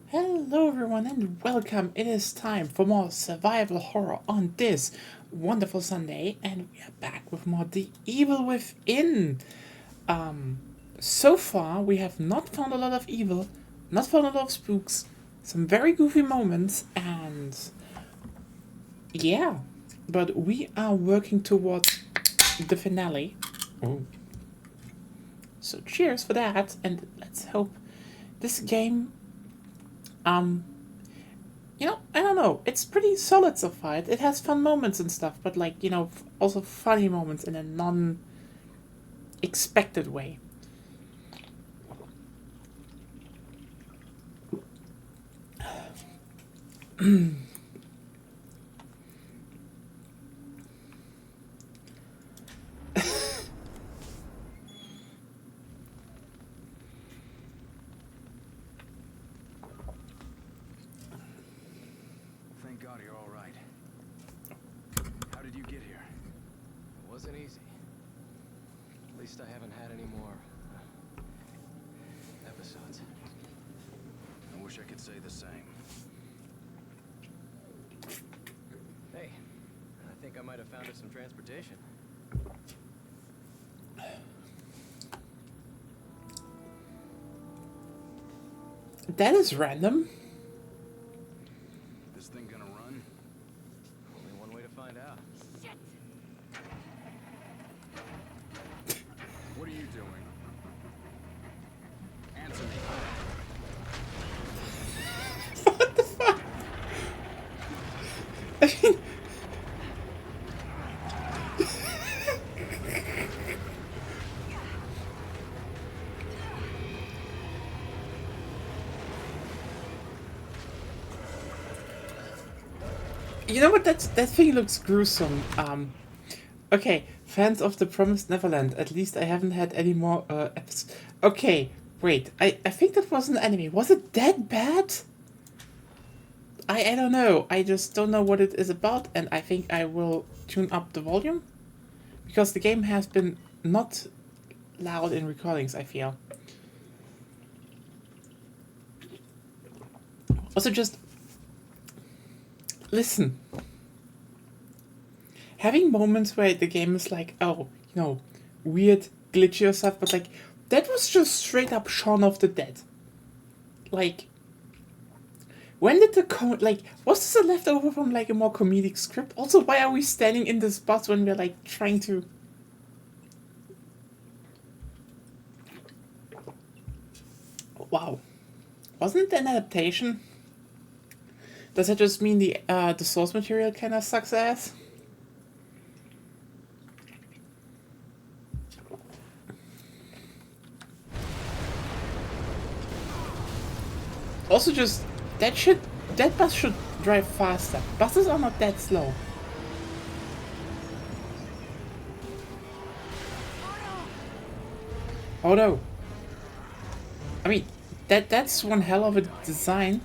Hello everyone and welcome. It is time for more survival horror on this wonderful Sunday and we are back with more The Evil Within. Um so far we have not found a lot of evil, not found a lot of spooks, some very goofy moments and yeah, but we are working towards the finale. Oh. So cheers for that and let's hope this game I don't know. It's pretty solid so far. It has fun moments and stuff, but also funny moments in a non-expected way. Thank God you're all right. How did you get here? It wasn't easy. At least I haven't had any more episodes. I wish I could say the same. Hey, I think I might have found us some transportation. That is random. This thing gonna run? Only one way to find out. What are you doing? Answer me. What the fuck? I mean, you know what? That thing looks gruesome. Okay, fans of the Promised Neverland. At least I haven't had any more episodes. Okay, wait. I think that was an enemy. Was it that bad? I don't know. I just don't know what it is about, and I think I will tune up the volume because the game has been not loud in recordings, I feel. Also, just listen. Having moments where the game is like, oh, weird, glitchy or stuff, but like, that was just straight up Shaun of the Dead. Like, when did was this a leftover from like a more comedic script? Also, why are we standing in this bus when we're like trying to... Wow. Wasn't it an adaptation? Does that just mean the source material kinda sucks ass? Also just, that bus should drive faster. Buses are not that slow. Oh no. I mean, that's one hell of a design.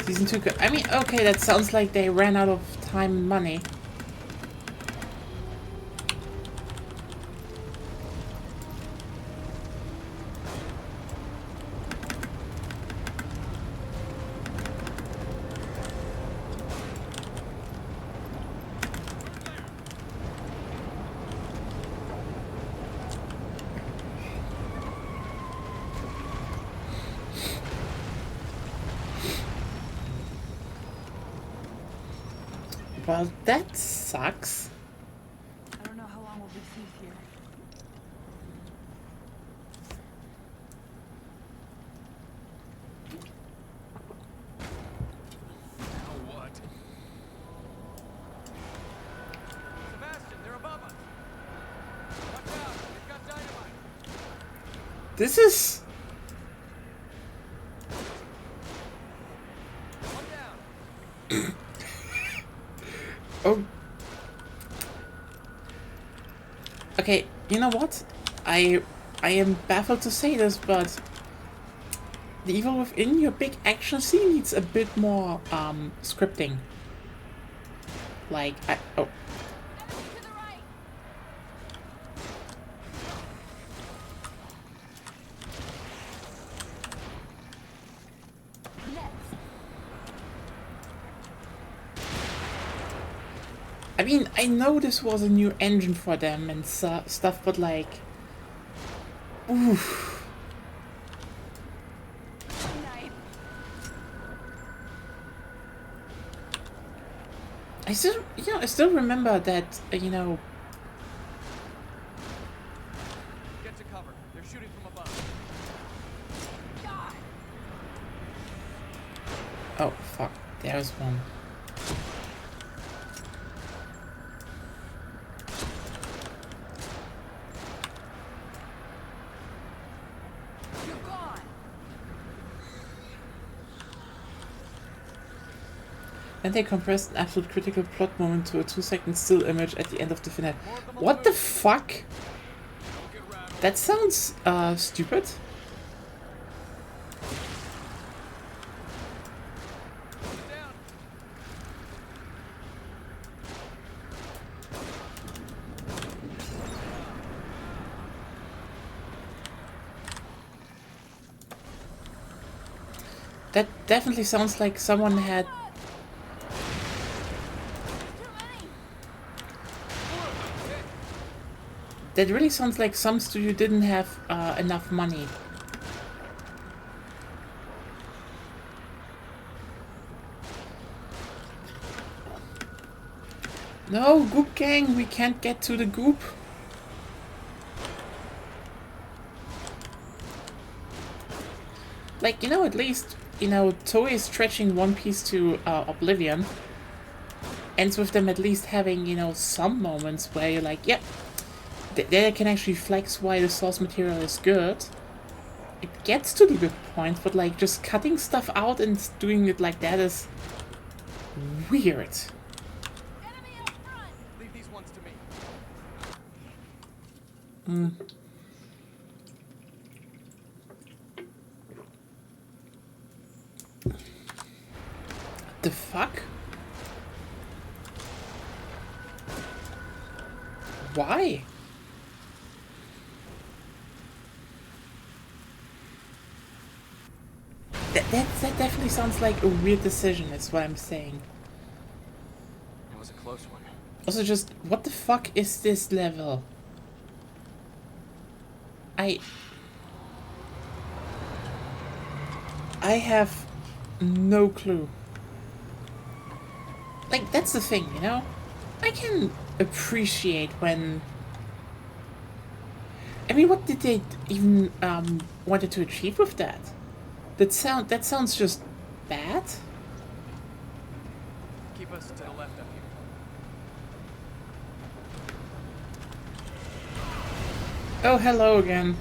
Season 2 I mean, okay, that sounds like they ran out of time and money. Well, that sucks. I don't know how long we'll be safe here. Now what? This is... One down. Oh. Okay, you know what? I am baffled to say this, but The Evil Within, your big action scene needs a bit more scripting. Like oh. To the right. Next. I mean, I know this was a new engine for them and stuff, but like, oof. Knife. I still remember that, Get to cover. They're shooting from above. God. oh fuck, there's one. You're gone. And they compressed an absolute critical plot moment to a 2-second still image at the end of the finale. What the fuck? That sounds stupid. Down. That definitely sounds like someone had... Too many. That really sounds like some studio didn't have enough money. No, Goop Gang, we can't get to the goop. Like, at least, Toei is stretching One Piece to oblivion. Ends with them at least having, some moments where you're like, yep, they can actually flex why the source material is good. It gets to the good point, but like, just cutting stuff out and doing it like that is weird. Enemy up front. Leave these ones to me. The fuck? Why? That definitely sounds like a weird decision, is what I'm saying. That was a close one. Also, just, what the fuck is this level? I have no clue. Like, that's the thing, I can appreciate when... I mean, what did they even wanted to achieve with that? That sounds just bad. Keep us to the left up here. Oh, hello again.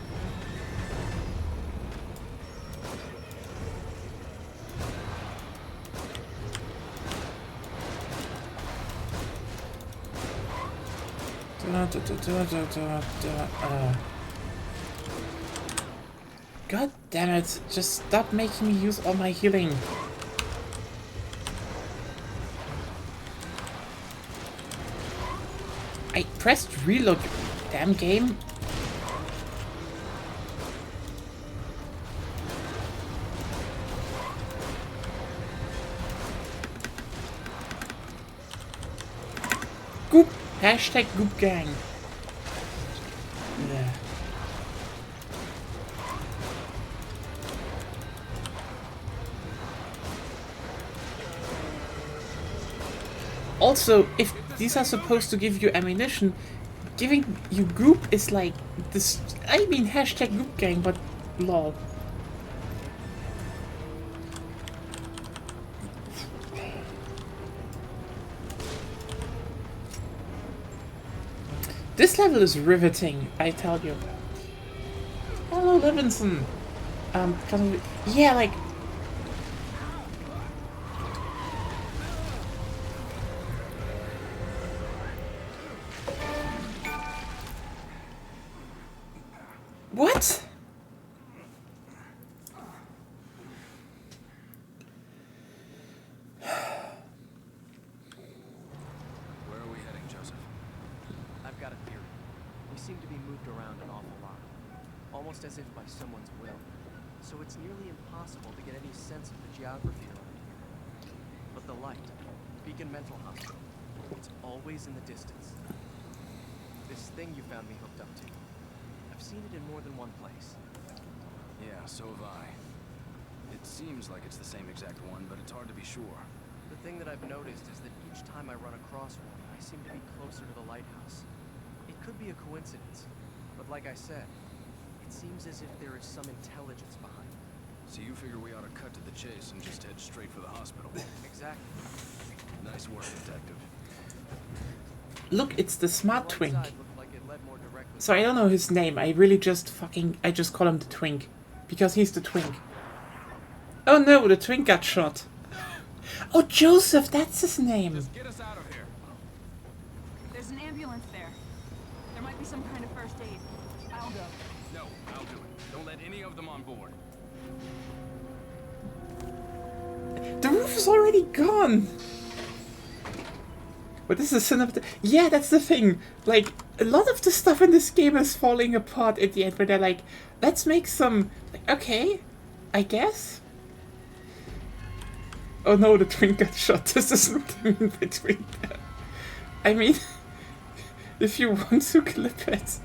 God damn it, just stop making me use all my healing. I pressed reload, damn game. Goop! Hashtag Goop Gang. Yeah. Also, if these are supposed to give you ammunition, giving you goop is like this. I mean, hashtag Goop Gang, but lol. This level is riveting, I tell you. Hello, Levinson. Yeah, like. What? Where are we heading, Joseph? I've got a theory. We seem to be moved around an awful lot, almost as if by someone's will. So it's nearly impossible to get any sense of the geography around here. But the light, Beacon Mental Hospital, it's always in the distance. This thing you found me hooked up to, I've seen it in more than one place. Yeah, so have I. It seems like it's the same exact one, but it's hard to be sure. The thing that I've noticed is that each time I run across one, I seem to be closer to the lighthouse. It could be a coincidence, but like I said, it seems as if there is some intelligence behind it. So you figure we ought to cut to the chase and just head straight for the hospital? Exactly. Nice work, detective. Look, it's the smart One twink. side looked like it led more directly. So I don't know his name. I really just I just call him the twink. Because he's the twink. Oh no, the twink got shot. Oh, Joseph, that's his name. Just get us out of here. There's an ambulance there. There might be some kind of first aid. I'll go. No, I'll do it. Don't let any of them on board. The roof is already gone. But this is a yeah, that's the thing. Like, a lot of the stuff in this game is falling apart at the end, where they're like, let's make some. Like, okay, I guess. Oh no, the twin got shot. This is not in between them. I mean, if you want to clip it.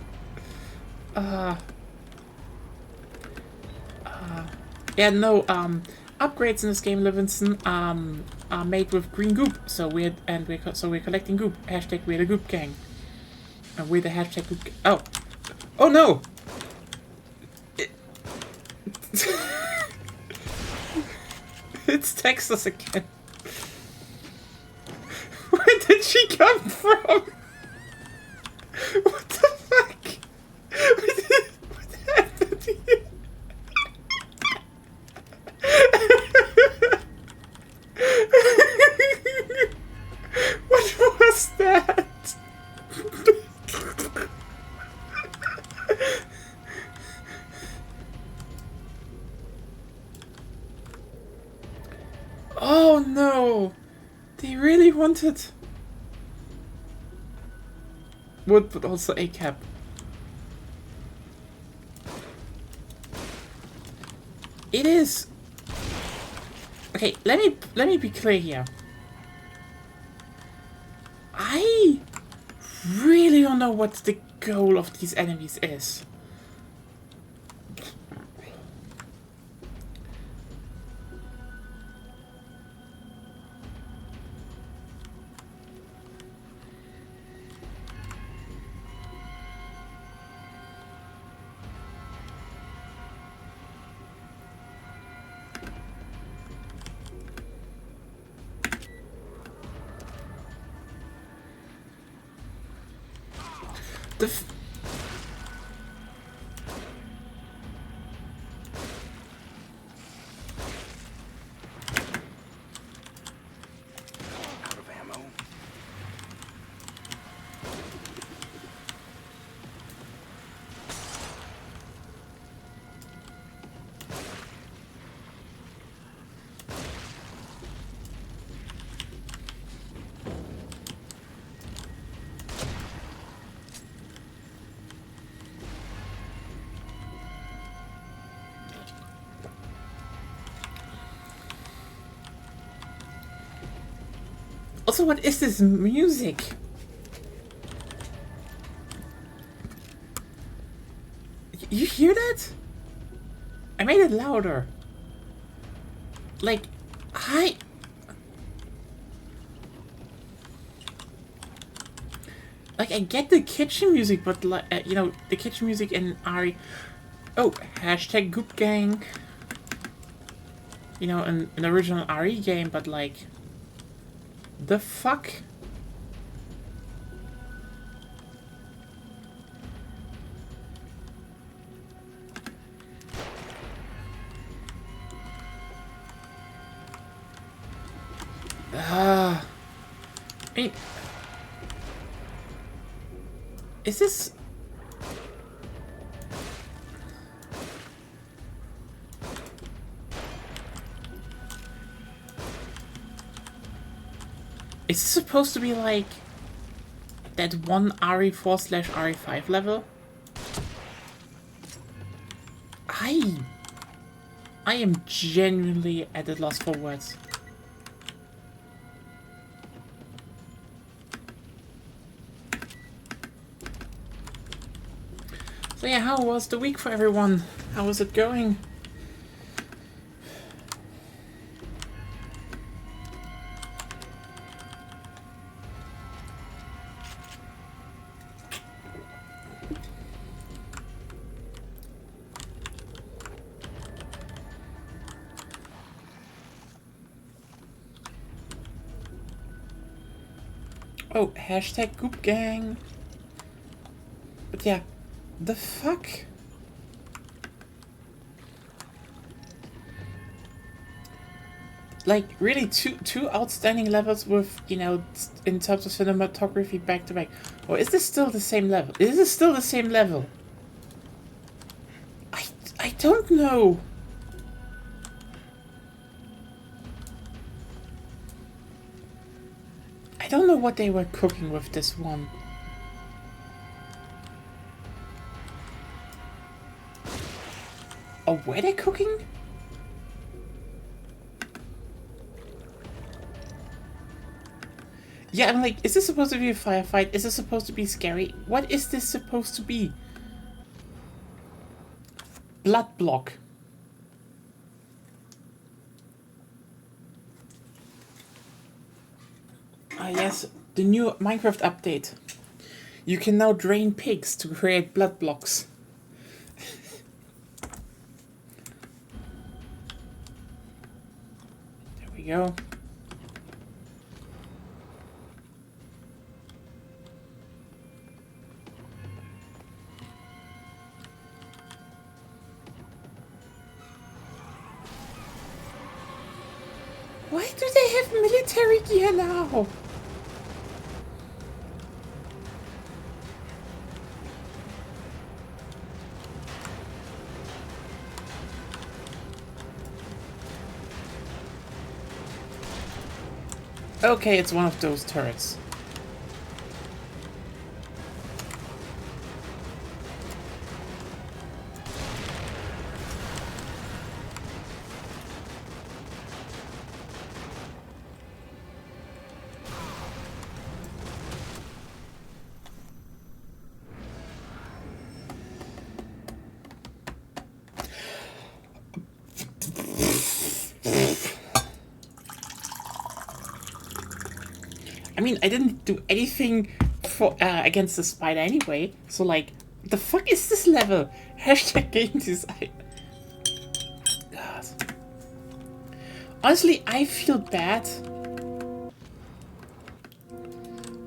Yeah, no, upgrades in this game, Levinson, are made with green goop. So we're collecting goop. Hashtag we're the goop gang. And we're the hashtag goop. Oh no! It's Texas again. Where did she come from? What the fuck? What happened here? What was that? Oh no! They really wanted wood, but also a cap. It is. Okay, let me be clear here. I really don't know what the goal of these enemies is. The Out of ammo? Also, what is this music? You hear that? I made it louder. Like, I get the kitchen music, but like, you know, the kitchen music in RE. Oh, hashtag Goop Gang. You know, an original RE game, but like, the fuck? I mean, is this... Is this supposed to be like that one RE4/RE5 level? I am genuinely at a loss for words. So yeah, how was the week for everyone? How was it going? Oh, hashtag Goop Gang. But yeah, the fuck? Like, really, two outstanding levels with, you know, in terms of cinematography back to back. Or is this still the same level? Is this still the same level? I don't know. I don't know what they were cooking with this one. Oh, were they cooking? Yeah, I'm like, is this supposed to be a firefight? Is this supposed to be scary? What is this supposed to be? Blood block. Ah yes, the new Minecraft update. You can now drain pigs to create blood blocks. There we go. Why do they have military gear now? Okay, it's one of those turrets. I mean, I didn't do anything for against the spider anyway, so like, the fuck is this level? Hashtag game design. God. Honestly, I feel bad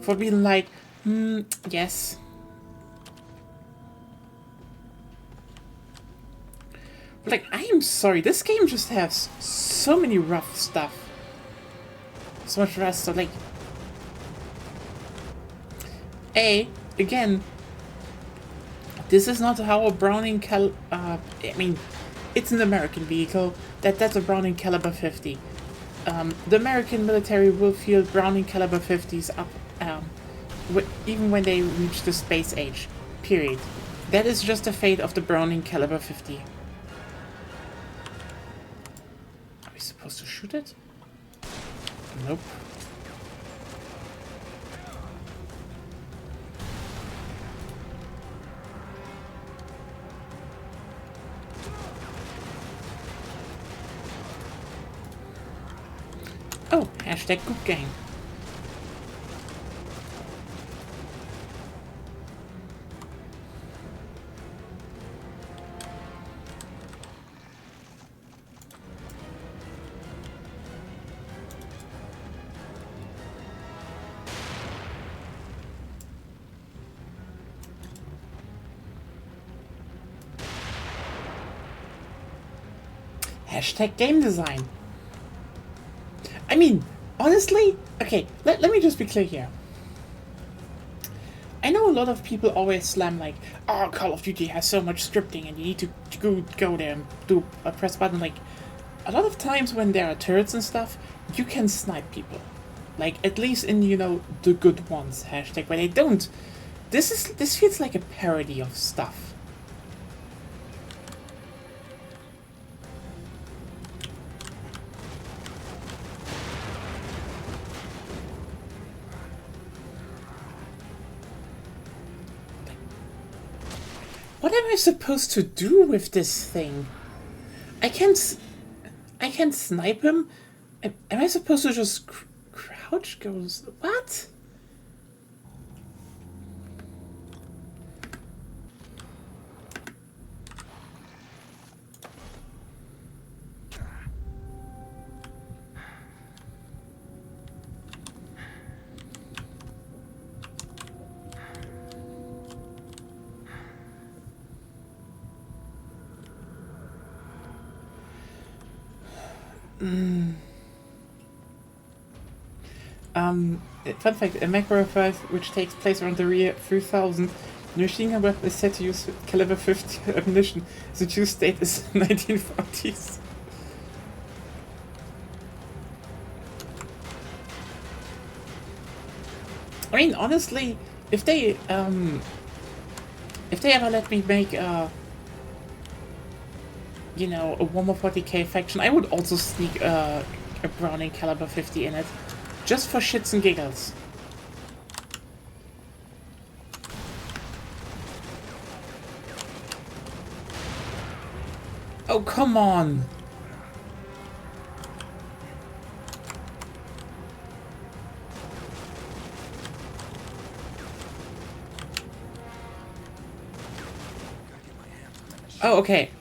for being like, yes. But like, I am sorry, this game just has so many rough stuff. So much rough stuff, like... Again, this is not how a Browning I mean, it's an American vehicle. That's a Browning caliber 50. The American military will field Browning caliber 50s up, even when they reach the space age. Period. That is just the fate of the Browning caliber 50. Are we supposed to shoot it? Nope. Oh, hashtag Goop Gang. Hashtag game design. I mean, Honestly, okay, let me just be clear here. I know a lot of people always slam like, oh, Call of Duty has so much scripting and you need to go there and do a press button. Like, a lot of times when there are turrets and stuff, you can snipe people. Like, at least in, you know, the good ones, hashtag, where they don't. This feels like a parody of stuff. What am I supposed to do with this thing? I can't snipe him. Am I supposed to just crouch? Goes what? Fun fact, a macro fight which takes place around the year 3000, the machine gun weapon is said to use caliber 50 ammunition. The use date is 1940s. I mean, honestly, if they ever let me make you know, a Warhammer 40k faction, I would also sneak a Browning caliber 50 in it. Just for shits and giggles. Oh, come on! Oh, okay.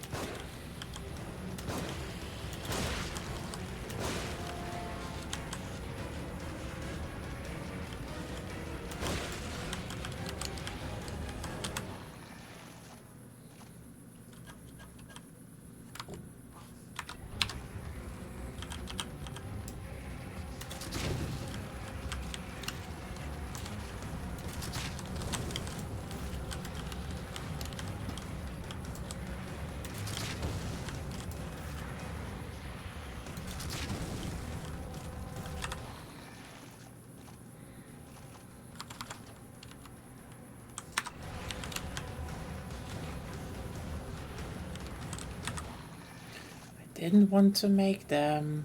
Didn't want to make them.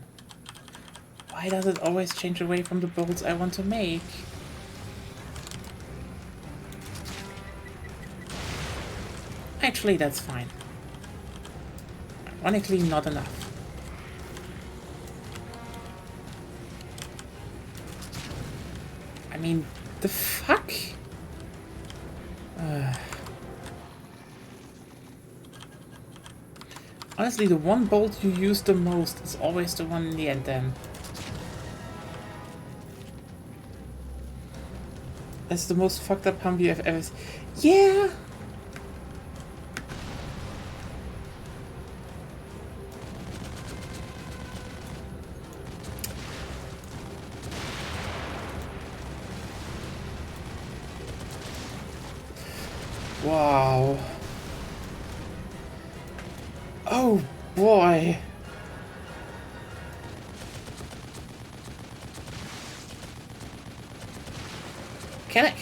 Why does it always change away from the bolts I want to make? Actually, that's fine. Ironically, not enough. I mean, the fuck? Honestly, the one bolt you use the most is always the one in the end then. That's the most fucked up Humvee I've ever seen. Yeah! Wow. Oh boy. Can I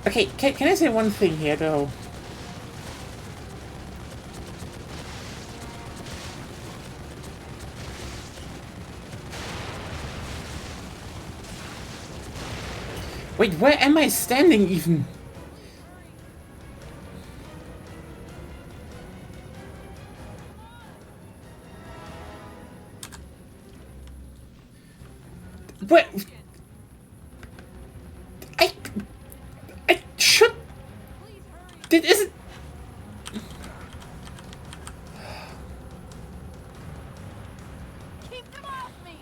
Okay, can I say one thing here though? Wait, where am I standing even? Where? I should. It isn't. Keep them off me!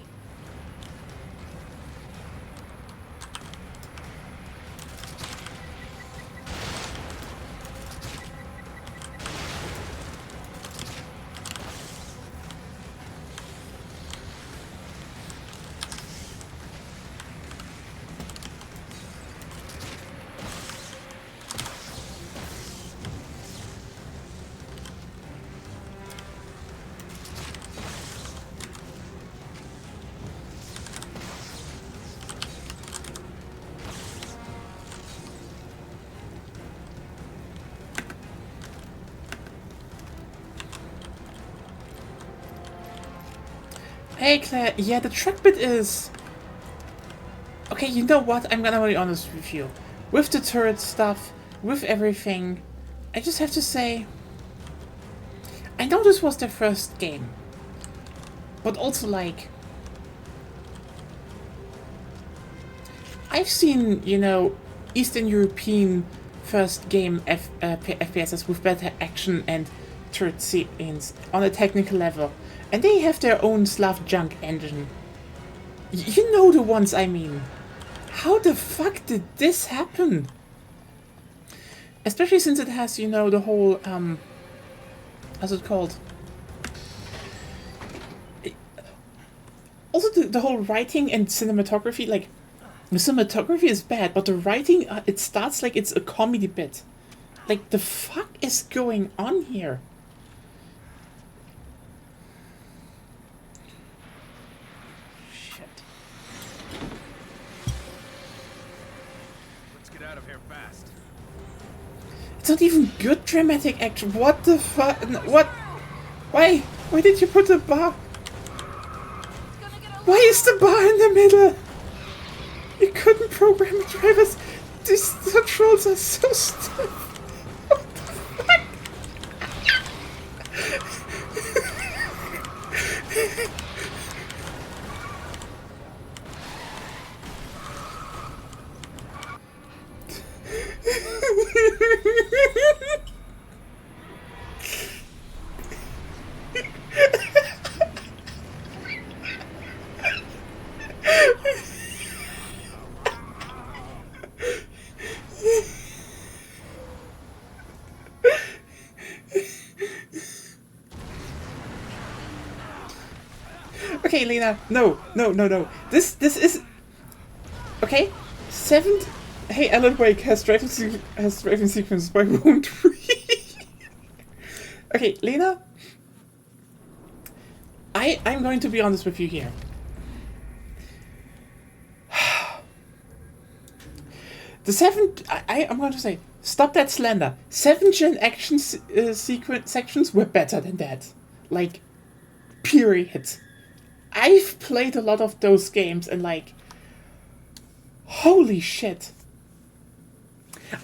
Hey Claire, yeah, the track bit is... Okay, you know what? I'm gonna be honest with you. With the turret stuff, with everything, I just have to say... I know this was their first game. But also, like... I've seen, you know, Eastern European first game FPSs with better action and turret scenes on a technical level. And they have their own Slav junk engine. You know the ones I mean. How the fuck did this happen? Especially since it has, you know, the whole, how's it called? Also the whole writing and cinematography, like, the cinematography is bad, but the writing, it starts like it's a comedy bit. Like, the fuck is going on here? Shit. Let's get out of here fast. It's not even good dramatic action. What the fuck? What? Why? Why did you put the bar? Why is the bar in the middle? You couldn't program the drivers. These controls are so stiff. What the fuck? Okay, Lena, no. This is okay. Seventh. Hey, Alan Wake has driving sequence. Why won't we? Okay, Lena. I'm going to be honest with you here. The seventh. I'm going to say stop that slander. 7th gen action sequence sections were better than that. Like, period. I've played a lot of those games and like, holy shit.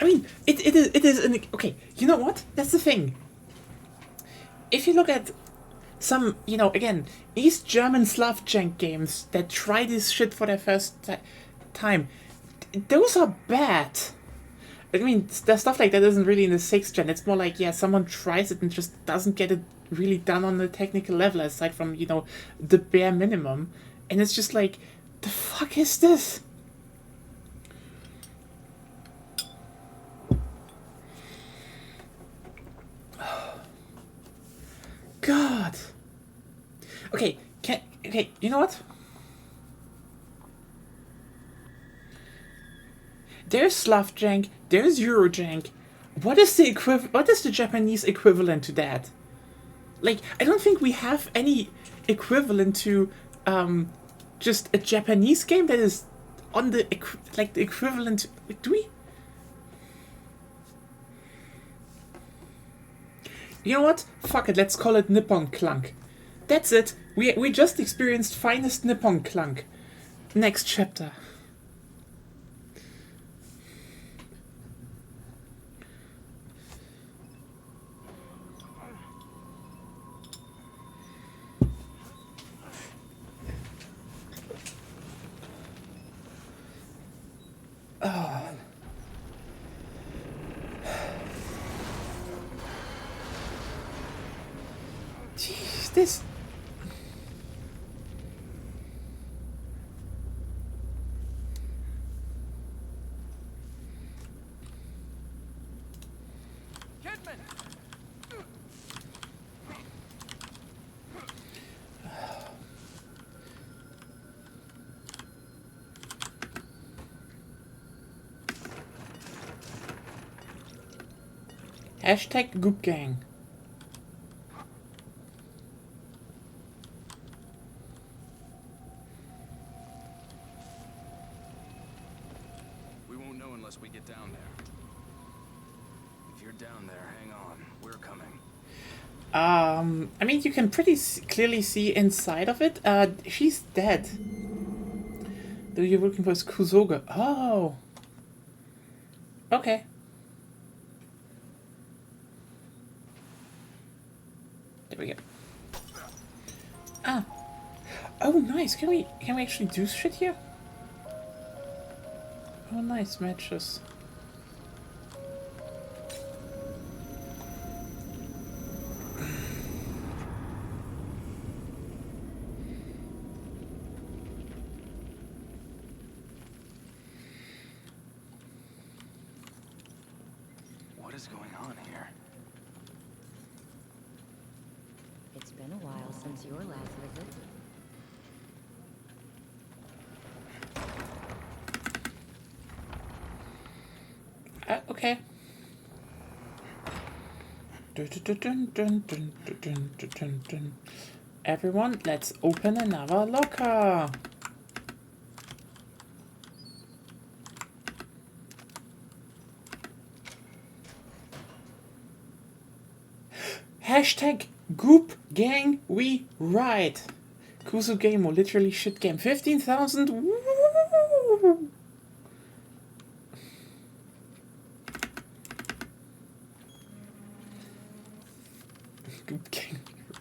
I mean, it is an, okay, you know what? That's the thing. If you look at some, you know, again, East German Slav jank games that try this shit for their first time, those are bad. I mean, there's stuff like that isn't really in the 6th gen. It's more like, yeah, someone tries it and just doesn't get it really done on the technical level, aside from, you know, the bare minimum. And it's just like, the fuck is this? God. Okay, okay, you know what? There's Slav jank, there's Euro jank. What is the Japanese equivalent to that? Like, I don't think we have any equivalent to just a Japanese game that is on the like the equivalent. Do we? You know what? Fuck it. Let's call it Nippon Clunk. That's it. We just experienced finest Nippon Clunk. Next chapter. Oh. Jeez, this. Kidman! Hashtag Goop Gang. We won't know unless we get down there. If you're down there, hang on. We're coming. I mean, you can pretty clearly see inside of it. She's dead. Though you're looking for is Kusoge. Oh. Okay. There we go. Ah. Oh, nice. Can we actually do shit here? Oh, nice matches. What is going on here? It's been a while since your last visit. Okay. Everyone, let's open another locker. Hashtag Goop Gang We Ride. Kusugamo, literally shit game. 15,000. Woo! Goop Gang We Ride.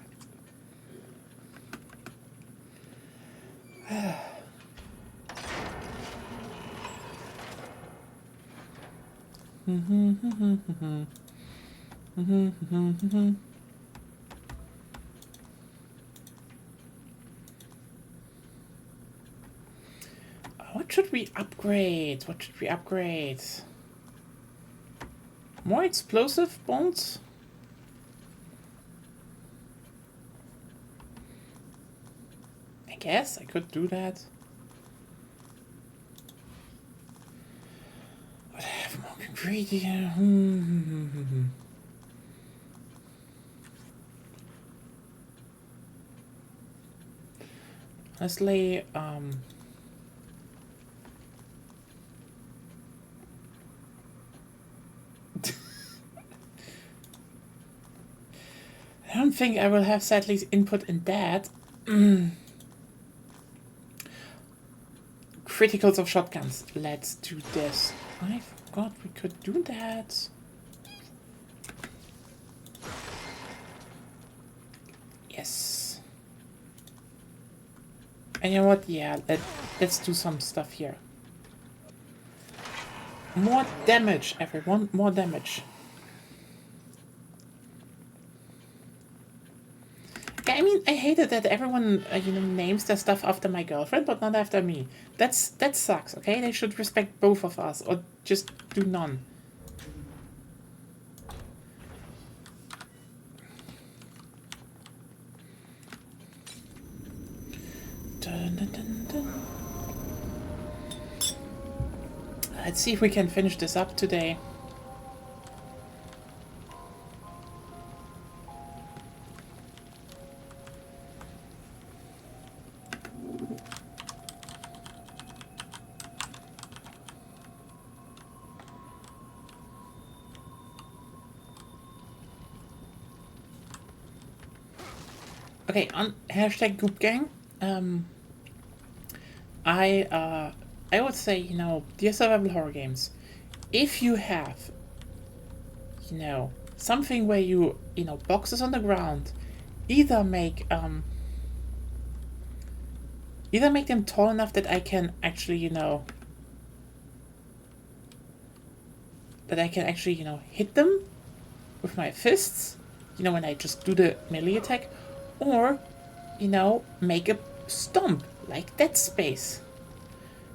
What should we upgrade? What should we upgrade? More explosive bolts? I guess I could do that. But I have more ingredient. Let's lay I don't think I will have Sadly's input in that. Criticals of shotguns. Let's do this. I forgot we could do that. Yes. And you know what? Yeah, let's do some stuff here. More damage, everyone. More damage. I mean, I hated that everyone, names their stuff after my girlfriend, but not after me. That sucks, okay? They should respect both of us, or just do none. Dun, dun, dun, dun. Let's see if we can finish this up today. Okay, on hashtag Goop Gang, I would say, dear survival horror games, if you have, something where you, boxes on the ground, either make them tall enough that I can actually, hit them with my fists, when I just do the melee attack, or, make a stomp, like Dead Space.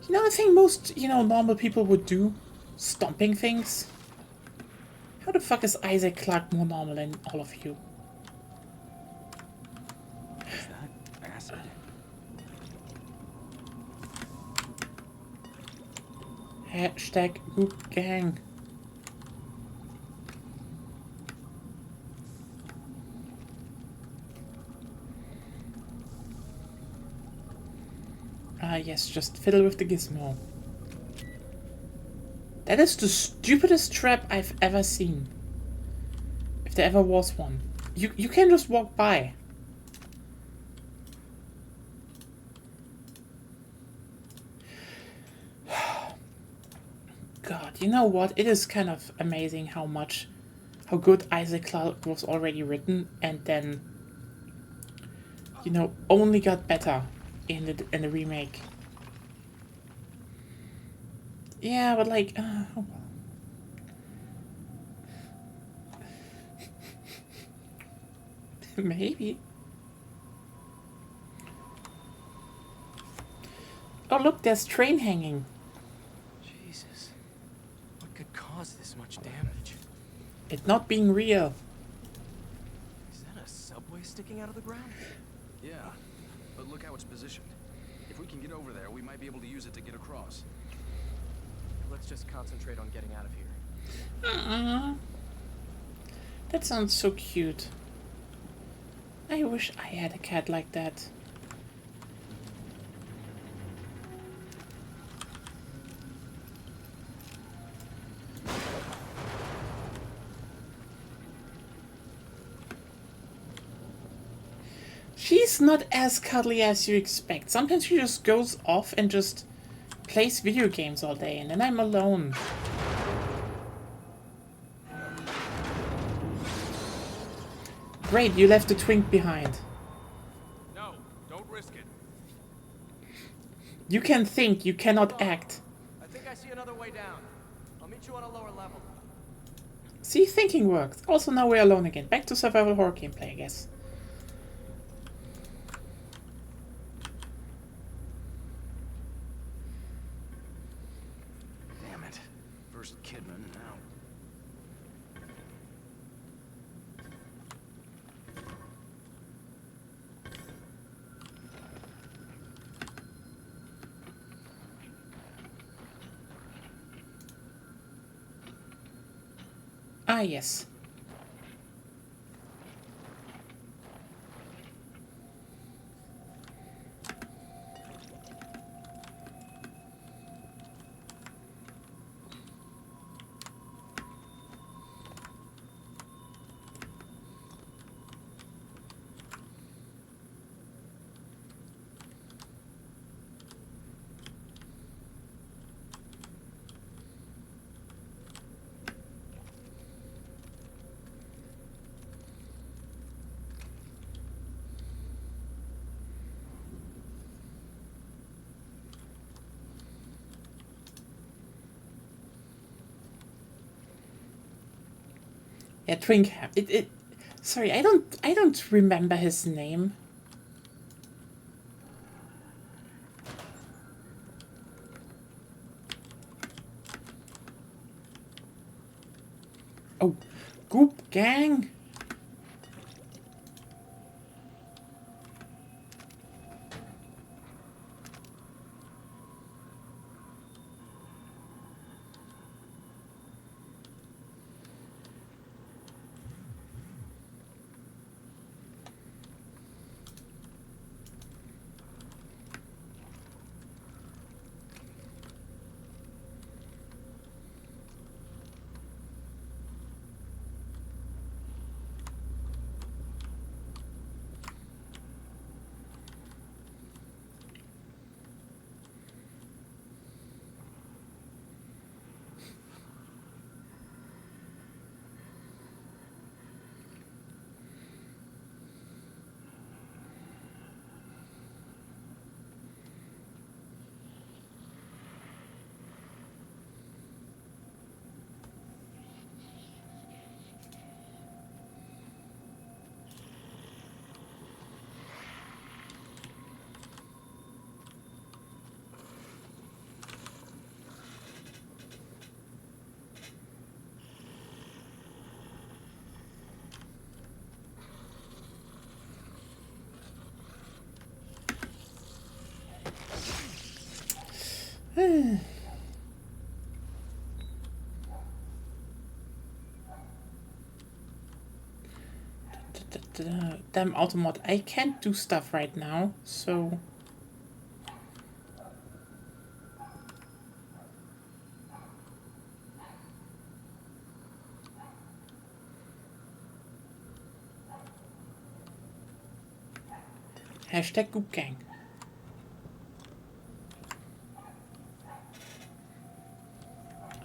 The thing most, normal people would do? Stomping things? How the fuck is Isaac Clarke more normal than all of you? Is that acid? Hashtag Goop Gang. Yes, just fiddle with the gizmo. That is the stupidest trap I've ever seen. If there ever was one. You can just walk by. God, you know what? It is kind of amazing how good Isaac Clarke was already written, and then, you know, only got better in the remake. Yeah, but like, oh well. Maybe. Oh look, there's train hanging. Jesus. What could cause this much damage? It not being real. Is that a subway sticking out of the ground? Yeah, but look how it's positioned. If we can get over there, we might be able to use it to get across. Let's just concentrate on getting out of here. That sounds so cute. I wish I had a cat like that. She's not as cuddly as you expect. Sometimes she just goes off and just plays video games all day, and then I'm alone. Great, you left the twink behind. No, don't risk it. You can think, you cannot act. I think I see another way down. I'll meet you on a lower level. See, thinking worked. Also, now we're alone again. Back to survival horror gameplay, I guess. Damn it. First Kidman, now. Ah, yes. Yeah, Twinkham. Sorry, I don't remember his name. Oh, Goop Gang. Damn Automat, I can't do stuff right now, so... Hashtag Goop Gang.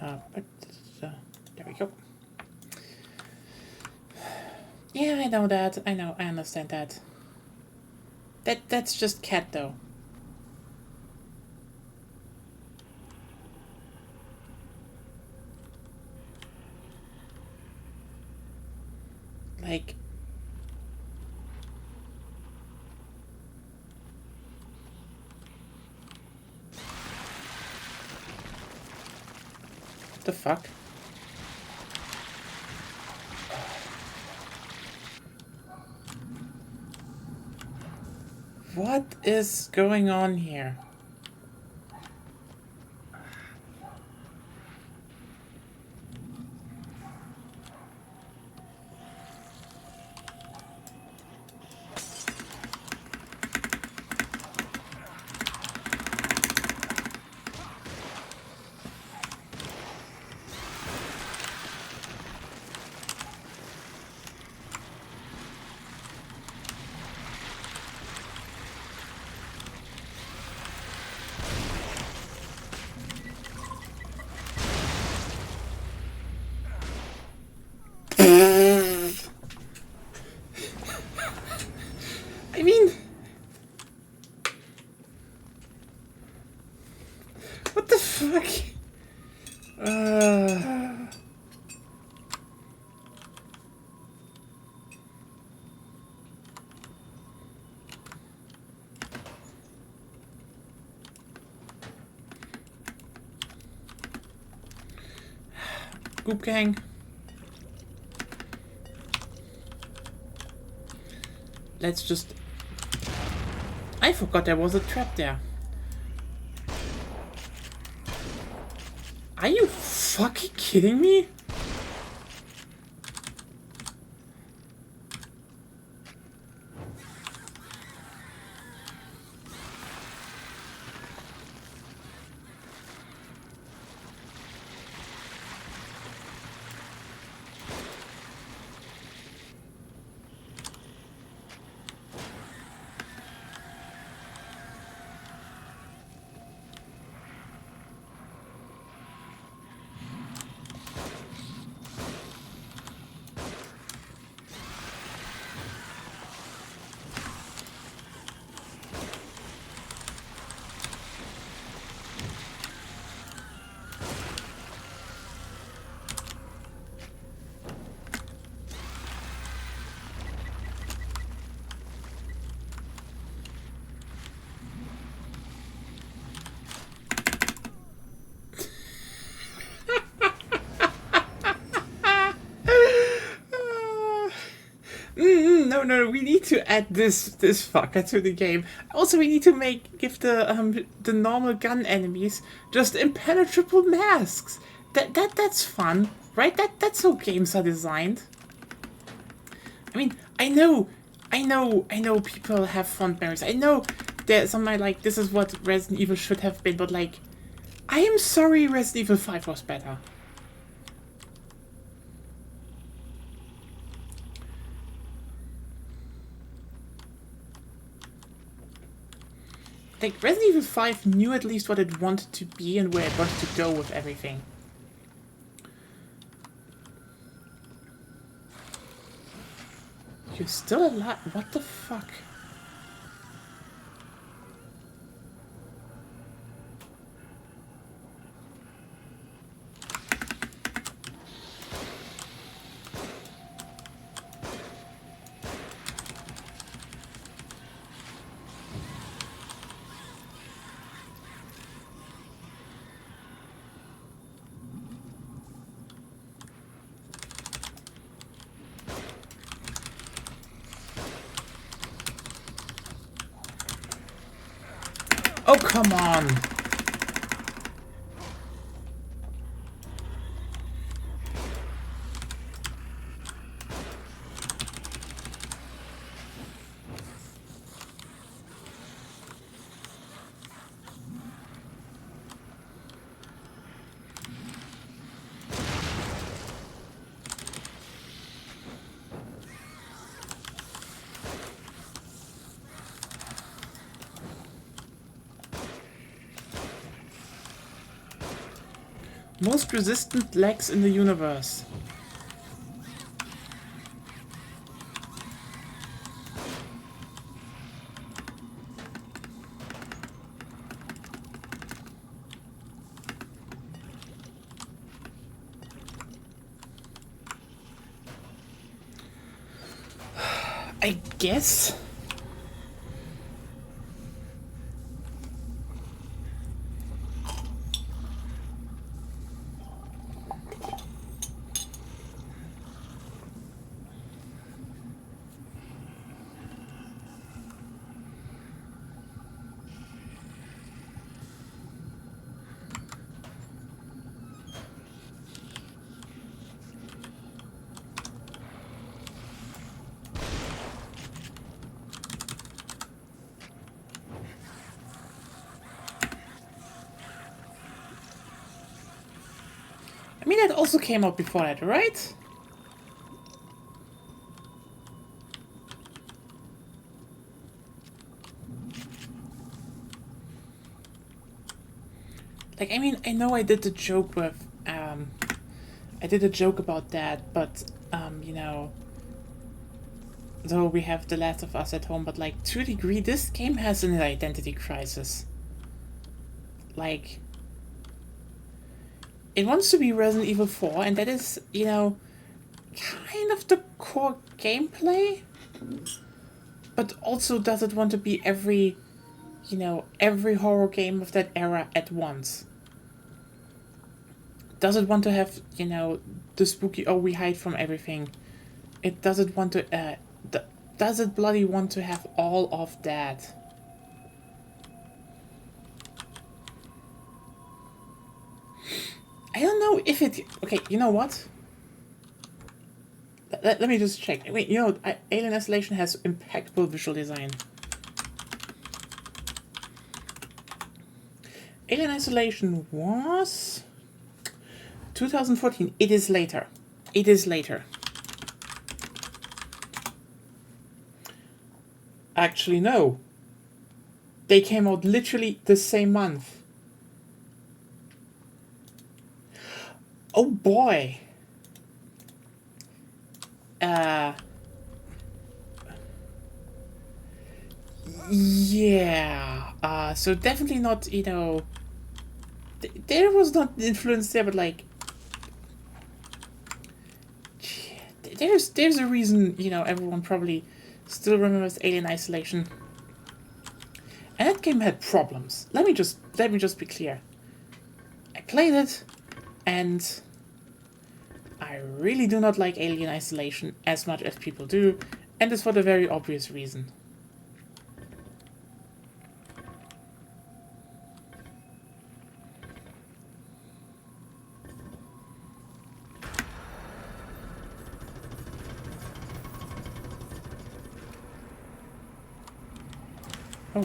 But there we go. Yeah, I know that. I know. I understand that. That's just cat though. Like. What the fuck? What is going on here? I mean, what the fuck? Goop Gang. Let's just... I forgot there was a trap there. Are you fucking kidding me? No, we need to add this fucker to the game. Also, we need to give the normal gun enemies just impenetrable masks. That's fun, right? That's how games are designed. I mean, I know people have fond memories. I know there's something like this is what Resident Evil should have been, but like, I am sorry Resident Evil 5 was better. Like, Resident Evil 5 knew at least what it wanted to be and where it wanted to go with everything. You're still alive? What the fuck? Oh, come on! Most resistant legs in the universe. I guess. I mean, that also came out before that, right? Like, I mean, I know I did the joke with, I did a joke about that, but, you know, though we have The Last of Us at home, but, like, to a degree, this game has an identity crisis. Like, it wants to be Resident Evil 4, and that is, you know, kind of the core gameplay, but also does it want to be every, you know, every horror game of that era at once? Does it want to have, you know, the spooky, oh, we hide from everything? It does it want to, does it bloody want to have all of that? I don't know if it... Okay, you know what? Let me just check. Wait, you know, Alien Isolation has impeccable visual design. Alien Isolation was... 2014. It is later. It is later. Actually, no. They came out literally the same month. Oh boy. Yeah. So definitely not, you know, there was not influence there, but like, there's a reason, you know, everyone probably still remembers Alien Isolation. And that game had problems. Let me just be clear. I played it, and I really do not like Alien Isolation as much as people do, and it's for the very obvious reason. Oh.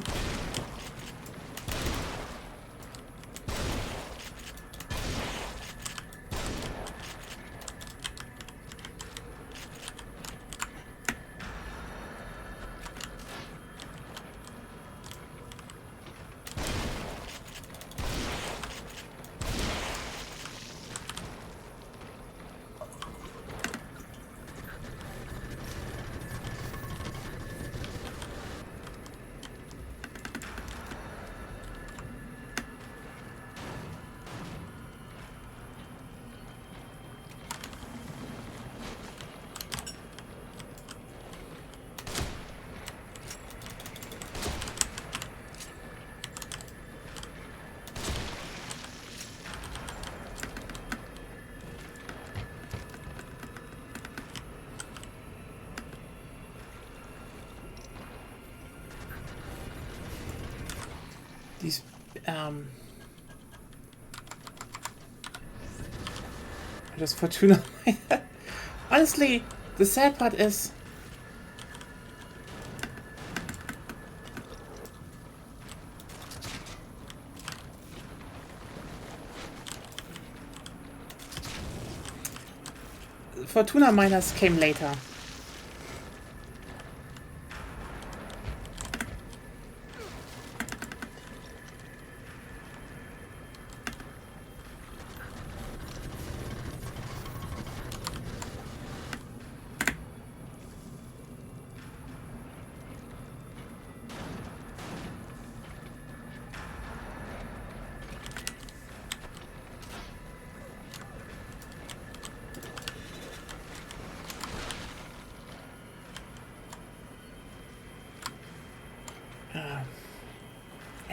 These, just Fortuna. Honestly, the sad part is, Fortuna Miners came later.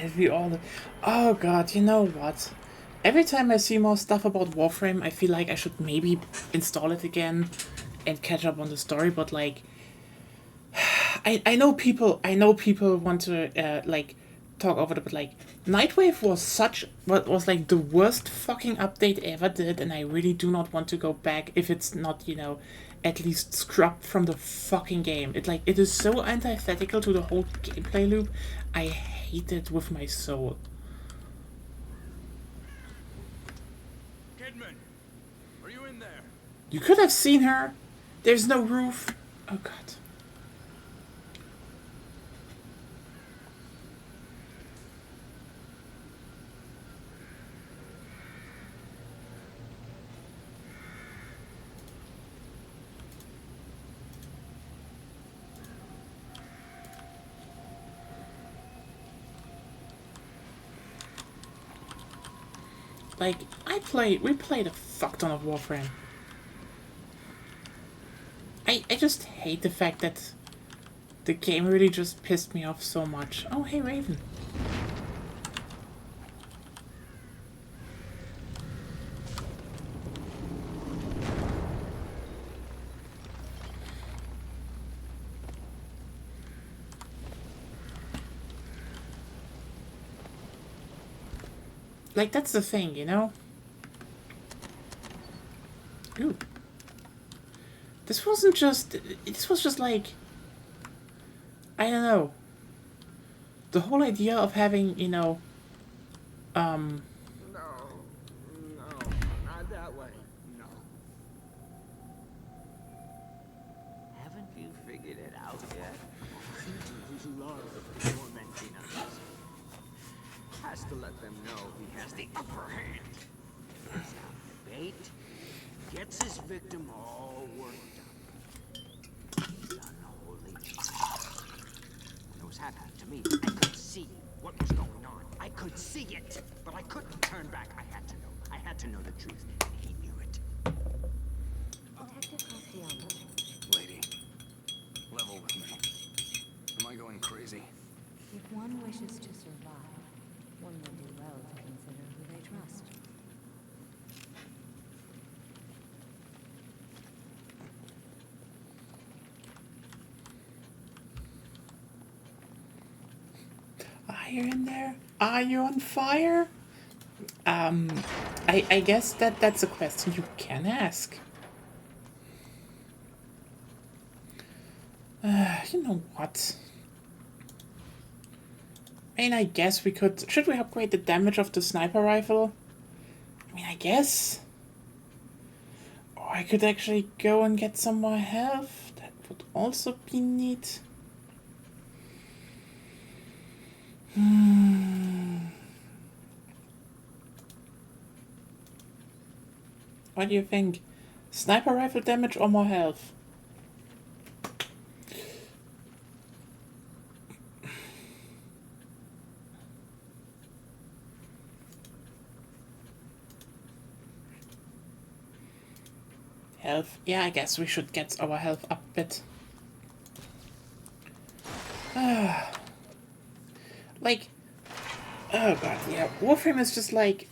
did we all... Oh god, you know what? Every time I see more stuff about Warframe, I feel like I should maybe install it again and catch up on the story, but like... I know people want to like talk over it, but like Nightwave was like the worst fucking update ever did, and I really do not want to go back if it's not, you know, at least scrubbed from the fucking game. It is so antithetical to the whole gameplay loop. I hate it with my soul. Kidman, are you in there? You could have seen her. There's no roof. Oh god. Like, we played a fuck ton of Warframe. I just hate the fact that the game really just pissed me off so much. Oh, hey, Raven. Like, that's the thing, you know? Ooh. This was just like... I don't know. The whole idea of having, you know... No, not that way. No. Haven't you figured it out yet? Who's love tormenting us? Has to let them know he has the upper hand. Takes out the bait, gets his victim all worked up. He's unholy. When it was happening to me, I could see what was going on. I could see it, but I couldn't turn back. I had to know. I had to know the truth, and he knew it. Detective Castellanos, Lady, level with me. Am I going crazy? if one wishes to survive, one would do well to consider who they trust. Are you in there? Are you on fire? I guess that's a question you can ask. You know what? I mean, I guess we could... Should we upgrade the damage of the sniper rifle? I mean, I guess. Or I could actually go and get some more health. That would also be neat. What do you think? Sniper rifle damage or more health? Health. Yeah, I guess we should get our health up a bit. Like, oh god, yeah. Warframe is just like...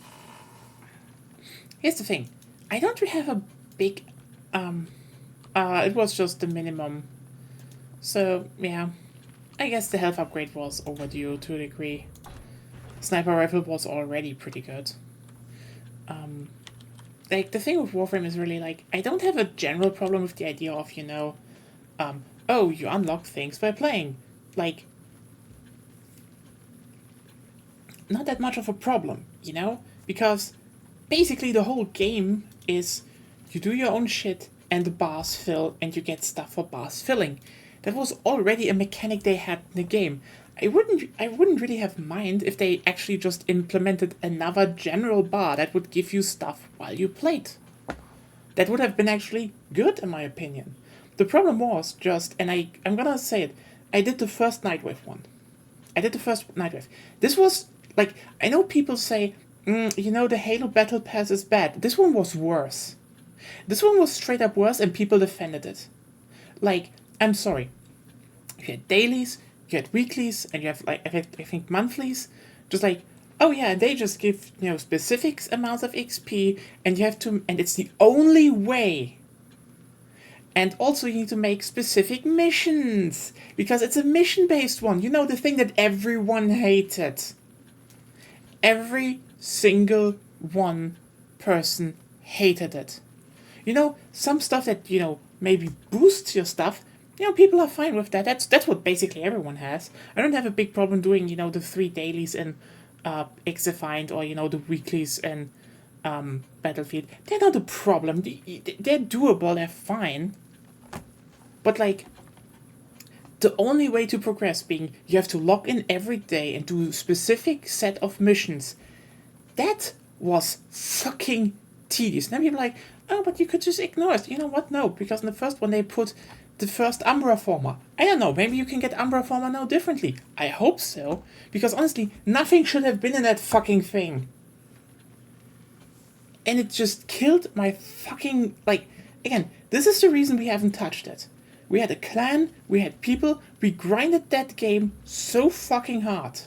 Here's the thing. I don't really have a big... it was just the minimum. So, yeah. I guess the health upgrade was overdue to a degree. Sniper rifle was already pretty good. Like, the thing with Warframe is really, like, I don't have a general problem with the idea of, you know, oh, you unlock things by playing. Like, not that much of a problem, you know? Because basically the whole game is you do your own shit and the bars fill and you get stuff for bars filling. That was already a mechanic they had in the game. I wouldn't really have mind if they actually just implemented another general bar that would give you stuff while you played. That would have been actually good in my opinion. The problem was just, and I'm gonna say it, I did the first Nightwave one. This was, like, I know people say, you know, the Halo Battle Pass is bad. This one was worse. This one was straight up worse and people defended it. Like, I'm sorry. You had dailies, you had weeklies, and you have, like, I think monthlies. Just like, oh yeah, they just give, specific amounts of XP, and you have to, and it's the only way. And also you need to make specific missions, because it's a mission-based one. You know, the thing that everyone hated. Every single one person hated it. You know, some stuff that, maybe boosts your stuff, people are fine with that. That's what basically everyone has. I don't have a big problem doing, the 3 dailies in X-Defined, or, the weeklies in Battlefield. They're not a problem. They're doable, they're fine. But, like, the only way to progress being you have to log in every day and do a specific set of missions, that was fucking tedious. And then people are like, oh, but you could just ignore it. You know what? No, because in the first one they put the first Umbra former. I don't know, maybe you can get Umbra former now differently. I hope so, because honestly, nothing should have been in that fucking thing. And it just killed my fucking, like, again, this is the reason we haven't touched it. We had a clan, we had people, we grinded that game so fucking hard.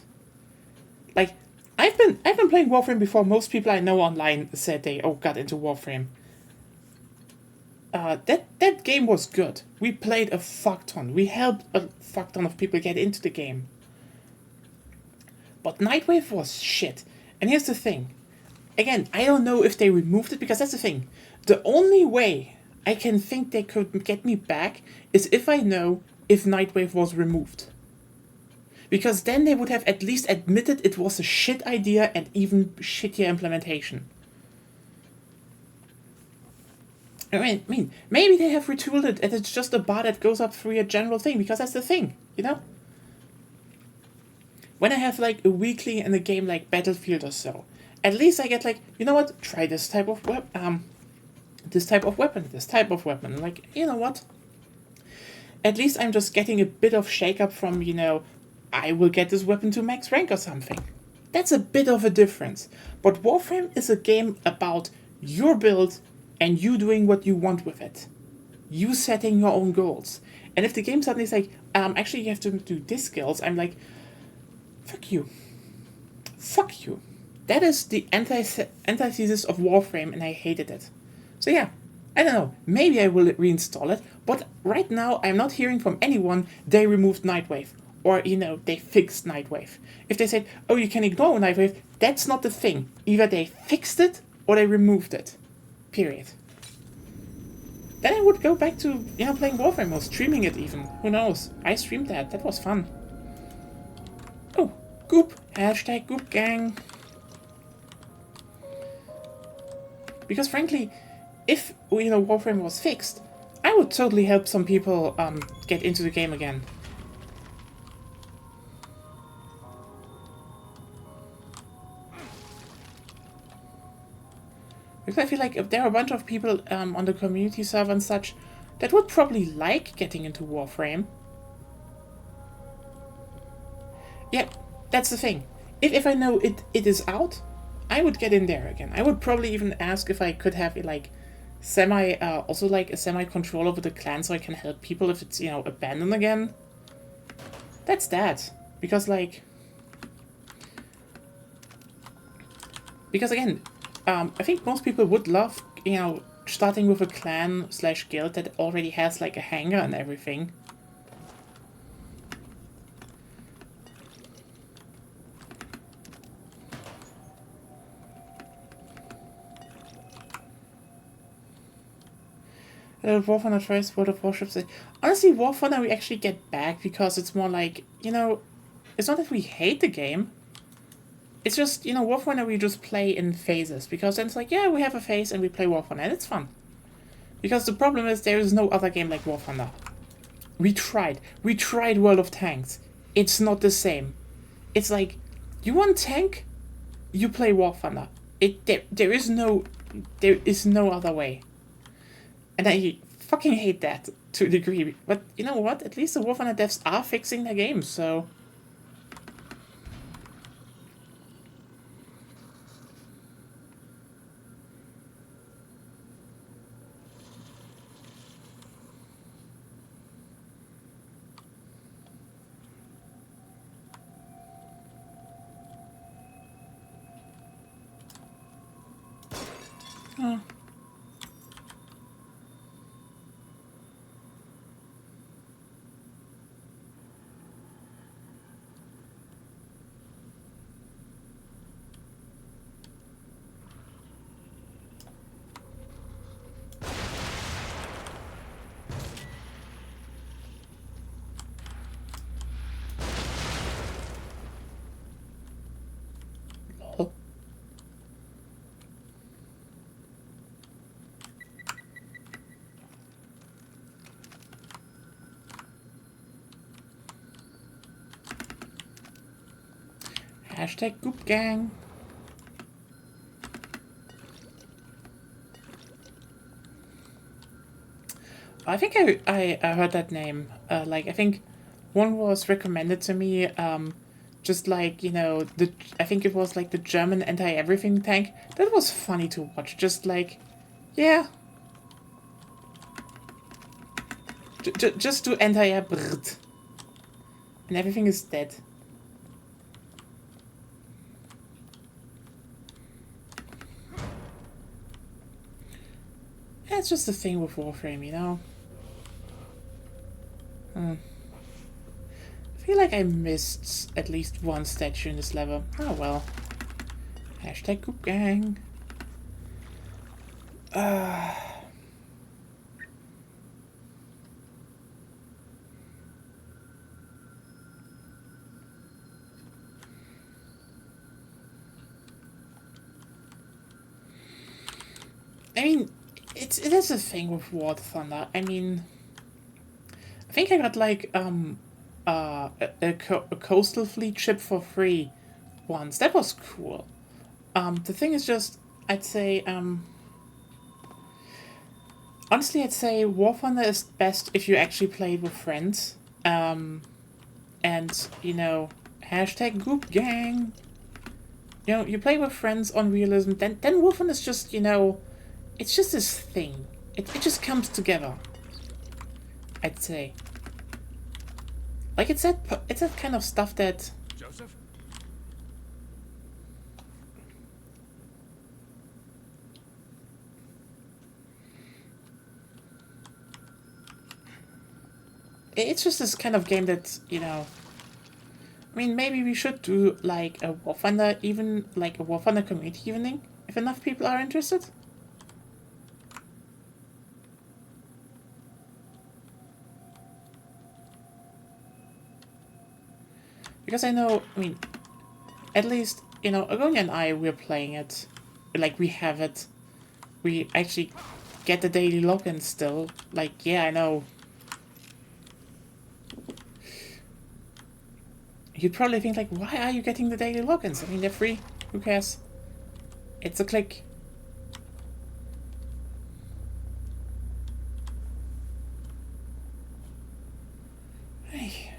Like, I've been playing Warframe before most people I know online said they got into Warframe. That game was good. We played a fuck ton. We helped a fuck ton of people get into the game. But Nightwave was shit. And here's the thing. Again, I don't know if they removed it, because that's the thing. The only way I can think they could get me back is if I know if Nightwave was removed. Because then they would have at least admitted it was a shit idea and even shittier implementation. I mean, maybe they have retooled it and it's just a bar that goes up through a general thing, because that's the thing, When I have like a weekly in a game like Battlefield or so, at least I get like, you know what, try this type of weapon, this type of weapon. Like, you know what? At least I'm just getting a bit of shake-up from, I will get this weapon to max rank or something. That's a bit of a difference. But Warframe is a game about your build and you doing what you want with it. You setting your own goals. And if the game suddenly is like, actually you have to do these skills, I'm like, fuck you. Fuck you. That is the antithesis of Warframe, and I hated it. So yeah, I don't know, maybe I will reinstall it, but right now I'm not hearing from anyone they removed Nightwave, or, they fixed Nightwave. If they said, oh, you can ignore Nightwave, that's not the thing. Either they fixed it, or they removed it. Period. Then I would go back to, playing Warframe, or streaming it even. Who knows? I streamed that. That was fun. Oh, Goop. Hashtag Goop Gang. Because frankly, if, Warframe was fixed, I would totally help some people get into the game again. Because I feel like if there are a bunch of people on the community server and such that would probably like getting into Warframe. Yeah, that's the thing. If I know it is out, I would get in there again. I would probably even ask if I could have like a semi control over the clan so I can help people if it's, abandoned again. That's that. Because again, I think most people would love, starting with a clan/guild that already has like a hangar and everything. War Thunder tries World of Warships. Honestly, War Thunder we actually get back because it's more like, it's not that we hate the game. It's just, War Thunder we just play in phases. Because then it's like, yeah, we have a phase and we play War Thunder and it's fun. Because the problem is there is no other game like War Thunder. We tried. We tried World of Tanks. It's not the same. It's like, you want tank? You play War Thunder. There is no other way. And I fucking hate that to a degree. But you know what? At least the War Thunder devs are fixing their game, so... Oh. Lol. Hashtag Goop Gang. I think I heard that name. Like I think one was recommended to me. Just like you know I think it was like the German anti-everything tank. That was funny to watch. Just like, yeah. Just do anti-everything, and everything is dead. That's just the thing with Warframe, you know? I feel like I missed at least one statue in this level. Oh well. Hashtag Goop Gang. I mean, it is a thing with War Thunder. I mean, I think I got like a coastal fleet ship for free once. That was cool. The thing is just, I'd say honestly, I'd say War Thunder is best if you actually play it with friends. And you know, hashtag Goop Gang. You know, you play with friends on realism. Then War Thunder is just, you know, it's just this thing. It just comes together. I'd say. Like it's that kind of stuff that. Joseph? It's just this kind of game that, you know. I mean, maybe we should do like a War Thunder, even like a War Thunder community evening, if enough people are interested. Because I know, I mean, at least, you know, Agonia and I, we're playing it. Like, we have it. We actually get the daily login still. Like, yeah, I know. You'd probably think, like, why are you getting the daily logins? I mean, they're free. Who cares? It's a click. Hey.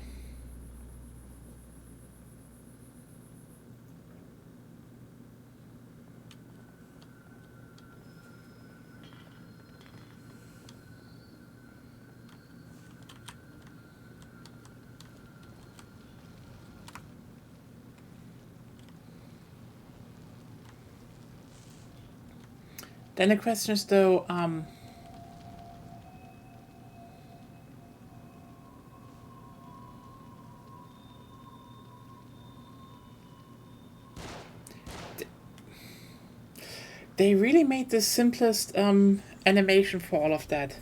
Then the question is though, they really made the simplest animation for all of that.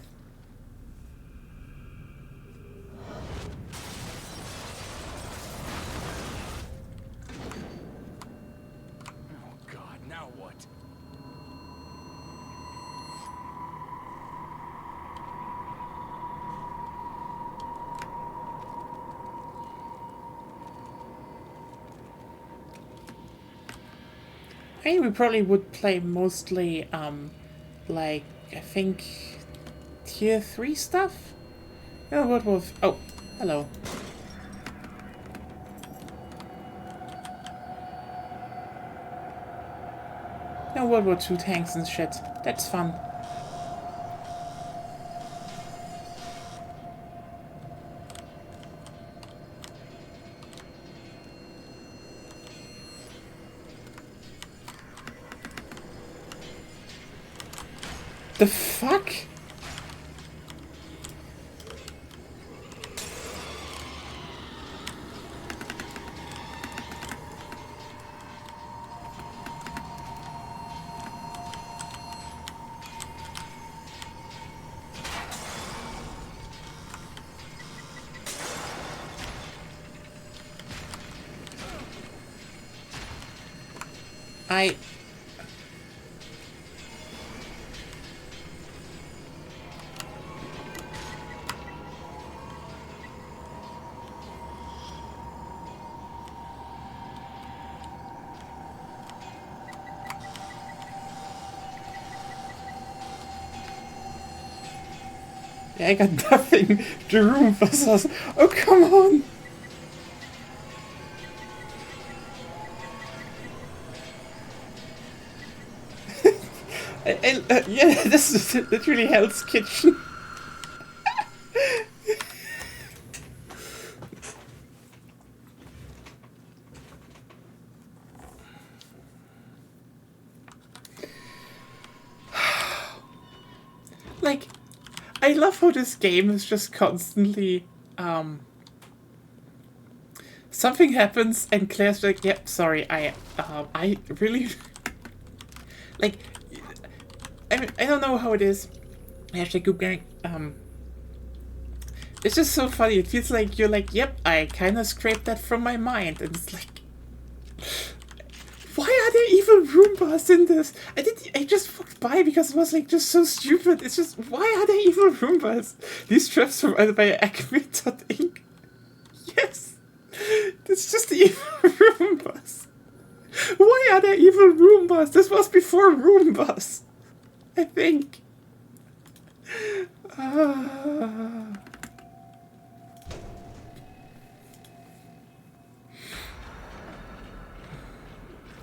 Oh god, now what? I mean, we probably would play mostly, like, I think, tier 3 stuff? Oh, what was... Oh, hello. No World War II tanks and shit. That's fun. The fuck? I got nothing. The room buzzers. Oh, come on. Yeah, this is literally Hell's Kitchen. Like, I love how this game is just constantly, something happens and Claire's like, yep, sorry, I really, like, I mean, I don't know how it is. Hashtag Goop Gang, it's just so funny. It feels like you're like, yep, I kind of scraped that from my mind, and it's like, why are there evil Roombas in this? I just walked by because it was like just so stupid. It's just, why are there evil Roombas? These traps provided by Acme.inc. Yes, it's just the evil Roombas. Why are there evil Roombas? This was before Roombas, I think.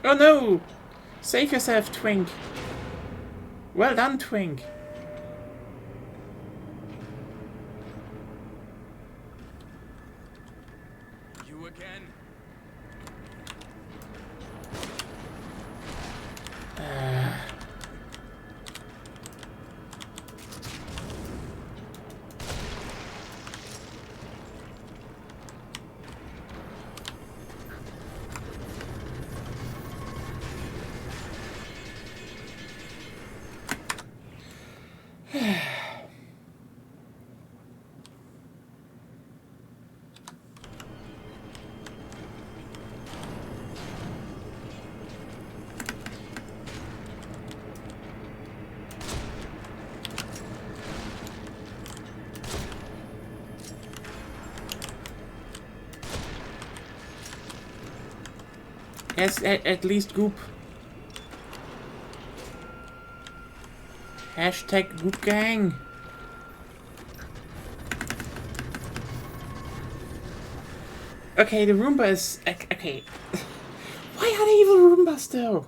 Oh no! Save yourself, Twink. Well done, Twink. You again? Yes, at least Goop. Hashtag Goop Gang. Okay, the Roomba is... Okay. Why are they evil Roombas though?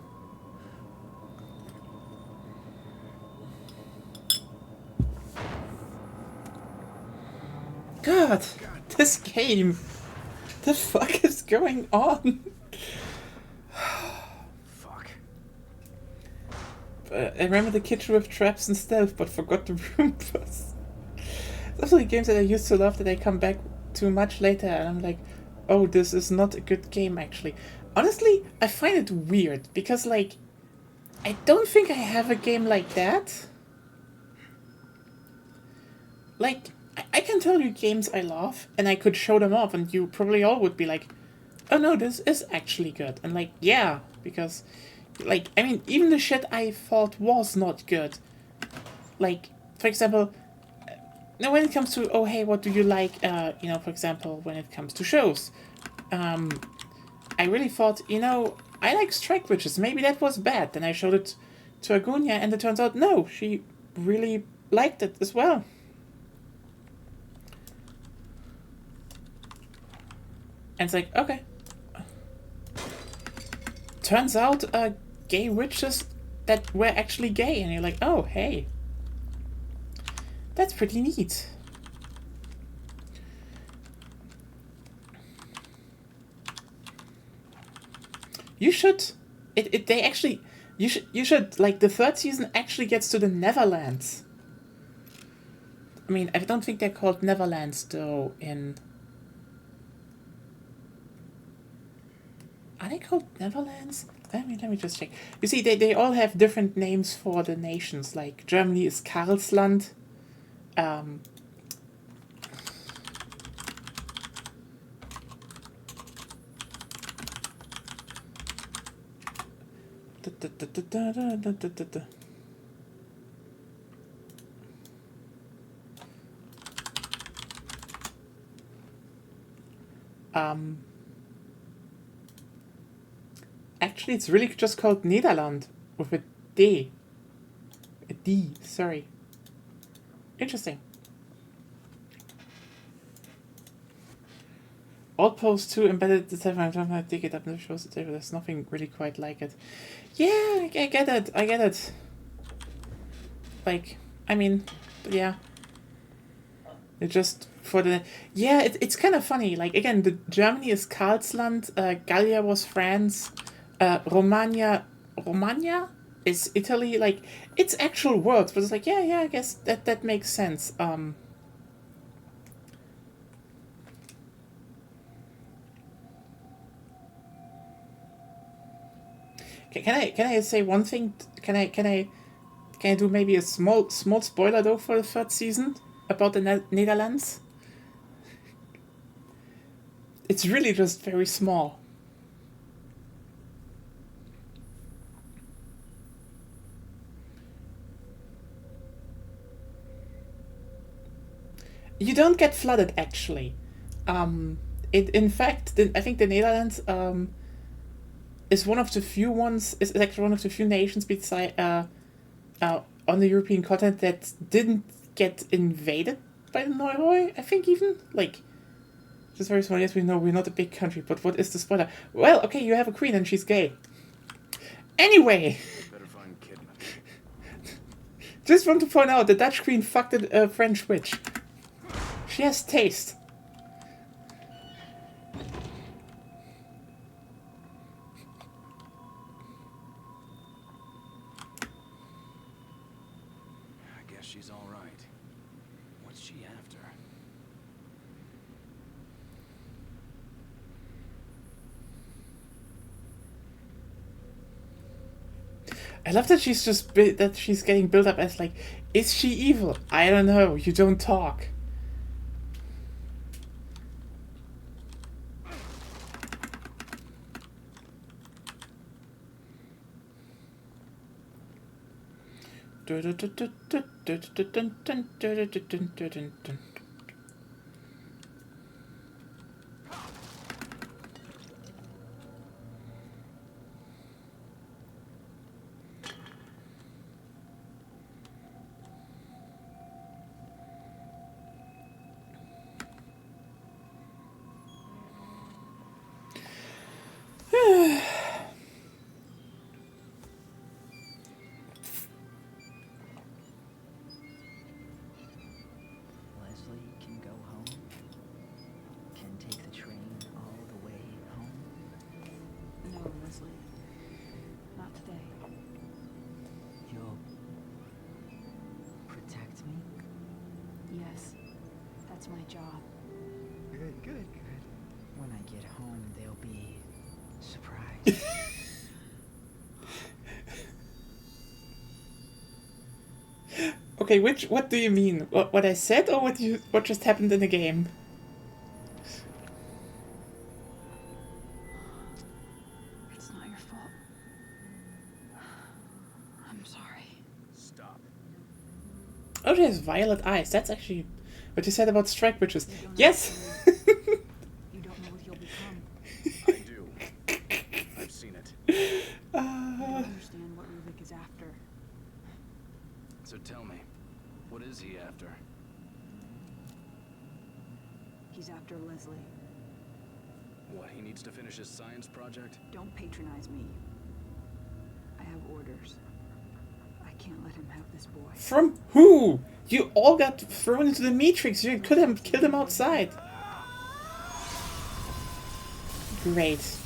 God, this game. The fuck is going on? Fuck. I remember the kitchen with traps and stealth, but forgot the Roombas. Those are the games that I used to love that I come back to much later, and I'm like, oh, this is not a good game, actually. Honestly, I find it weird, because, like, I don't think I have a game like that. Like, I can tell you games I love, and I could show them off, and you probably all would be like, oh no, this is actually good. And like, yeah, because, like, I mean, even the shit I thought was not good. Like, for example, now when it comes to, oh hey, what do you like, you know, for example, when it comes to shows, I really thought, you know, I like Strike Witches, maybe that was bad. Then I showed it to Agunia, and it turns out, no, she really liked it as well. And it's like, okay. Turns out, gay witches that were actually gay, and you're like, oh, hey. That's pretty neat. You should... They actually... You should, like, the third season actually gets to the Neverlands. I mean, I don't think they're called Neverlands, though, in... Are they called Neverlands? Let me just check. You see, they all have different names for the nations. Like, Germany is Karlsland. Actually, it's really just called Nederland with a D. A D, sorry. Interesting. Outpost 2 embedded the 7 I dig it up and shows the table. There's nothing really quite like it. Yeah, I get it. I get it. Like, I mean, yeah. It just for the it's kind of funny. Like again, the Germany is Karlsland, Gallia was France, Romagna is Italy. Like it's actual words, but it's like yeah, I guess that makes sense. Can I say one thing? Can I do maybe a small spoiler though for the third season about the Netherlands? It's really just very small. You don't get flooded actually. In fact, I think the Netherlands is one of the few ones. Is actually one of the few nations beside on the European continent that didn't get invaded by the Norway. I think even like. Just very small. Yes, we know we're not a big country, but what is the spoiler? Well, okay, you have a queen and she's gay. Anyway. Better find Kidman. Just want to point out the Dutch queen fucked a French witch. She has taste. I guess she's all right. What's she after? I love that she's just that she's getting built up as like, is she evil? I don't know. You don't talk. Leslie can go home? Can take the train all the way home? No, Leslie. Not today. You'll protect me? Yes. That's my job. Good. When I get home, they'll be surprised. Okay, what do you mean? What I said or what just happened in the game? It's not your fault. I'm sorry. Stop. Oh, she has violet eyes. That's actually what you said about strike witches. You don't know Yes! You don't know what you'll become. I do. I've seen it. You don't understand what Ruvik is after. So tell me, what is he after? He's after Leslie. What, he needs to finish his science project? Don't patronize me. I have orders. I can't let him have this boy. From who? You all got thrown into the Matrix. You could have killed him outside. Great.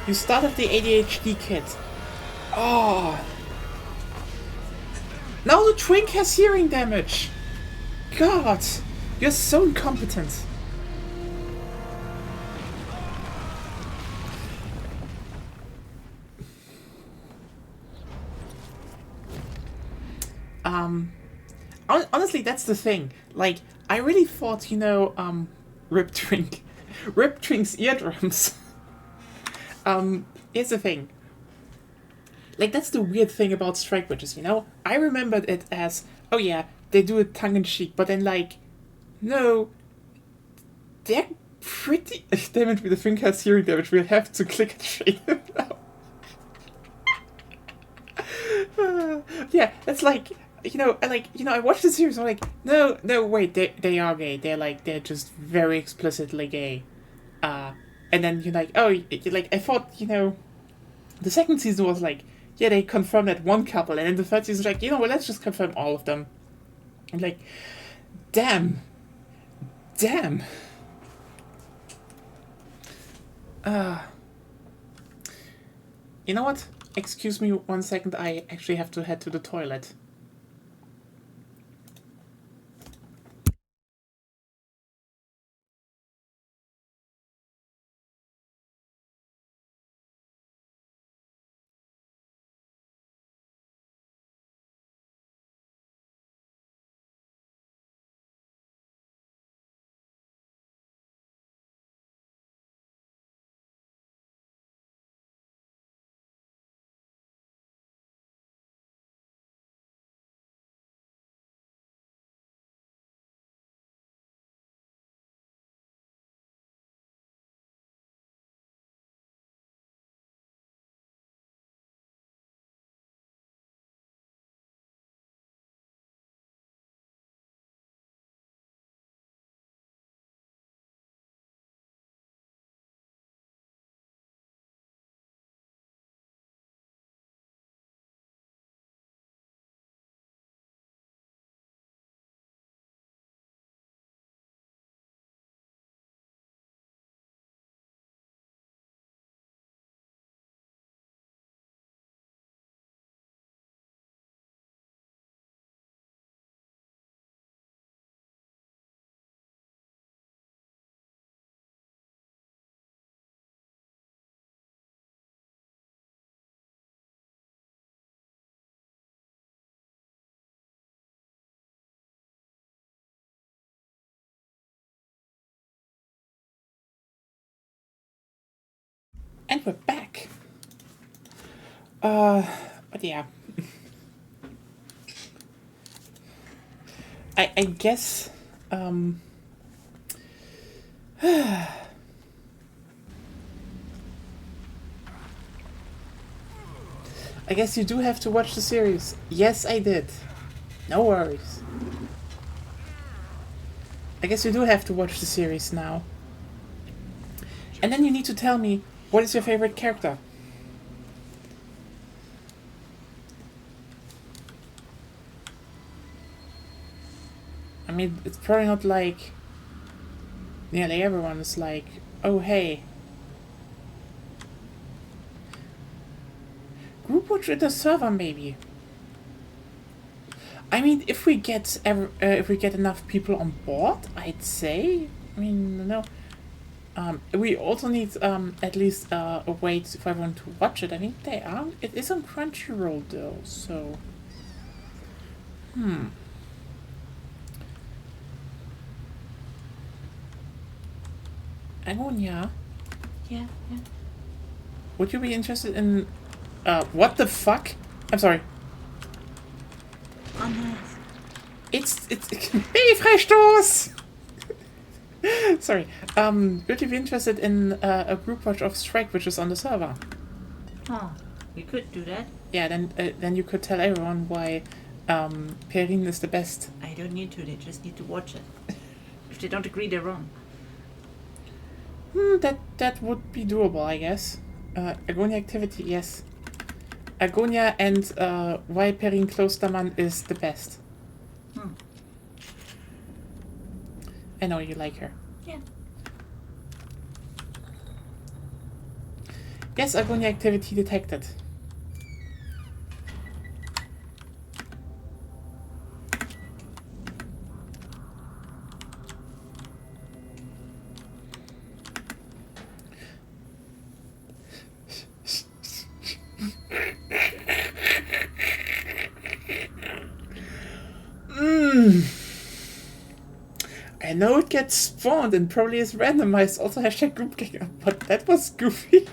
You started the ADHD kit. Oh. Now the Twink has hearing damage. God, you're so incompetent. Honestly, that's the thing. Like, I really thought, Rip Twink. Rip Twink's eardrums. Here's the thing. Like, that's the weird thing about Strike Witches, I remembered it as, oh yeah, they do it tongue-in-cheek, but then, like, no, they're pretty... Damn it, with the Twink has hearing damage, we'll have to click and shade them now. Yeah, it's like... I watched the series. I'm like, no, wait, they are gay. They're just very explicitly gay. And then you're like, oh, I thought, the second season was like, yeah, they confirmed that one couple, and then the third season was like, well, let's just confirm all of them. I'm like, damn. You know what? Excuse me 1 second. I actually have to head to the toilet. And we're back. But yeah. I guess, I guess you do have to watch the series. Yes, I did. No worries. I guess you do have to watch the series now. And then you need to tell me, what is your favorite character? I mean, it's probably not like nearly everyone is like, oh hey. Group watch at the server, maybe. I mean, if we get enough people on board, I'd say. I mean, no. We also need at least a way for everyone to watch it. I think they are. It is on Crunchyroll though, so. Agonia. Yeah. Would you be interested in? What the fuck? I'm sorry. Oh, nice. It's Babyfreistoß! Sorry. Would you be interested in a group watch of Strike Witches on the server? Oh, we could do that. Yeah, then you could tell everyone why Perrin is the best. I don't need to, they just need to watch it. If they don't agree, they're wrong. That would be doable, I guess. Agonia activity, yes. Agonia and why Perrin Klostermann is the best. I know you like her. Yeah. Yes, Agonia activity detected. I know it gets spawned and probably is randomized, also hashtag group kicker, but that was goofy.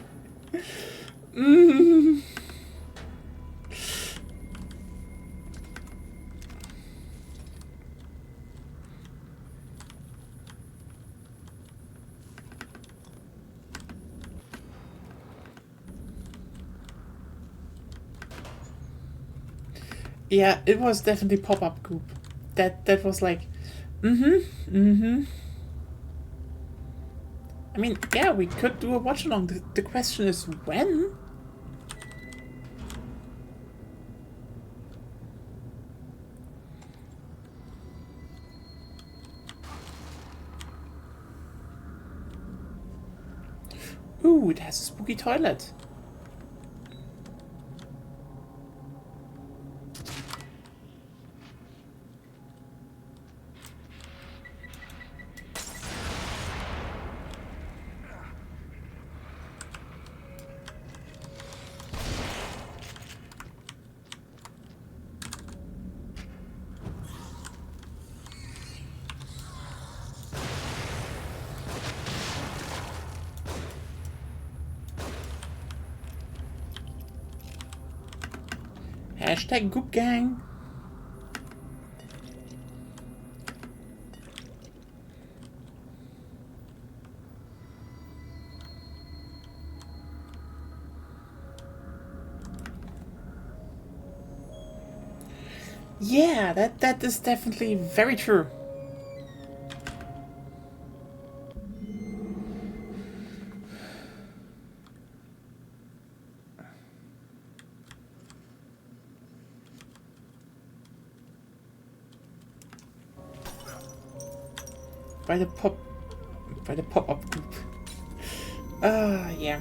Yeah, it was definitely pop-up goop. That was like, I mean, yeah, we could do a watch-along. The question is when? Ooh, it has a spooky toilet. Hashtag Goop Gang. Yeah, that is definitely very true. By the pop-up group. Yeah.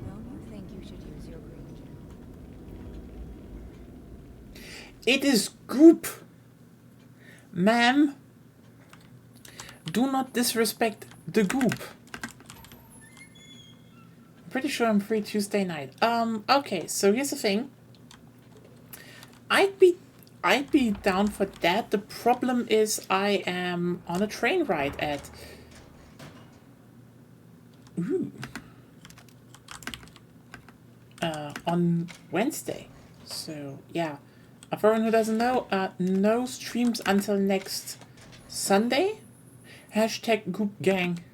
Don't you think you should use your green gem? It is goop. Ma'am, do not disrespect the goop. I'm pretty sure I'm free Tuesday night. Okay, so here's the thing. I'd be down for that. The problem is I am on a train ride at on Wednesday. So yeah. For everyone who doesn't know, no streams until next Sunday. Hashtag Goop Gang.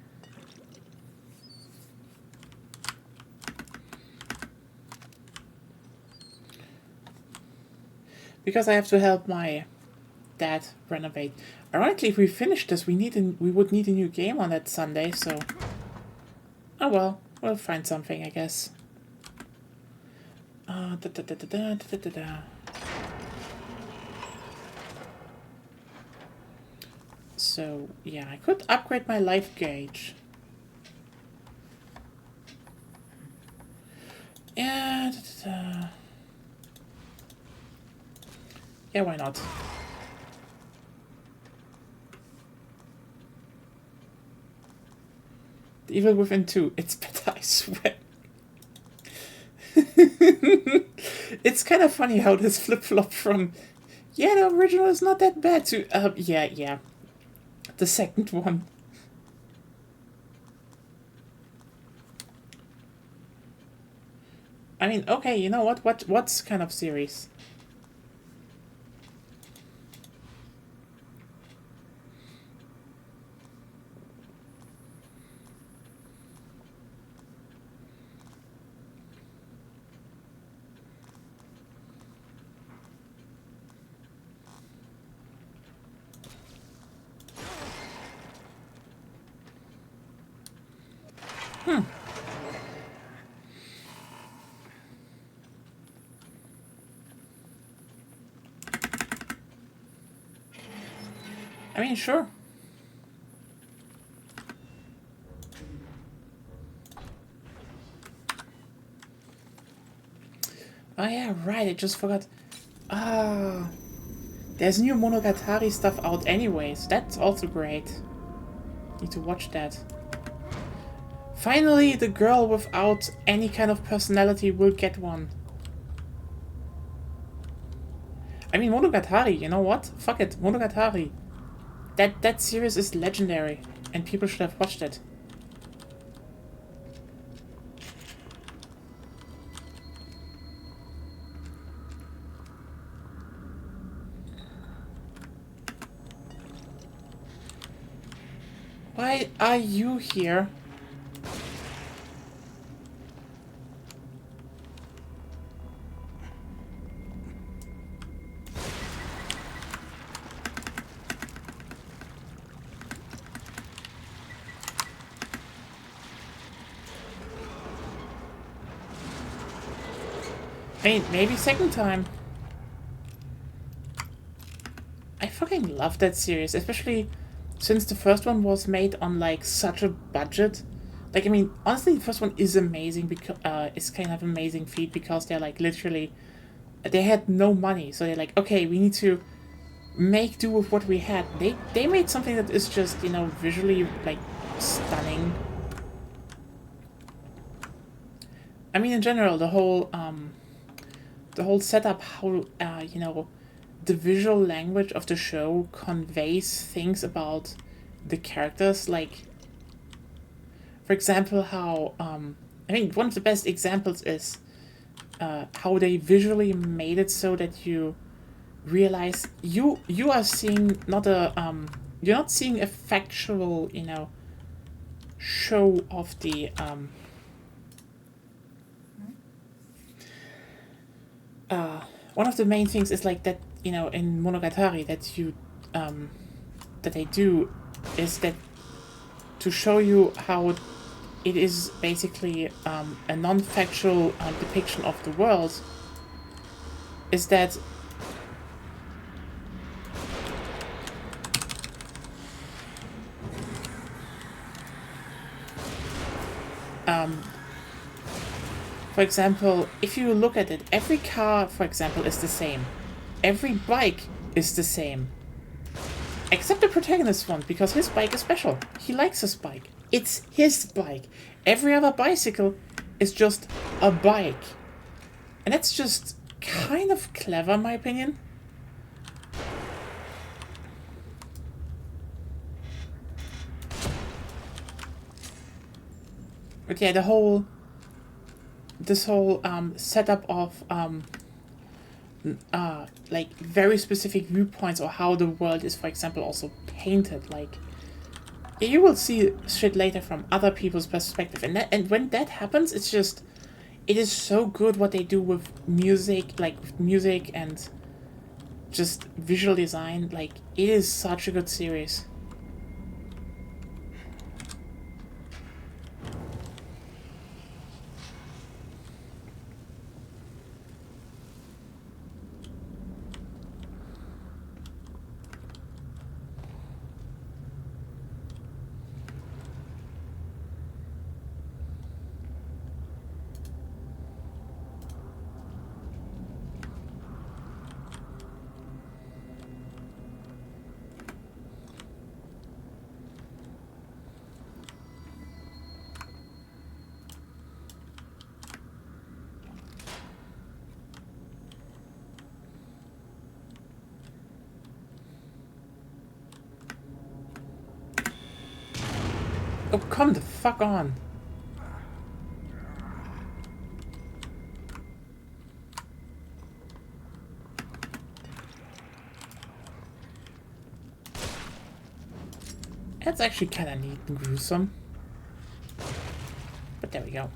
Because I have to help my dad renovate. Ironically, if we finish this, we would need a new game on that Sunday. So, oh well, we'll find something, I guess. So yeah, I could upgrade my life gauge. Yeah. Yeah, why not? The Evil Within 2, it's better, I swear. It's kind of funny how this flip-flop from, yeah, the original is not that bad, to, yeah. The second one. I mean, okay, you know what? What's kind of series? I mean, sure. Oh yeah, right, I just forgot. Ah, there's new Monogatari stuff out anyways. That's also great. Need to watch that. Finally, the girl without any kind of personality will get one. I mean, Monogatari, you know what? Fuck it, Monogatari. That series is legendary, and people should have watched it. Why are you here? I mean, maybe second time. I fucking love that series, especially since the first one was made on like such a budget. Like, I mean, honestly, the first one is amazing because it's kind of amazing feat because they're like literally, they had no money, so they're like, okay, we need to make do with what we had. They made something that is just, you know, visually like stunning. I mean, in general, the whole setup, how you know, the visual language of the show conveys things about the characters. Like, for example, how I mean, one of the best examples is how they visually made it so that you realize you are seeing not a you're not seeing a factual, you know, show of the one of the main things is like that, you know, in Monogatari that you that they do is that to show you how it is basically a non-factual depiction of the world is that for example, if you look at it, every car, for example, is the same. Every bike is the same. Except the protagonist one, because his bike is special. He likes his bike. It's his bike. Every other bicycle is just a bike. And that's just kind of clever, in my opinion. But yeah, this whole setup of like very specific viewpoints or how the world is, for example, also painted. Like, you will see shit later from other people's perspective, and when that happens, it's just, it is so good what they do with music, like with music and just visual design. Like, it is such a good series. Oh, come the fuck on. That's actually kind of neat and gruesome. But there we go.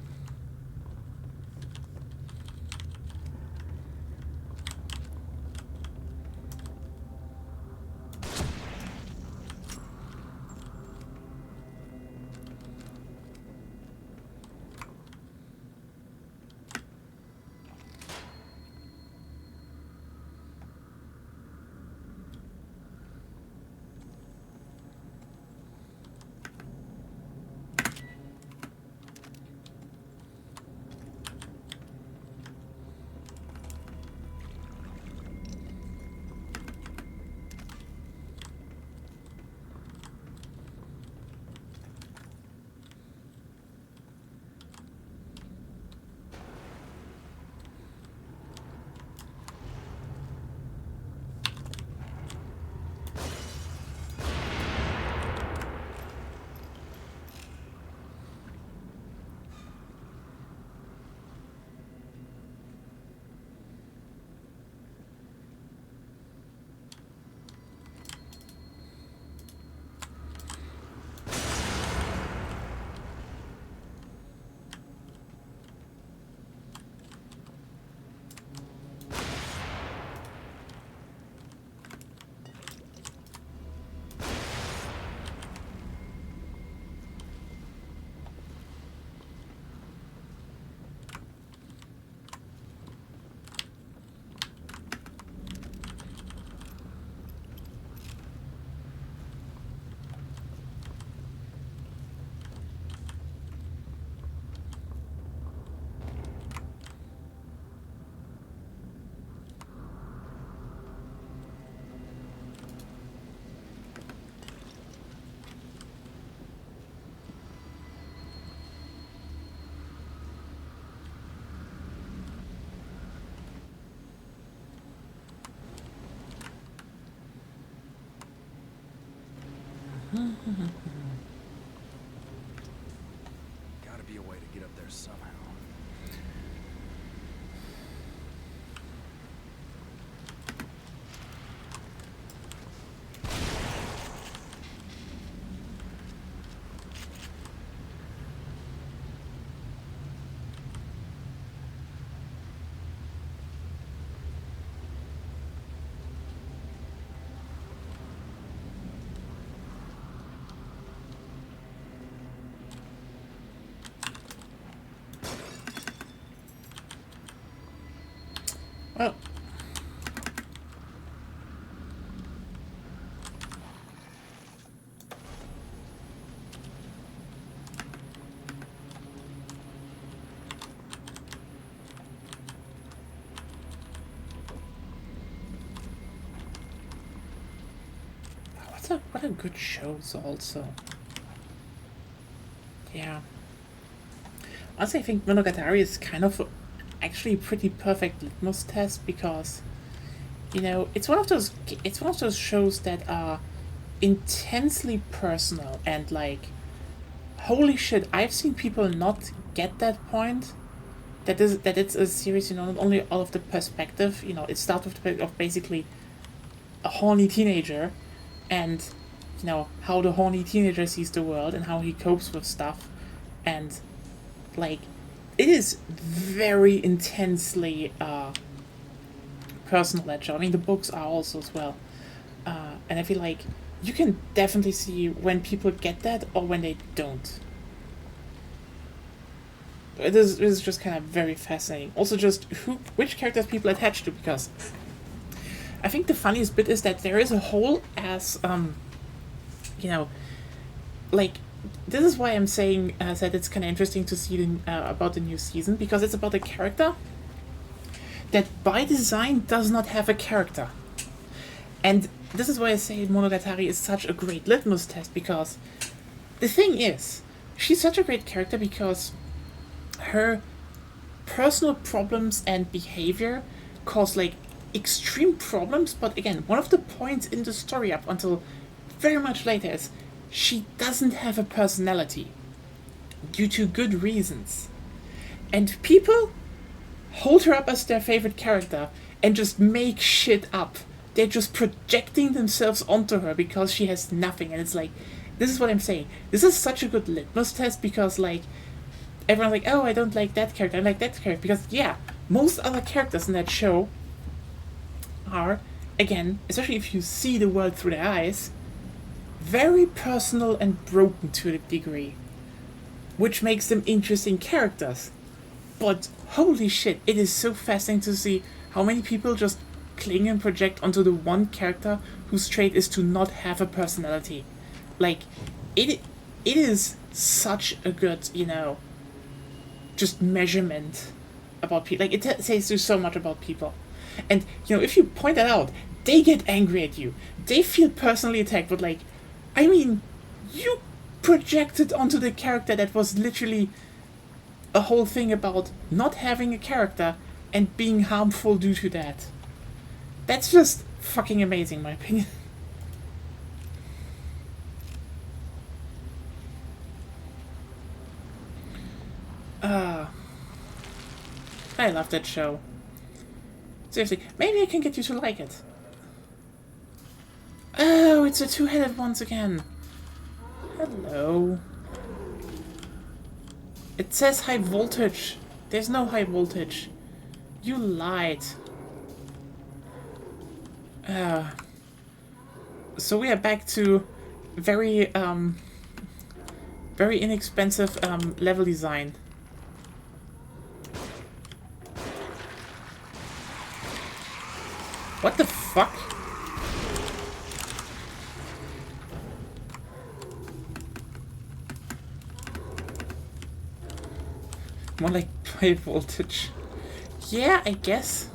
Well, what a good shows also. Yeah. Also, I think Monogatari is kind of actually a pretty perfect litmus test because, you know, it's one of those shows that are intensely personal and like, holy shit, I've seen people not get that point. That it's a series, you know, not only out of the perspective, you know, it starts with the perspective of basically a horny teenager and, you know, how the horny teenager sees the world and how he copes with stuff, and like, it is very intensely personal, that show. I mean, the books are also as well, and I feel like you can definitely see when people get that or when they don't. It is just kind of very fascinating. Also, just which characters people attach to, because I think the funniest bit is that there is a whole ass, you know, like, this is why I'm saying that it's kind of interesting to see about the new season, because it's about a character that by design does not have a character. And this is why I say Monogatari is such a great litmus test, because the thing is, she's such a great character because her personal problems and behavior cause like extreme problems, but again, one of the points in the story up until very much later is she doesn't have a personality due to good reasons. And people hold her up as their favorite character and just make shit up. They're just projecting themselves onto her because she has nothing. And it's like, this is what I'm saying. This is such a good litmus test because, like, everyone's like, oh, I don't like that character, I like that character. Because, yeah, most other characters in that show are, again, especially if you see the world through their eyes, very personal and broken to a degree, which makes them interesting characters. But holy shit, it is so fascinating to see how many people just cling and project onto the one character whose trait is to not have a personality. Like, it is such a good, you know, just measurement about people. Like, it says you so much about people. And, you know, if you point that out, they get angry at you. They feel personally attacked, but like, I mean, you projected onto the character that was literally a whole thing about not having a character and being harmful due to that. That's just fucking amazing, in my opinion. I love that show. Seriously, maybe I can get you to like it. Oh, it's a two-headed once again. Hello. It says high voltage. There's no high voltage. You lied. So we are back to very inexpensive level design. What the fuck? More like high voltage. Yeah, I guess.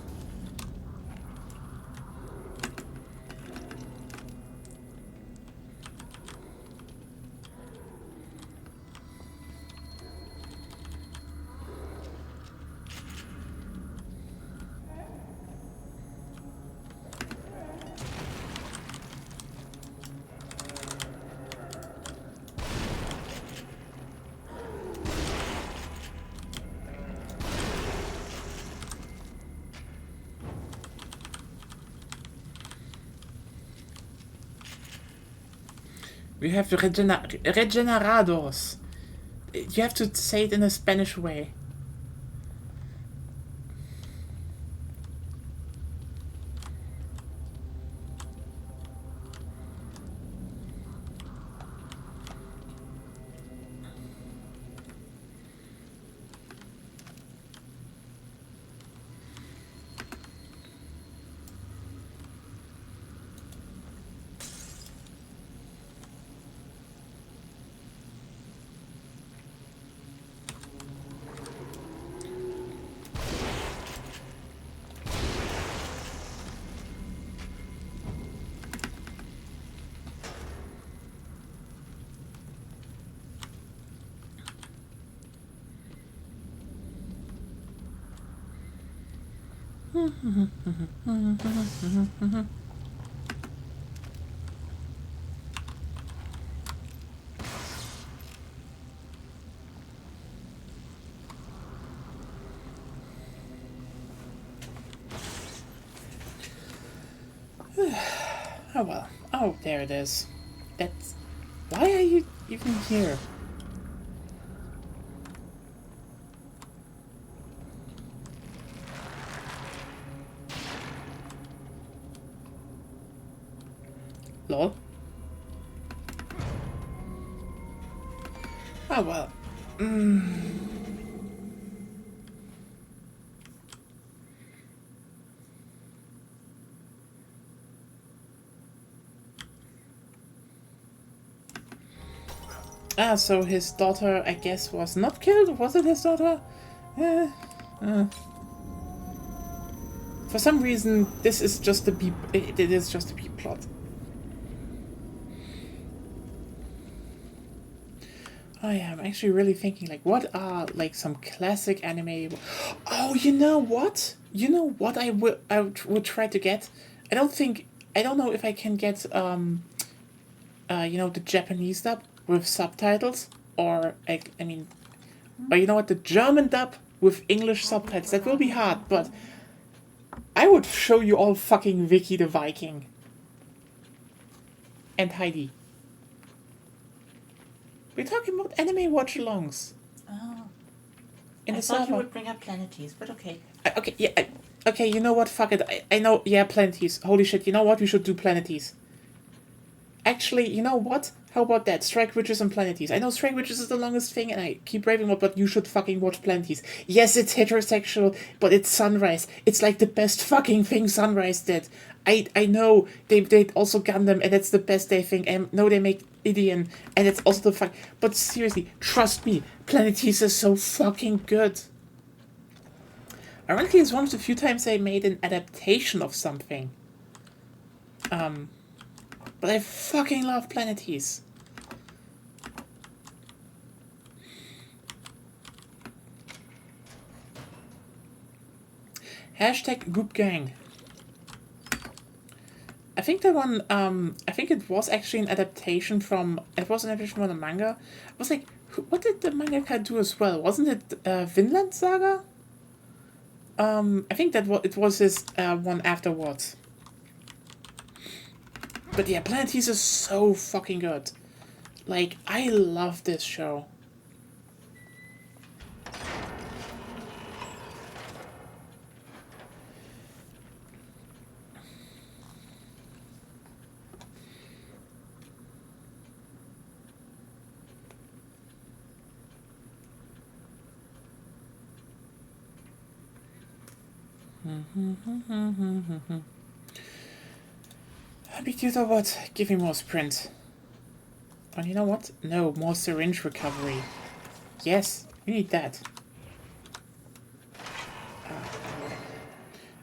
We have regenerados. You have to say it in a Spanish way. Oh well. Oh, there it is. That's... Why are you even here? Lol. Oh well. Ah, so his daughter, I guess, was not killed? Was it his daughter? For some reason, this is just a B. It is just a B plot. Oh yeah, I'm actually really thinking, like, what are, like, some classic anime... Oh, you know what? You know what I would try to get? I don't know if I can get, you know, the Japanese dub with subtitles, or, I mean... Or you know what, the German dub with English subtitles. That will be hard, but... I would show you all fucking Vicky the Viking. And Heidi. We're talking about anime watch-alongs. Oh. In I the thought you server. would bring up Planetes, but okay. Okay, yeah. Okay, you know what? Fuck it. I know. Yeah, Planetes. Holy shit. You know what? We should do Planetes. Actually, you know what? How about that? Strike Witches and Planetes. I know Strike Witches is the longest thing, and I keep raving about, but you should fucking watch Planetes. Yes, it's heterosexual, but it's Sunrise. It's like the best fucking thing Sunrise did. I know they also Gundam, and it's the best they think. And no, they make Idian, and it's also the fuck. But seriously, trust me, Planetes is so fucking good. Ironically, it's one of the few times I made an adaptation of something. But I fucking love Planetes. Hashtag Goop Gang. I think that one, I think it was actually an adaptation from, it was an adaptation from the manga. I was like, what did the mangaka do as well? Wasn't it Vinland Saga? I think that it was his one afterwards. But yeah, Planetes is so fucking good. Like, I love this show. Big Tutor, what? Give me more sprint. And you know what? No, more syringe recovery. Yes, we need that.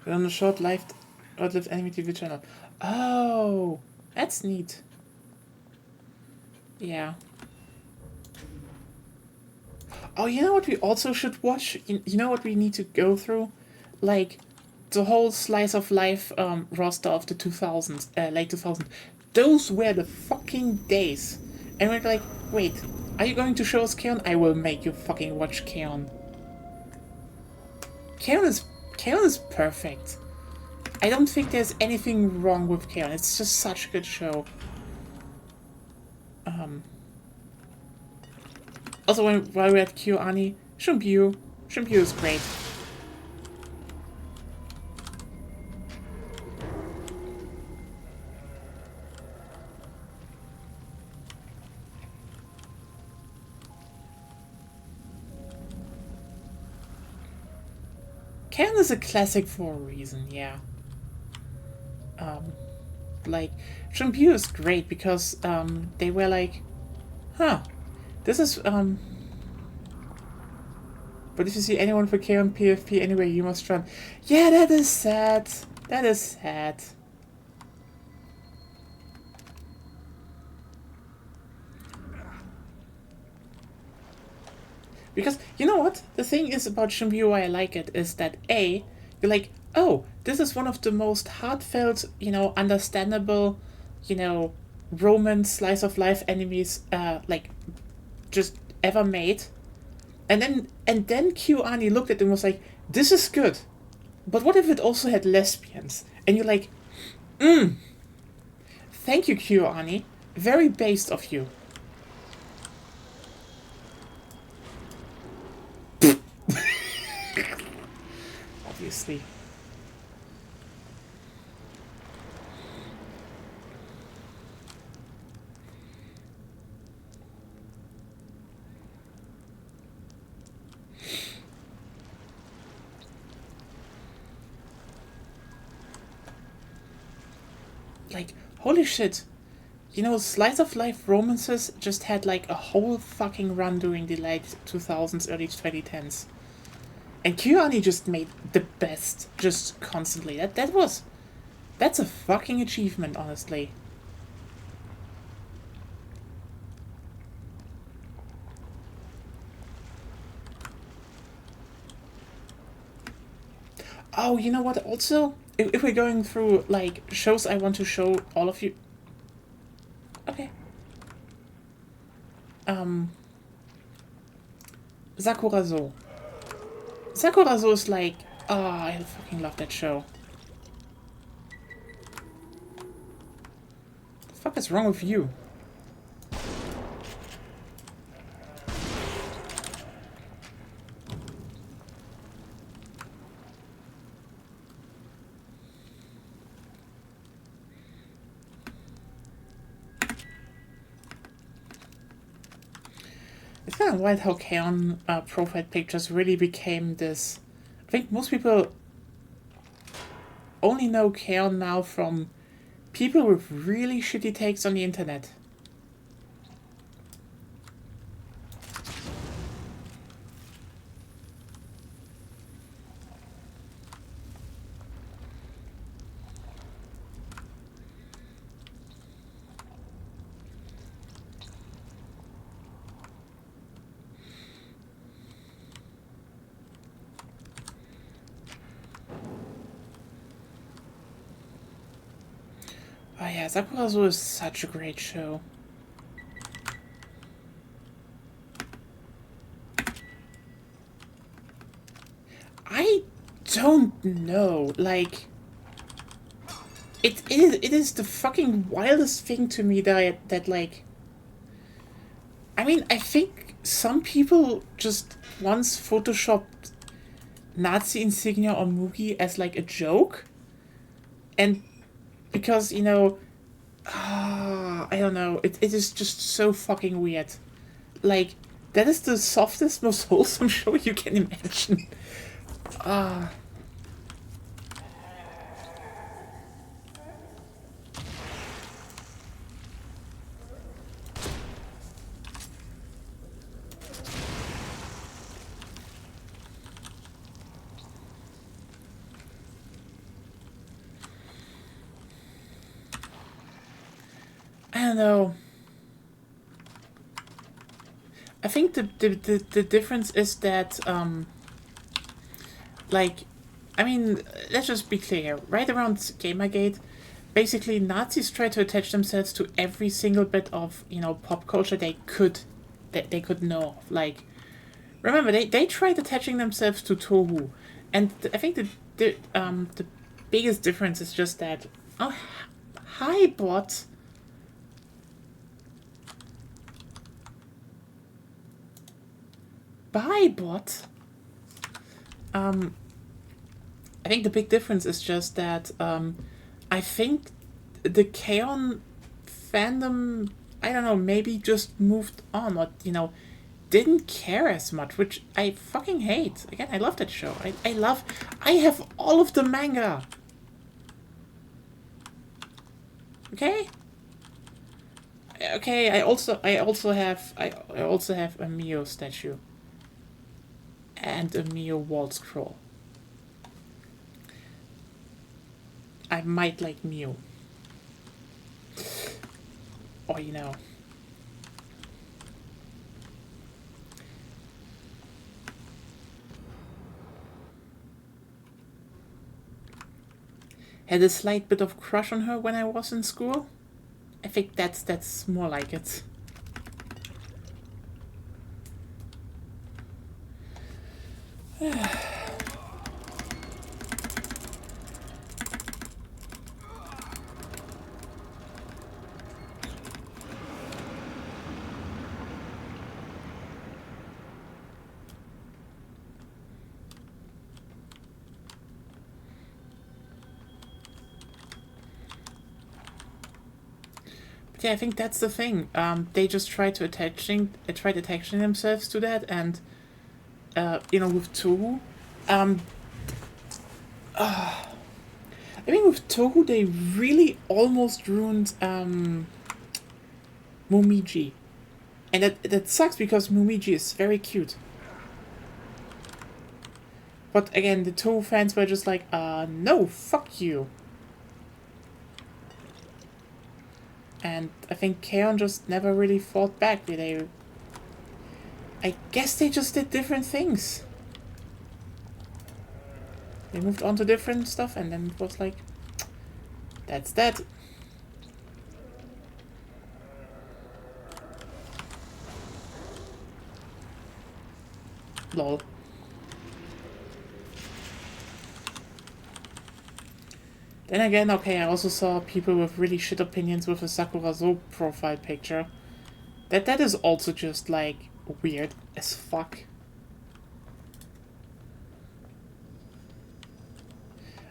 We're on a short-lived anime TV channel. Oh, that's neat. Yeah. Oh, you know what we also should watch? You know what we need to go through? Like, the whole slice of life roster of the 2000s, late 2000s. Those were the fucking days. And we're like, wait, are you going to show us K-On? I will make you fucking watch K-On. K-On is perfect. I don't think there's anything wrong with K-On. It's just such a good show. Also, while we're at KyoAni, Shunpyu. Shunpyu is great. K-On is a classic for a reason, yeah. Like, Shunpyu is great because, they were like, huh, this is, but if you see anyone for K-On PFP anyway, you must run. Yeah, that is sad. That is sad. Because, you know what? The thing is about Shunpyu, why I like it, is that A, you're like, oh, this is one of the most heartfelt, understandable, romance slice of life enemies, like, just ever made. And then KyoAni looked at it and was like, this is good. But what if it also had lesbians? And you're like, thank you, KyoAni. Very based of you. Obviously. Like, holy shit. Slice of life romances just had like a whole fucking run during the late 2000s, early 2010s. And KyoAni just made the best, just constantly. That's a fucking achievement, honestly. Oh, you know what? Also, if we're going through like shows I want to show all of you. Okay. Sakurazo. Sakurazo is like, I fucking love that show. The fuck is wrong with you? It's kind of wild how Kaon profile pictures really became this. I think most people only know Kaon now from people with really shitty takes on the internet. Oh yeah, Sakurazo is such a great show. I don't know, like, it is the fucking wildest thing to me that like, I mean, I think some people just once photoshopped Nazi insignia on Mugi as like a joke, and because I don't know, it is just so fucking weird. Like, that is the softest, most wholesome show you can imagine. I don't know. I think the difference is that, like, I mean, let's just be clear. Right around Gamergate, basically Nazis tried to attach themselves to every single bit of, pop culture they could know of. Like, remember, they tried attaching themselves to Tohu. And I think the biggest difference is just that, oh, hi, bot. Bye, bot. I think the big difference is just that I think the Kaon fandom, I don't know, maybe just moved on or, didn't care as much, which I fucking hate. Again, I love that show. I have all of the manga. Okay? Okay, I also have a Mio statue. And a Mio wall scroll. I might like Mio. Or had a slight bit of crush on her when I was in school. I think that's more like it. Yeah, I think that's the thing. They just tried attaching themselves to that, and with Tohu, I mean, with Tohu, they really almost ruined Momiji, and that sucks because Momiji is very cute. But again, the Tohu fans were just like, no, fuck you. And I think Kaon just never really fought back. I guess they just did different things. They moved on to different stuff, and then it was like, that's that. Lol. Then again, okay, I also saw people with really shit opinions with a Sakura Zo profile picture. That is also just, like, weird as fuck.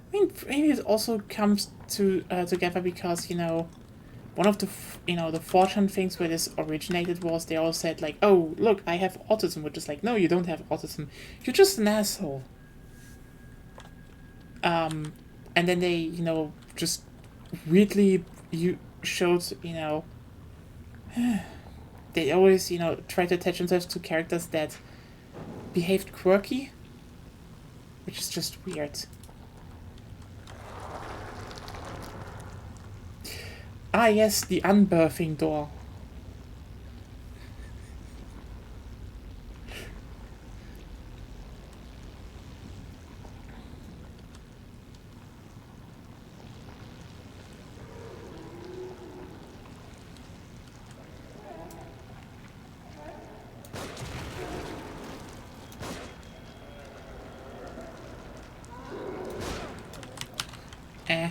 I mean, maybe it also comes together because, one of the 4chan things where this originated was they all said, like, oh, look, I have autism, which is like, no, you don't have autism. You're just an asshole. And then they, just weirdly showed, they always, try to attach themselves to characters that behaved quirky, which is just weird. Ah, yes, the unbirthing door. Eh.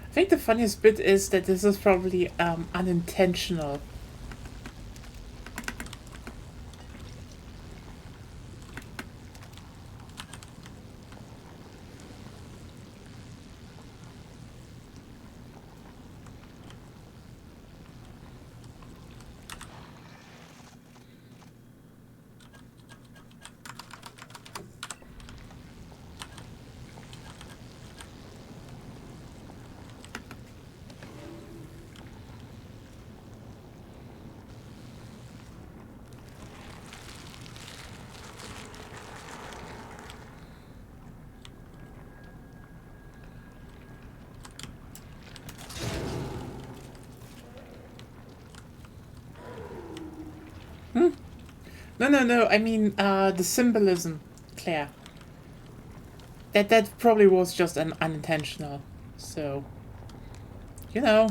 I think the funniest bit is that this is probably unintentional. No. I mean, the symbolism, Claire. That probably was just an unintentional. So, you know.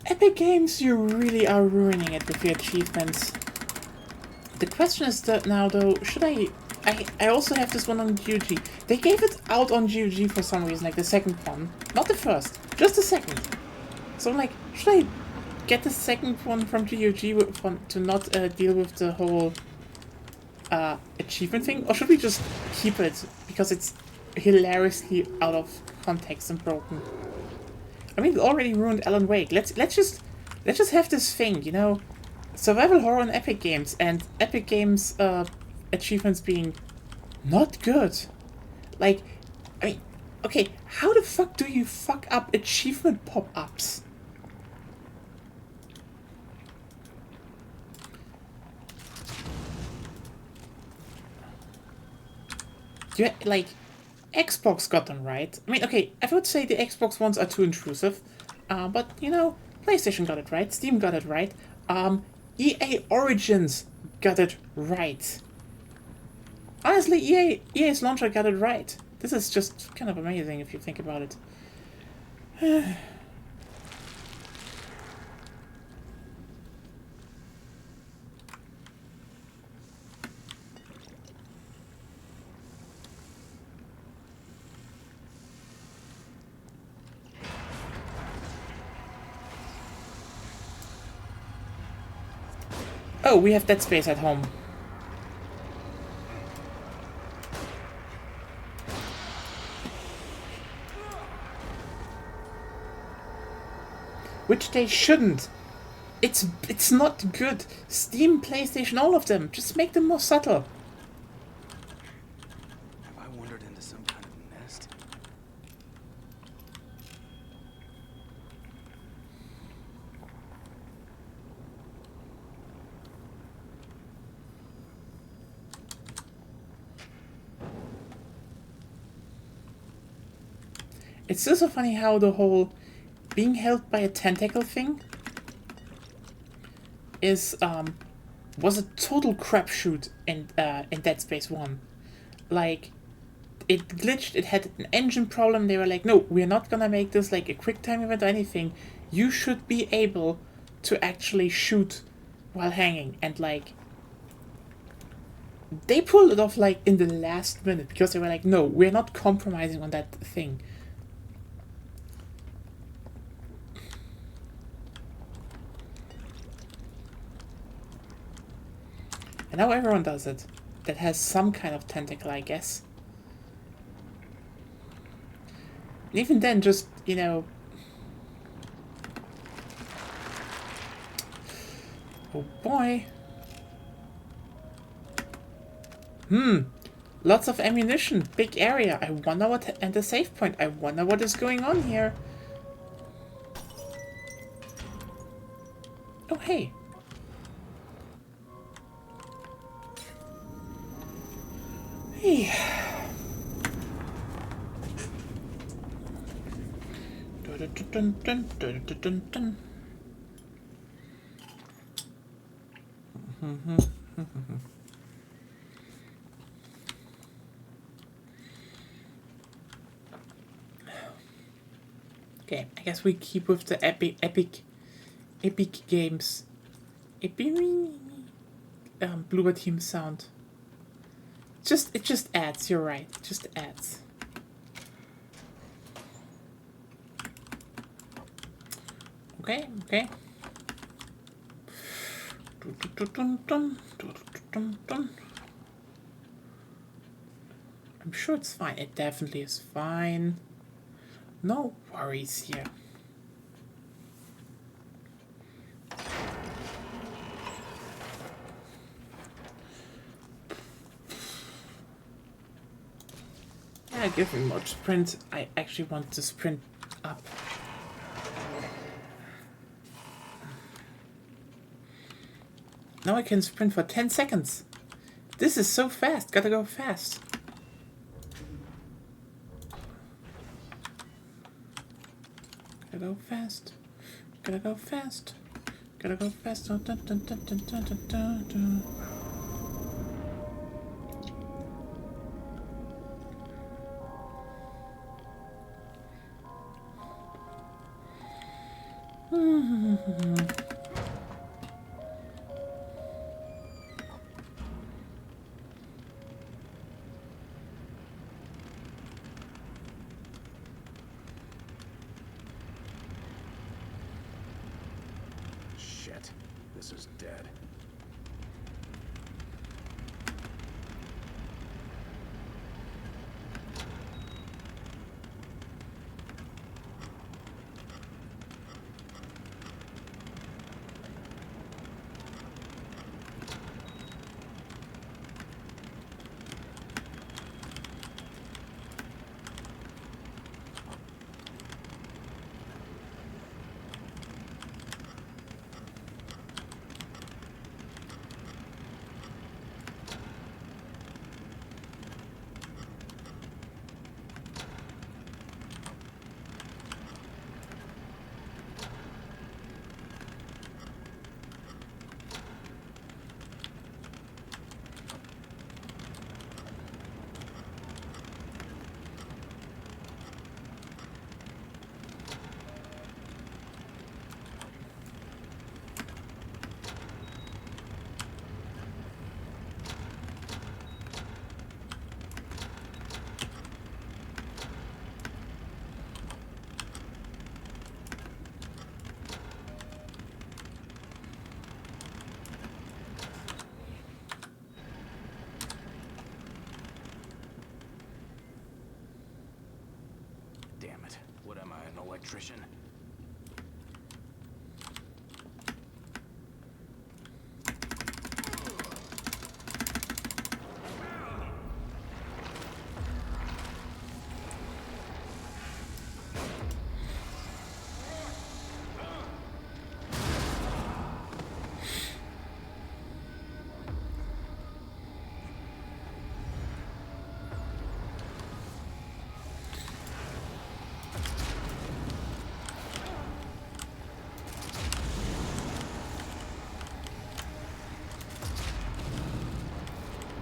Epic Games, you really are ruining it with your achievements. The question is that now though, should I also have this one on GOG. They gave it out on GOG for some reason, like the second one. Not the first, just the second. So I'm like, should I get the second one from GOG to not deal with the whole achievement thing? Or should we just keep it because it's hilariously out of context and broken? I mean, it already ruined Alan Wake. Let's just have this thing, you know? Survival horror on Epic Games, and Epic Games achievements being not good. Like, I mean, okay, how the fuck do you fuck up achievement pop-ups? Yeah, like, Xbox got them right. I mean, okay, I would say the Xbox ones are too intrusive, but, you know, PlayStation got it right, Steam got it right, EA Origins got it right. Honestly, EA's launcher got it right. This is just kind of amazing if you think about it. Oh, we have Dead Space at home. Which they shouldn't. It's not good. Steam, PlayStation, all of them. Just make them more subtle. Have I wandered into some kind of nest? It's still so funny how the whole being held by a tentacle thing was a total crapshoot in Dead Space 1. Like, it glitched, it had an engine problem, they were like, no, we're not gonna make this like a quick time event or anything. You should be able to actually shoot while hanging, and like, they pulled it off like in the last minute, because they were like, no, we're not compromising on that thing. And now everyone does it. That has some kind of tentacle, I guess. And even then, just, you know... Oh boy. Lots of ammunition. Big area. I wonder what... And the save point. I wonder what is going on here. Oh, hey. Hey. Dun, dun, dun, dun, dun, dun. Okay, I guess we keep with the epic games. Bloober Team sound. It just adds, you're right. It just adds. Okay. I'm sure it's fine. It definitely is fine. No worries here. Yeah, give me more sprint. I actually want to sprint up. Now I can sprint for 10 seconds. This is so fast. Gotta go fast. Gotta go fast. Gotta go fast. Gotta go fast. Dun, dun, dun, dun, dun, dun, dun, dun. Shit. This is dead. Damn it. What am I, an electrician?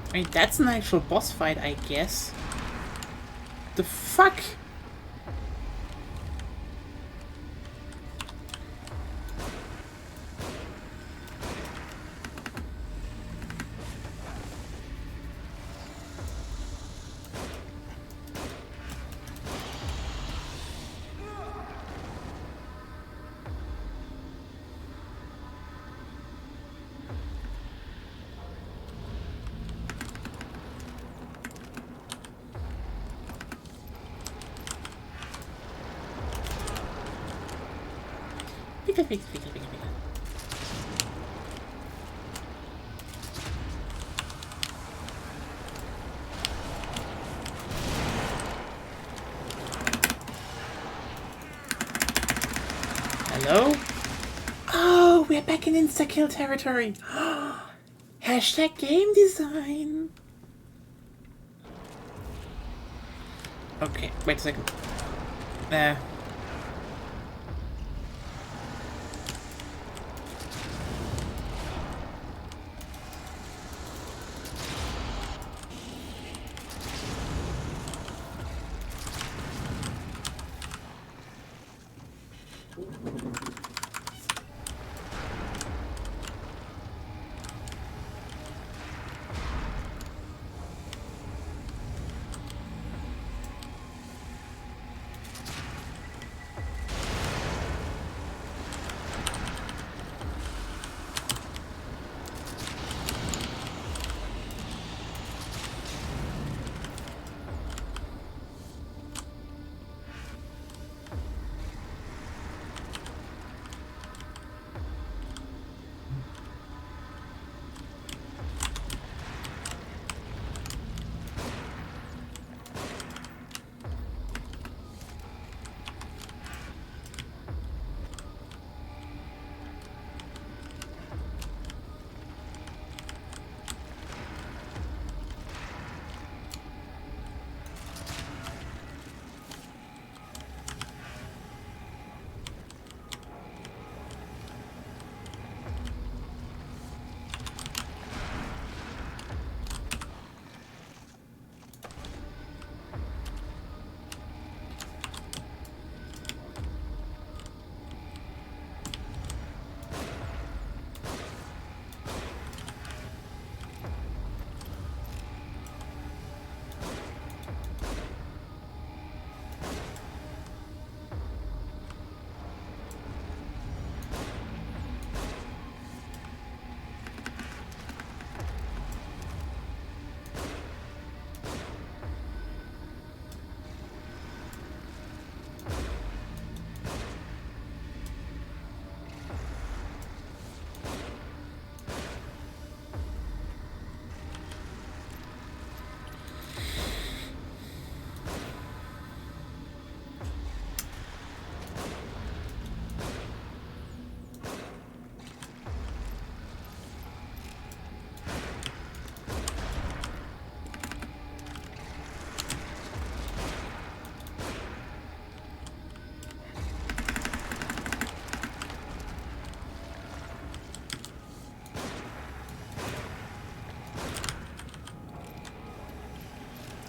I mean, that's an actual boss fight, I guess. The fuck? Pika, pika, pika, pika, pika. Hello? Oh, we're back in insta-kill territory. Hashtag game design. Okay, wait a second.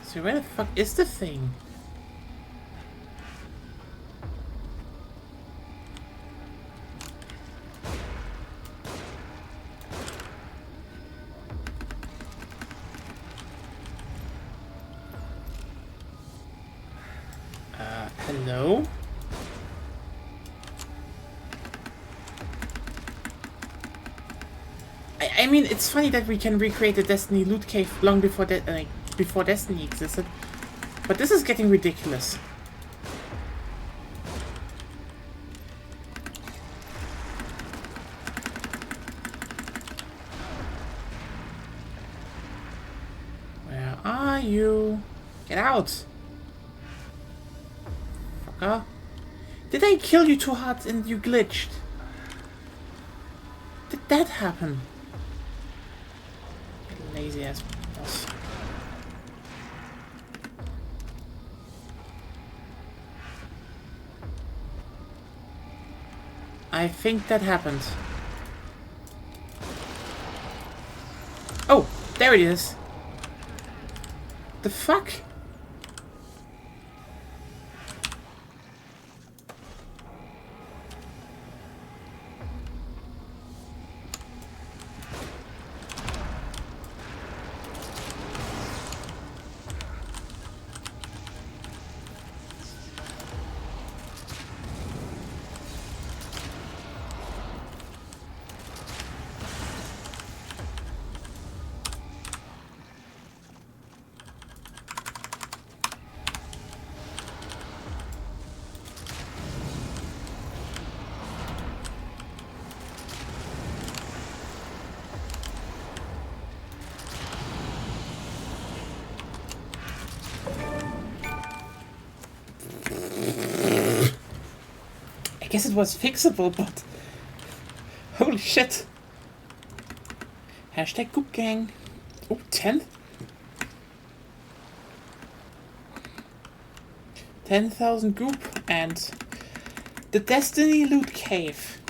So where the fuck is the thing? Hello? I mean, it's funny that we can recreate the Destiny loot cave long before before Destiny existed, but this is getting ridiculous. Where are you? Get out! Fucker. Did I kill you too hard and you glitched? Did that happen? Lazy ass boss. I think that happened. Oh, there it is. The fuck? I guess it was fixable, but holy shit. Hashtag Goop Gang. Oh, 10? 10,000 goop and the Destiny loot cave.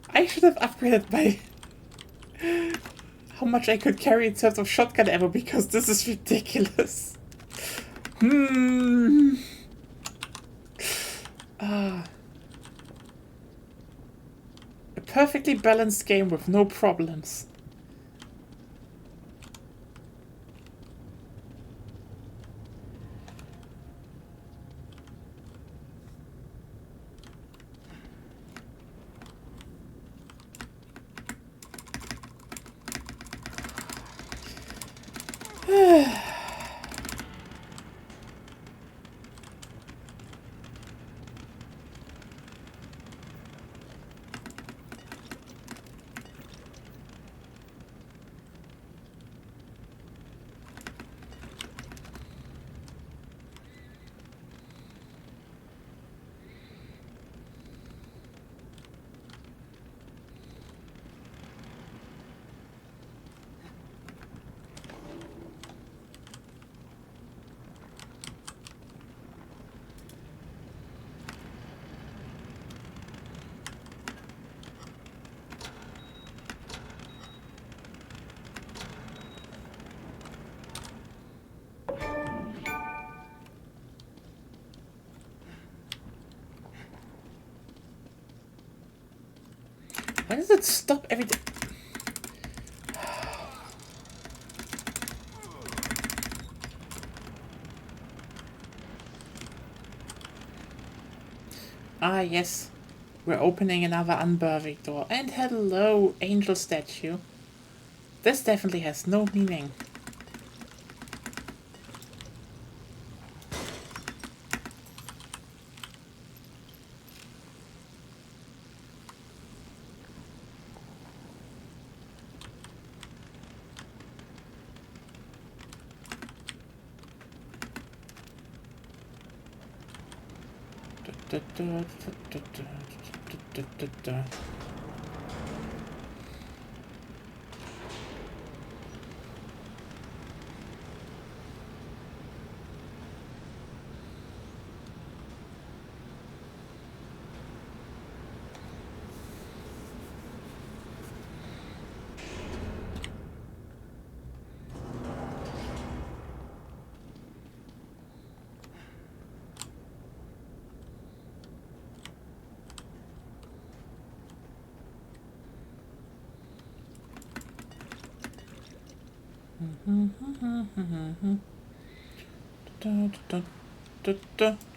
I should have upgraded my how much I could carry in terms of shotgun ammo because this is ridiculous. A perfectly balanced game with no problems. Why does it stop every day? Ah, yes. We're opening another unburied door. And hello, angel statue. This definitely has no meaning.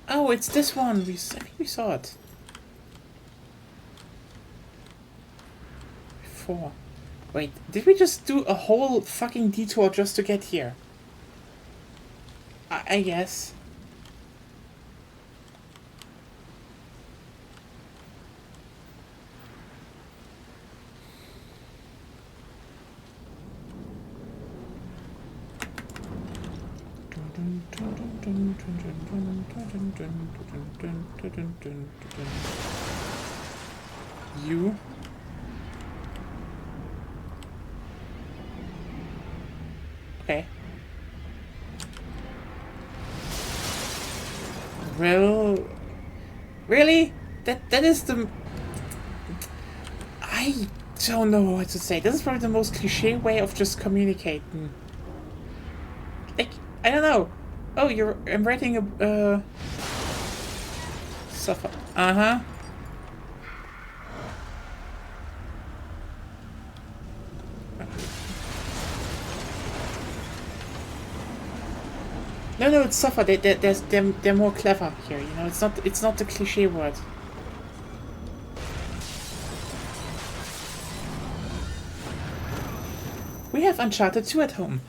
Oh, it's this one. I think we saw it before. Wait, did we just do a whole fucking detour just to get here? I guess. You? Okay. Well, really? That is the... I don't know what to say. This is probably the most cliche way of just communicating. Like, I don't know. Oh, I'm writing a, Suffer. Uh-huh. No, it's suffer. They're more clever here. You know, it's not the cliche word. We have Uncharted 2 at home.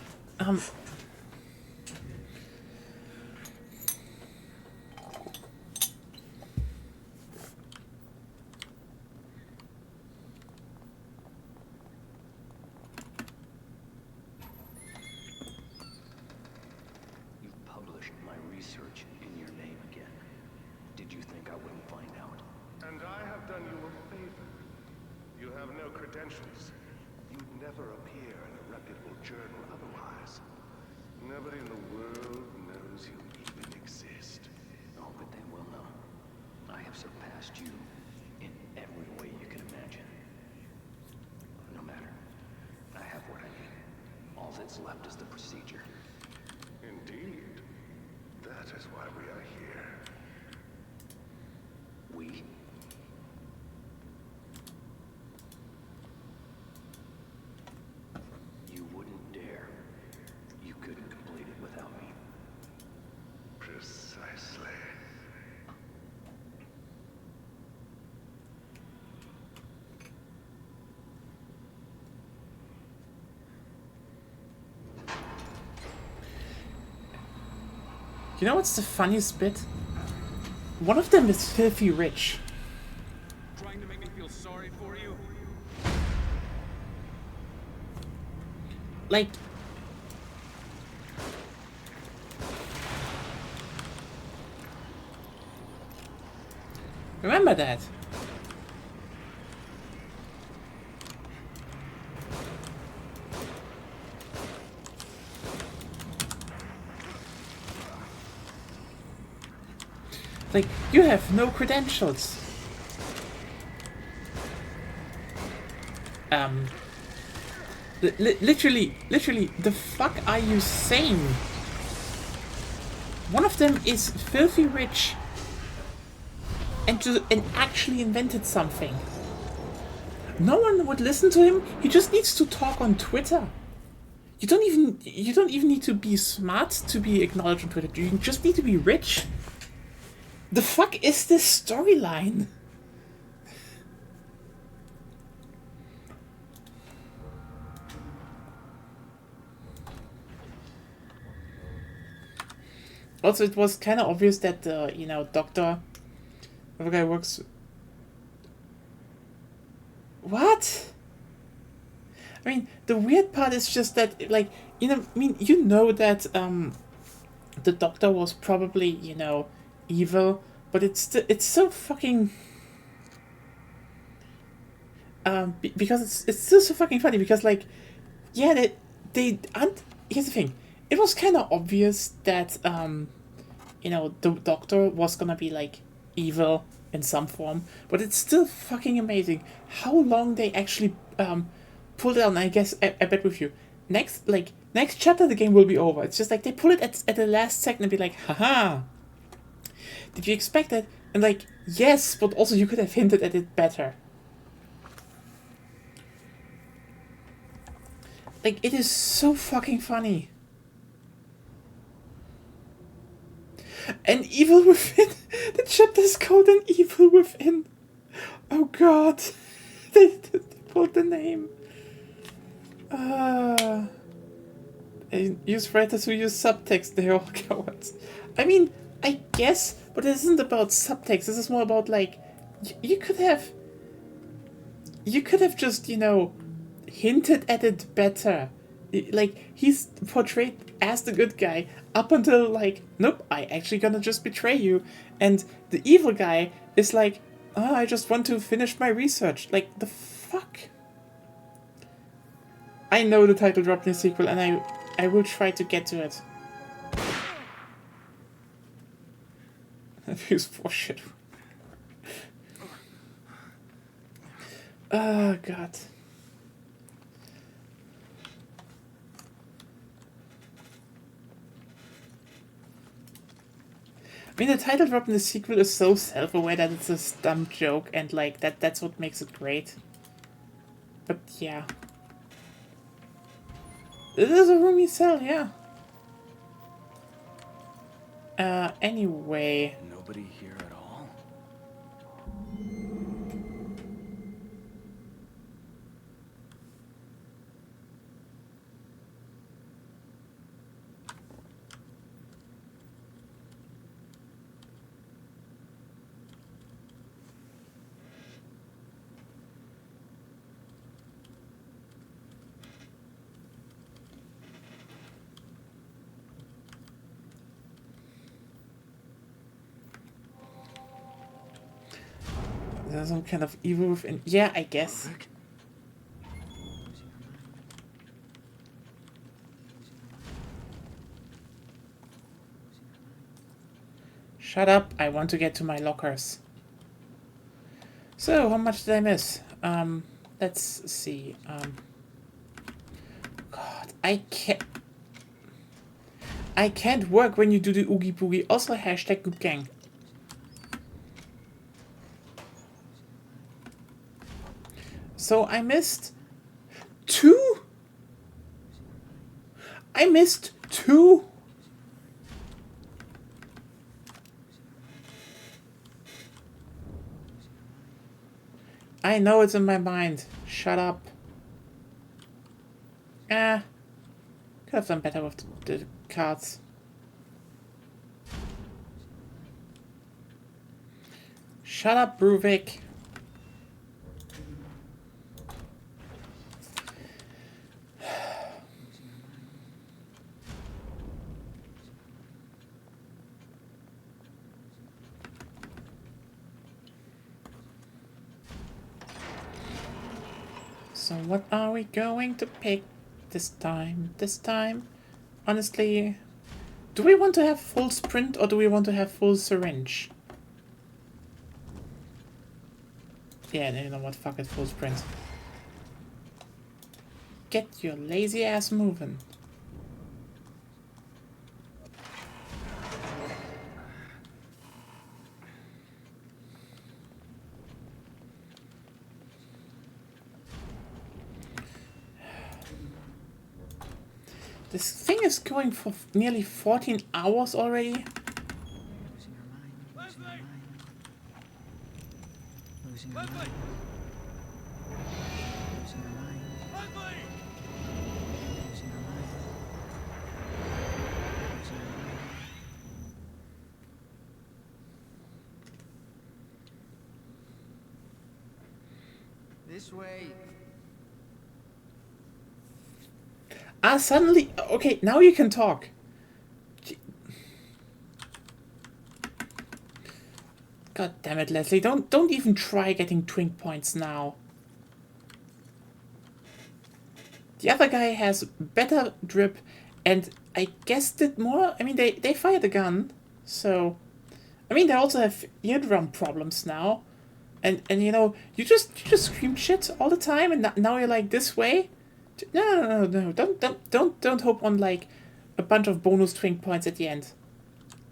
Left is the procedure. Indeed. That is why we are here. We? You wouldn't dare. You couldn't complete it without me. Precisely. You know what's the funniest bit? One of them is filthy rich. Trying to make me feel sorry for you? Like... Remember that. Like, you have no credentials. Literally, the fuck are you saying? One of them is filthy rich and actually invented something. No one would listen to him. He just needs to talk on Twitter. You don't even need to be smart to be acknowledged on Twitter. You just need to be rich. The fuck is this storyline? Also, it was kind of obvious that the, you know, doctor, the guy works. What? I mean, the weird part is just that, like, you know, I mean, you know that the doctor was probably, you know, evil, but it's so fucking because it's still so fucking funny because, like, yeah, they aren't. Here's the thing, it was kind of obvious that you know, the doctor was gonna be like evil in some form, but it's still fucking amazing how long they actually pulled it on. I guess I bet with you next chapter the game will be over. It's just like they pull it at the last second and be like, haha, did you expect that? And like, yes, but also you could have hinted at it better. Like, it is so fucking funny. And Evil Within. The chapter's called An Evil Within. Oh god. they pulled the name. Use writers who use subtext, they're all cowards. I mean, I guess, but it isn't about subtext. This is more about, like, you could have just, you know, hinted at it better. Like, he's portrayed as the good guy up until, like, nope, I actually gonna just betray you. And the evil guy is like, oh, I just want to finish my research. Like, the fuck? I know the title dropped in the sequel, and I will try to get to it. That feels for shit. Oh, God. I mean, the title drop in the sequel is so self-aware that it's a dumb joke, and, like, that's what makes it great. But, yeah. It is a roomy cell, yeah. Anyway. Nobody here at all? There's some kind of evil within. Yeah, I guess. Shut up, I want to get to my lockers. So, how much did I miss? Let's see. God, I can't work when you do the Oogie Boogie. Also, hashtag Goop Gang. So I missed 2? I missed 2? I know it's in my mind. Shut up. Could have done better with the cards. Shut up, Bruvik. So what are we going to pick this time? This time, honestly, do we want to have full sprint or do we want to have full syringe? Yeah, you know what, fuck it, full sprint. Get your lazy ass moving. This thing is going for nearly 14 hours already. This way. Ah, suddenly, okay, now you can talk. God damn it, Leslie, don't even try getting twink points now. The other guy has better drip and I guess did more. I mean, they fired a gun, so I mean they also have eardrum problems now. And you know, you just scream shit all the time and now you're like this way. No, don't hope on like a bunch of bonus twink points at the end.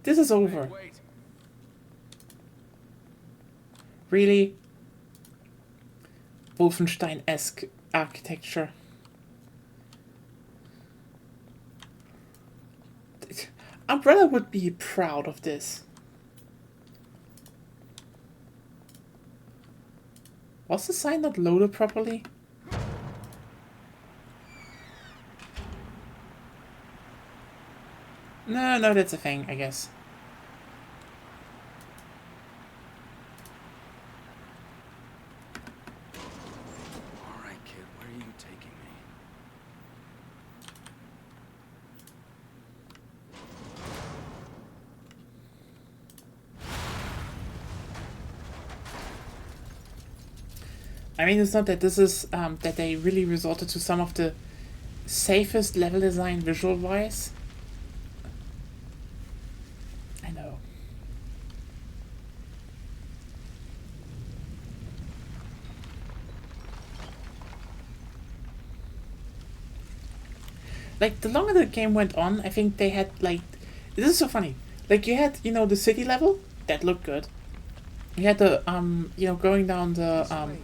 This is over. Wait. Really? Wolfenstein-esque architecture. Umbrella would be proud of this. Was the sign not loaded properly? No, that's a thing, I guess. Alright, kid, where are you taking me? I mean, it's not that this is, that they really resorted to some of the safest level design visual-wise. I know. Like, the longer the game went on, I think they had, like... This is so funny. Like, you had, you know, the city level. That looked good. You had the, you know, going down the,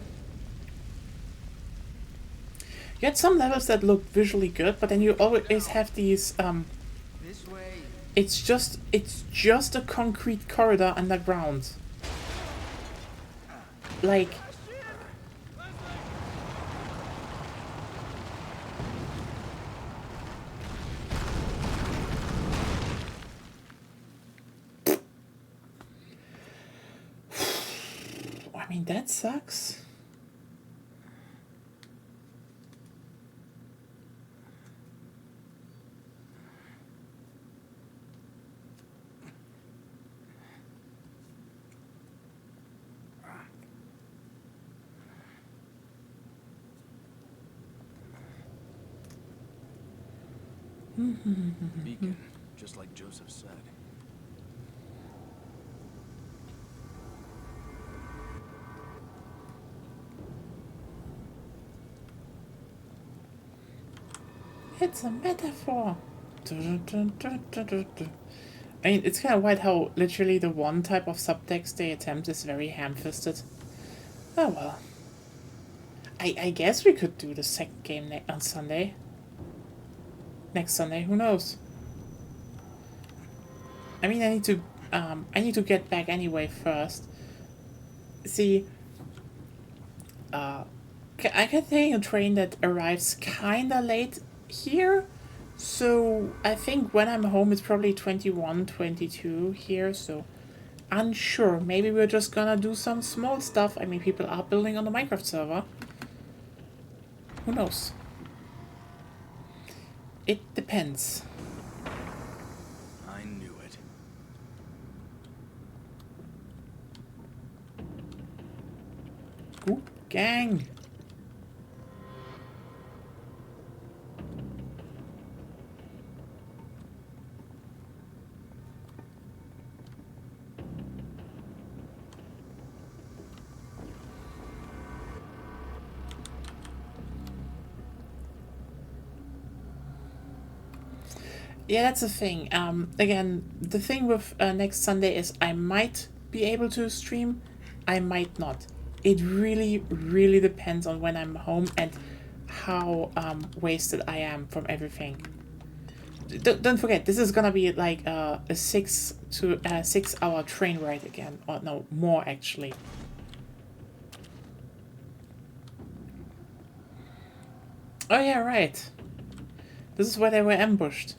You had some levels that looked visually good, but then you always have these, This way. it's just a concrete corridor underground. Like... I mean, that sucks. Beacon, just like Joseph said. It's a metaphor. I mean, it's kind of weird how literally the one type of subtext they attempt is very ham-fisted. Oh well. I guess we could do the second game on Sunday. Next Sunday, who knows? I mean, I need to get back anyway first. See, I can take a train that arrives kinda late here, so I think when I'm home it's probably 21, 22 here, so unsure. Maybe we're just gonna do some small stuff. I mean, people are building on the Minecraft server. Who knows? It depends. I knew it. Ooh, gang. Yeah, that's the thing. Again, the thing with next Sunday is I might be able to stream, I might not. It really, really depends on when I'm home and how wasted I am from everything. Don't forget, this is gonna be like a 6 hour train ride again, or no, more actually. Oh yeah, right. This is where they were ambushed.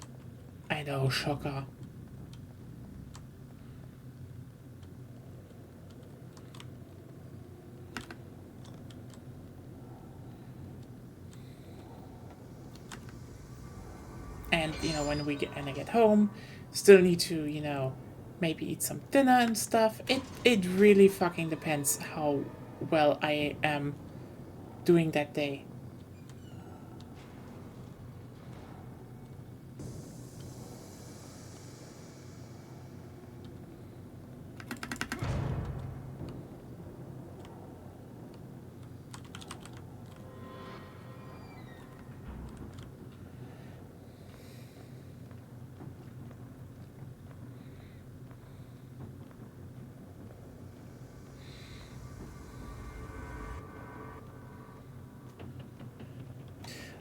I know, shocker. And, you know, when I get home, still need to, you know, maybe eat some dinner and stuff. It really fucking depends how well I am doing that day.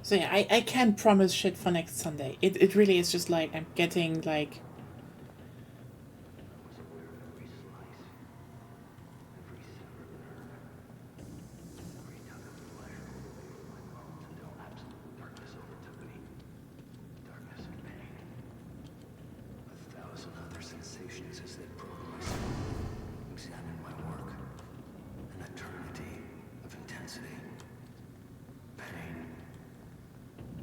So yeah, I can't promise shit for next Sunday. It really is just like I'm getting like discover sensations as they probe my soul, examine my work. An eternity of intensity, pain,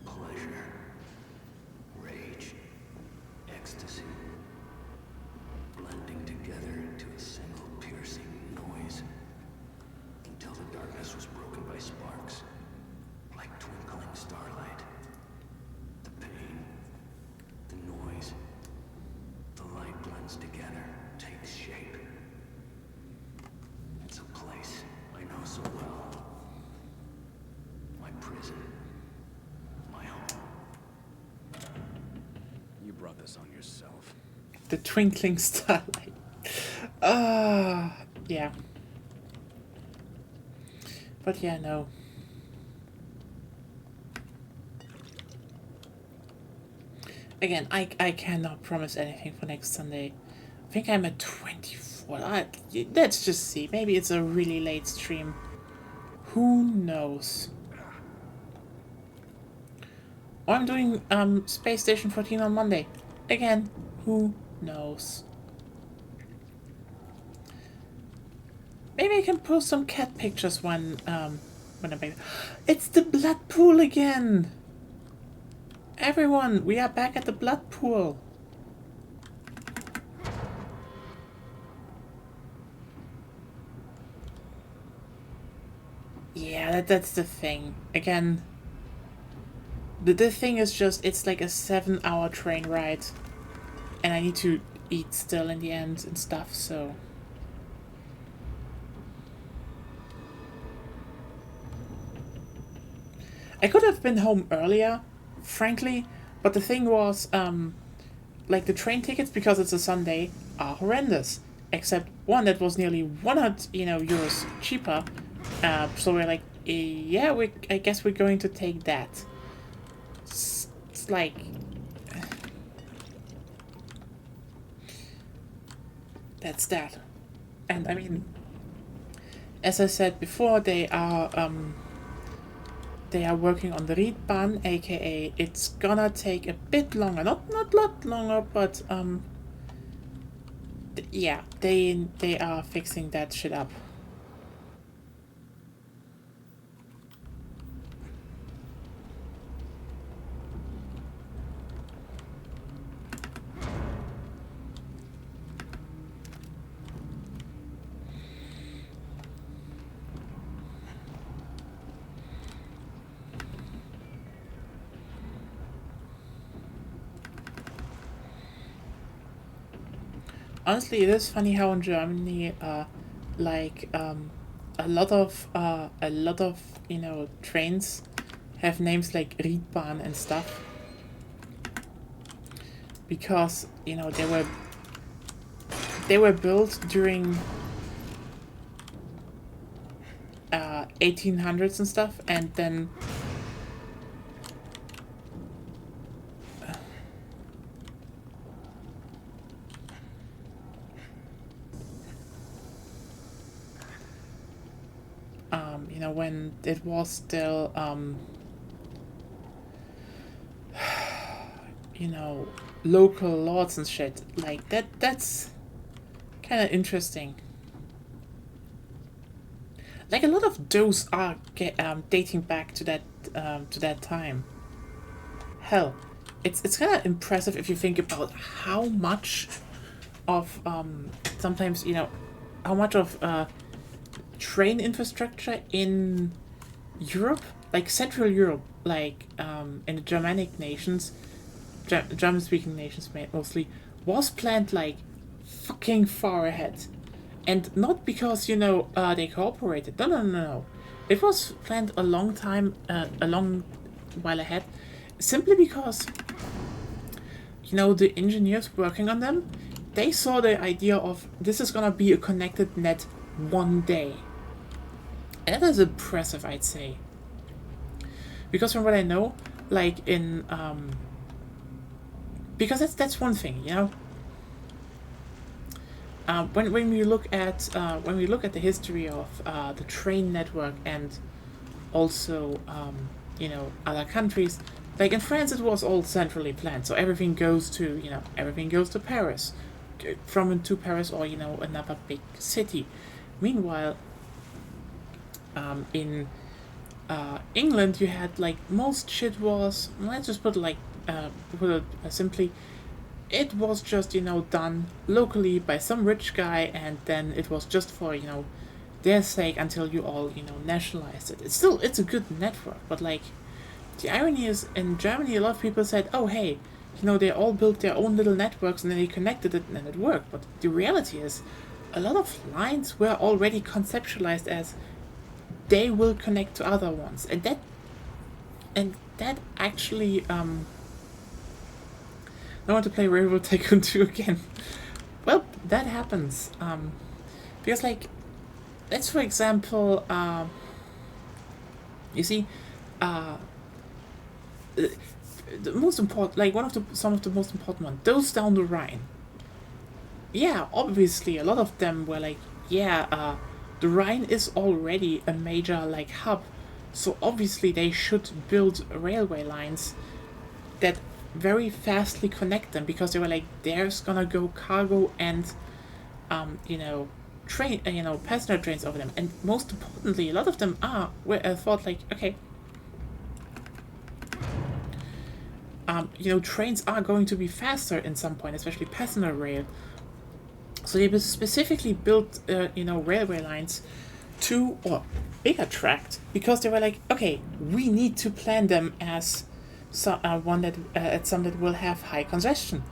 pleasure, rage, ecstasy, blending together into a single piercing noise, until the darkness was broken by sparks, like twinkling starlight. The pain, the noise, the light blends together, takes shape. It's a place I know so well. My prison. My home. You brought this on yourself. The twinkling starlight. Yeah. But yeah, no. Again, I cannot promise anything for next Sunday. I think I'm at 24. Let's just see. Maybe it's a really late stream. Who knows? Or I'm doing Space Station 14 on Monday. Again, who knows? Maybe I can post some cat pictures when I'm back. It's the blood pool again! Everyone, we are back at the blood pool. Yeah, that's the thing. Again, the thing is just, it's like a 7-hour train ride. And I need to eat still in the end and stuff, so... I could have been home earlier, frankly, but the thing was, like the train tickets, because it's a Sunday, are horrendous. Except one that was nearly 100, euros cheaper. So we're like, yeah, I guess we're going to take that. It's like... That's that. And I mean, as I said before, they are working on the Riedbahn, aka it's gonna take a bit longer, not a lot longer, but yeah, they are fixing that shit up. Honestly, it is funny how in Germany, like a lot of trains have names like Riedbahn and stuff, because they were built during 1800s and stuff, and then when it was still, local lords and shit. Like, that's kind of interesting. Like, a lot of those are dating back to that time. Hell, it's kind of impressive if you think about how much of, sometimes, how much of, train infrastructure in Europe, like Central Europe, like in the Germanic nations, German-speaking nations mostly, was planned like fucking far ahead, and not because they cooperated. No. It was planned a long while ahead, simply because the engineers working on them, they saw the idea of this is gonna be a connected net one day. And that is impressive, I'd say. Because from what I know, like in because that's one thing, when we look at the history of the train network, and also other countries, like in France it was all centrally planned, so everything goes to Paris, from and to Paris or another big city. Meanwhile, in England, you had like most shit was, let's just put it simply, it was just done locally by some rich guy, and then it was just for their sake until you all nationalized it. It's a good network, but like the irony is in Germany a lot of people said, oh hey, they all built their own little networks and then they connected it and then it worked. But the reality is a lot of lines were already conceptualized as they will connect to other ones, and that actually I want to play Railroad Tycoon 2 again. Well, that happens because like let's for example you see the most important, like some of the most important ones, those down the Rhine. Yeah, obviously a lot of them were like, yeah, the Rhine is already a major like hub, so obviously they should build railway lines that very fastly connect them, because they were like, there's gonna go cargo and train passenger trains over them. And most importantly, a lot of them thought like, okay, trains are going to be faster in some point, especially passenger rail. So they specifically built, railway lines to, or bigger tracked, because they were like, okay, we need to plan them as some that will have high congestion,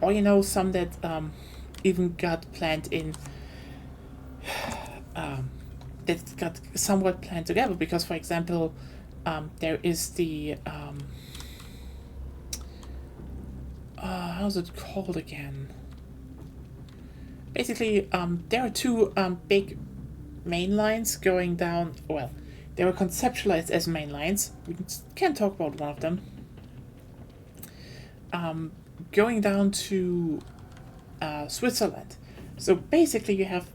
or some that even got planned in, that got somewhat planned together. Because, for example, there is the how's it called again? Basically, there are two big main lines going down. Well, they were conceptualized as main lines. We can talk about one of them. Going down to Switzerland. So basically, you have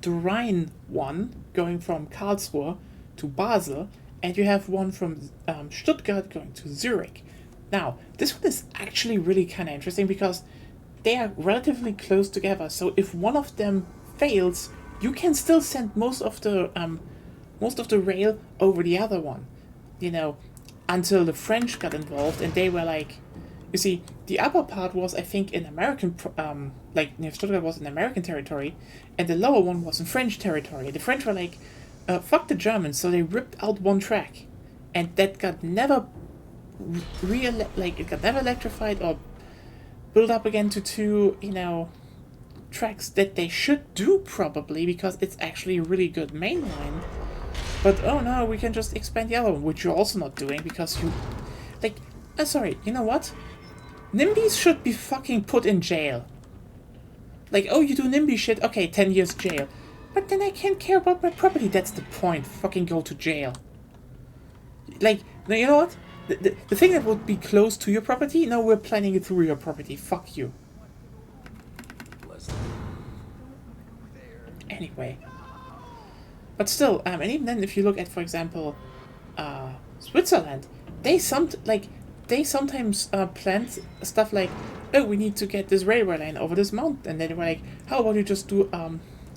the Rhine one going from Karlsruhe to Basel, and you have one from Stuttgart going to Zurich. Now, this one is actually really kind of interesting because they are relatively close together. So if one of them fails, you can still send most of the rail over the other one, until the French got involved, and they were like, you see, the upper part was, I think, in American, Stuttgart was in American territory, and the lower one was in French territory. The French were like, fuck the Germans, so they ripped out one track, and that got never electrified or built up again to two, tracks that they should do probably, because it's actually a really good main line. But oh no, we can just expand the other one, which you're also not doing because you, sorry, you know what? NIMBYs should be fucking put in jail. Like, oh, you do NIMBY shit, okay, 10 years jail. But then I can't care about my property, that's the point, fucking go to jail. Like, you know what? The thing that would be close to your property, no, we're planning it through your property, fuck you. Anyway. But still, and even then, if you look at, for example, Switzerland, they sometimes plant stuff like, oh, we need to get this railway line over this mountain, and then they were like, how about you just do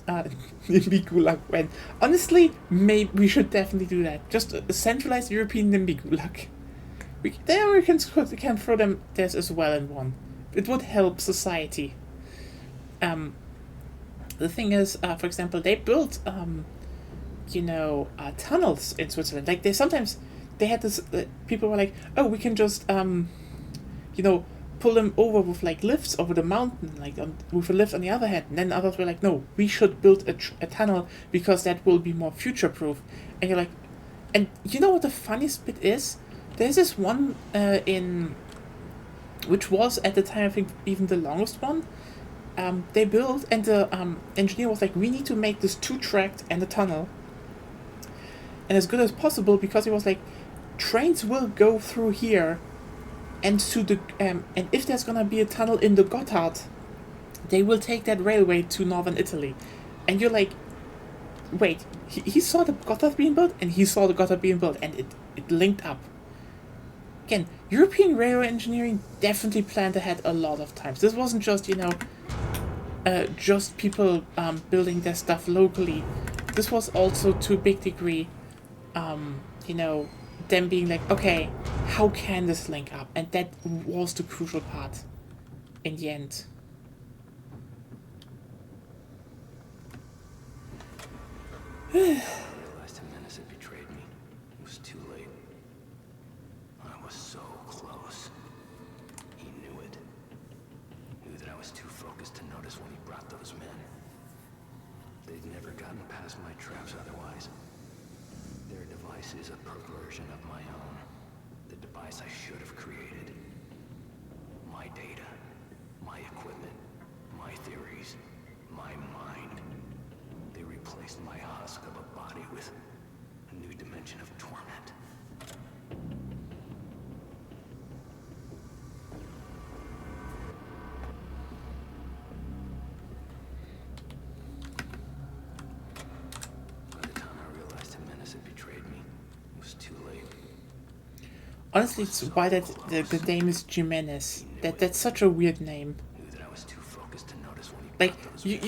NIMBY Gulag? When honestly, maybe we should definitely do that. Just a centralized European NIMBY Gulag. The Americans can throw them this as well in one. It would help society. The thing is, for example, they built tunnels in Switzerland. Like they had this. People were like, oh, we can just pull them over with like lifts over the mountain, with a lift on the other hand. And then others were like, no, we should build a tunnel because that will be more future proof. And you're like, and you know what the funniest bit is? There's this one which was at the time I think even the longest one. They built, and the engineer was like, we need to make this 2-tracked and a tunnel, and as good as possible, because he was like, trains will go through here, and to the and if there's gonna be a tunnel in the Gotthard, they will take that railway to northern Italy. And you're like, wait, he saw the Gotthard being built, and he saw the Gotthard being built, and it linked up. Again, European railway engineering definitely planned ahead a lot of times. This wasn't just, just people building their stuff locally. This was also to a big degree, you know, them being like, okay, how can this link up? And that was the crucial part in the end. I realized Jimenez had betrayed me. It was too late. I was so close. He knew it. Knew that I was too focused to notice when he brought those men. They'd never gotten past my traps otherwise. Their device is a perversion of my own. The device I should have created. My data, my equipment, my theories, my mind. They replaced my husk of a body with a new dimension of torment. By the time I realized Jimenez had betrayed me, it was too late. Honestly, it's why that the name is Jimenez. That's such a weird name. Knew that I was too focused to notice when he Like brought those you.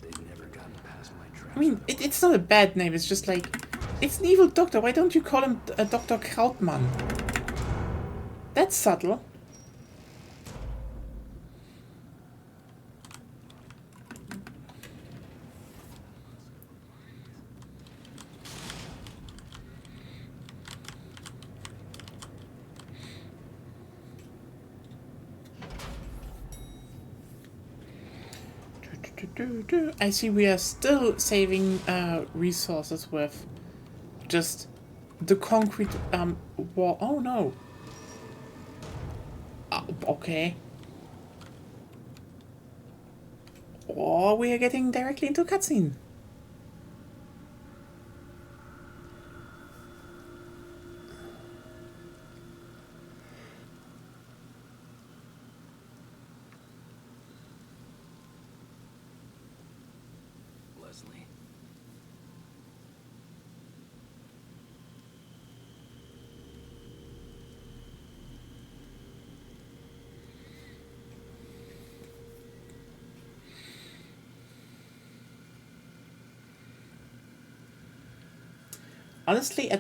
They'd never gotten past my traps. I mean, it's not a bad name. It's just like, it's an evil doctor. Why don't you call him Dr. Krautmann? That's subtle. I see we are still saving resources with just the concrete wall. Oh no. Okay. Or we are getting directly into cutscene. Leslie. Honestly,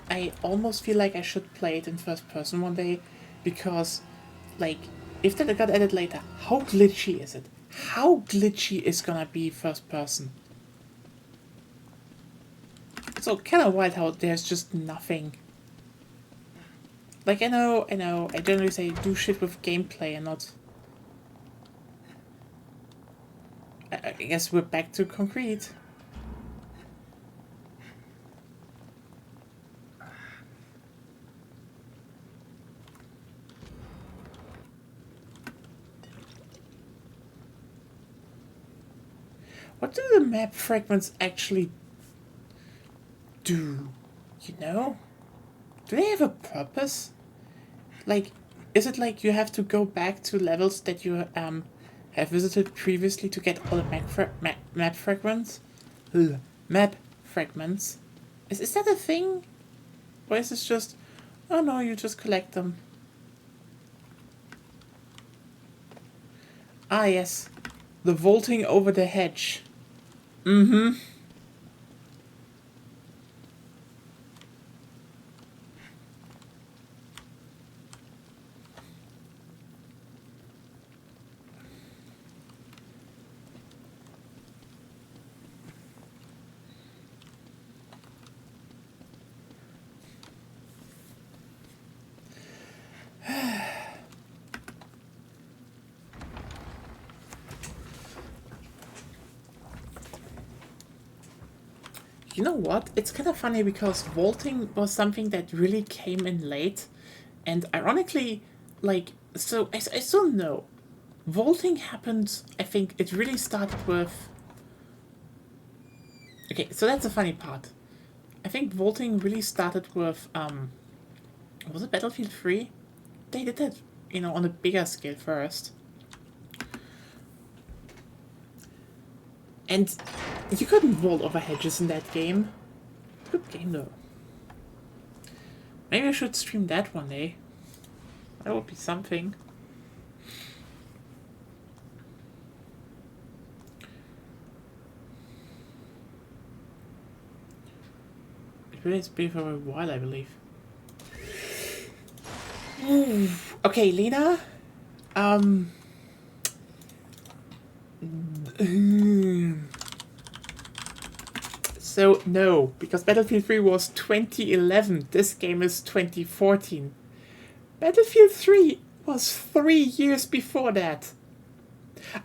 I almost feel like I should play it in first person one day, because, like, if that got added later, how glitchy is it? How glitchy is gonna be first person? So kind of wild how there's just nothing. Like I know, I generally say do shit with gameplay and not. I guess we're back to concrete. What do the map fragments actually do? You know? Do they have a purpose? Like, is it like you have to go back to levels that you have visited previously to get all the map fragments? Ugh, map fragments. Is that a thing? Or is this just, oh no, you just collect them? Ah yes, the vaulting over the hedge. Mm-hmm. You know what? It's kind of funny because vaulting was something that really came in late. And ironically, like, so I still know. Vaulting happened, I think it really started with... Okay, so that's the funny part. I think vaulting really started with, was it Battlefield 3? They did that, you know, on a bigger scale first. And you couldn't vault over hedges in that game. Good game though. Maybe I should stream that one day. That would be something. It's been for a while, I believe. Okay, Lena. So, no, because Battlefield 3 was 2011. This game is 2014. Battlefield 3 was 3 years before that.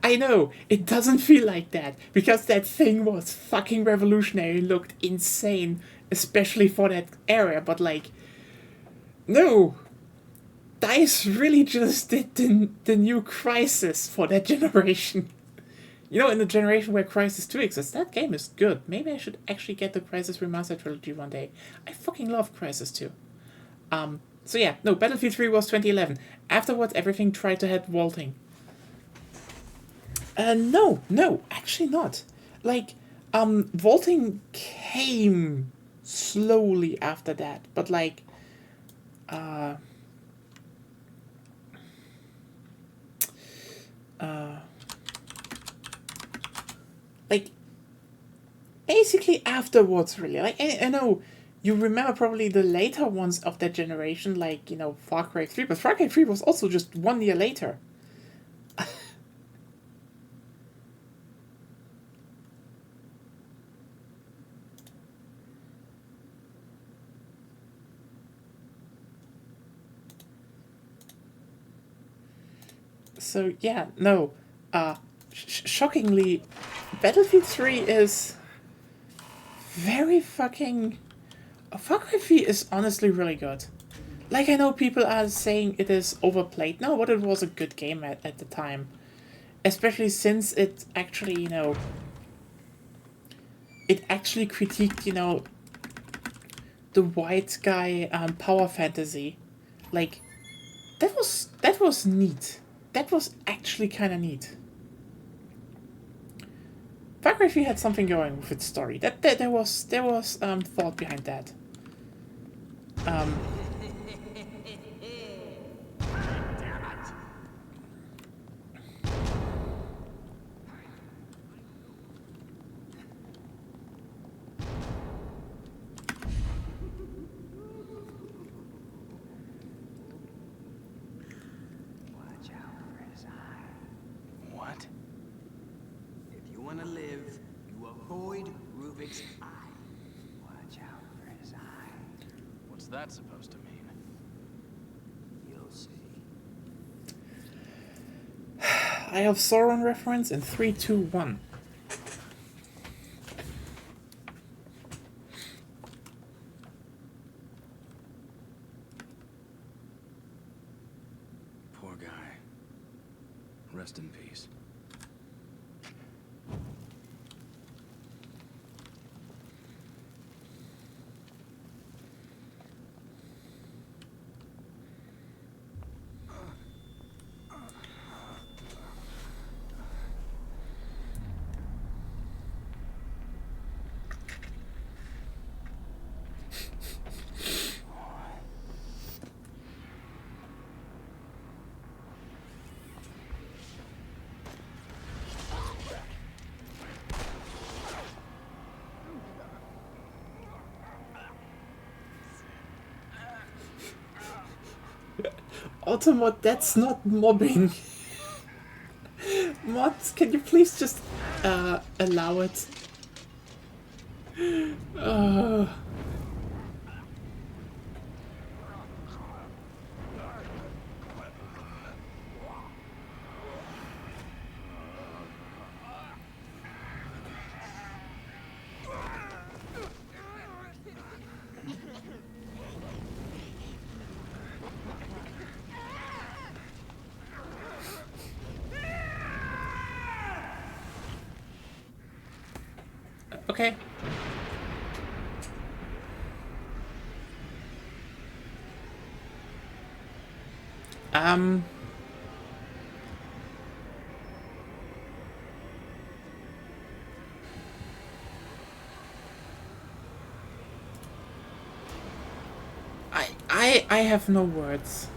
I know, it doesn't feel like that, because that thing was fucking revolutionary, looked insane, especially for that era, but like, no. DICE really just did the new Crysis for that generation. You know, in the generation where Crysis 2 exists, that game is good. Maybe I should actually get the Crysis Remastered Trilogy one day. I fucking love Crysis 2. So yeah, no, Battlefield 3 was 2011. Afterwards, everything tried to head vaulting. No, actually not. Like, vaulting came slowly after that, but like, like, basically afterwards, really. Like, I know you remember probably the later ones of that generation, like, you know, Far Cry 3, but Far Cry 3 was also just 1 year later. So, yeah, no, shockingly, Battlefield 3 is very fucking... Far Cry 3 is honestly really good. Like, I know people are saying it is overplayed. No, but it was a good game at the time. Especially since it actually, you know... It actually critiqued, you know, the white guy power fantasy. Like, that was neat. That was actually kind of neat. Far Cry 3 had something going with its story. There was thought behind that. What? If you want to live, you avoid Rubik's Eye. Watch out for his eye. What's that supposed to mean? You'll see. Eye of Sauron reference in 3, 2, 1. Poor guy. Rest in peace. Automod, that's not mobbing. Mods, can you please just allow it? Okay. I have no words.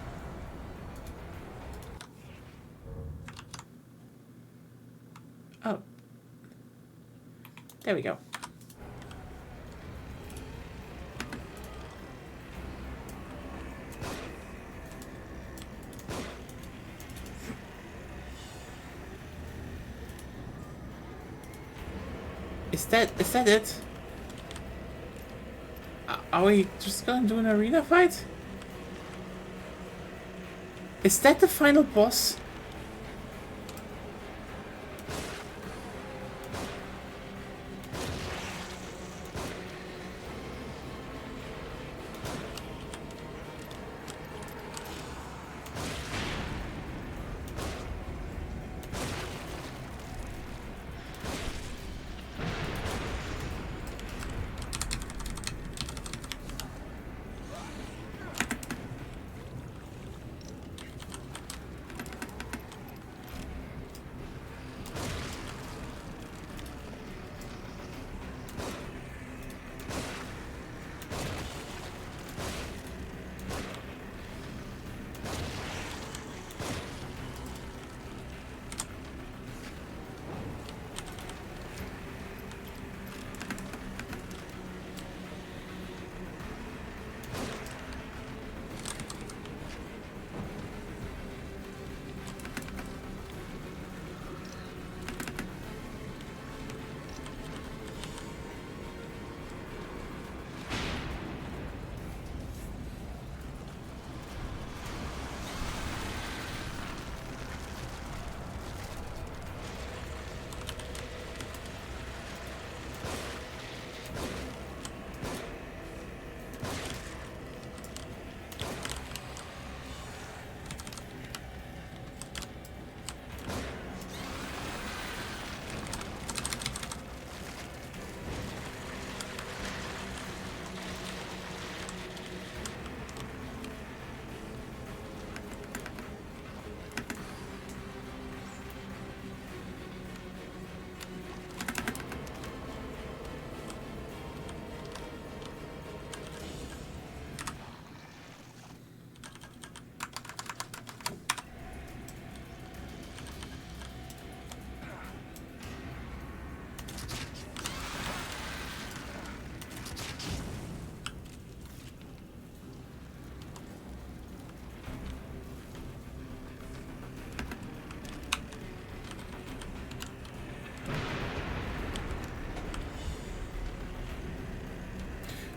Oh. There we go. Is that it? Are we just gonna do an arena fight? Is that the final boss?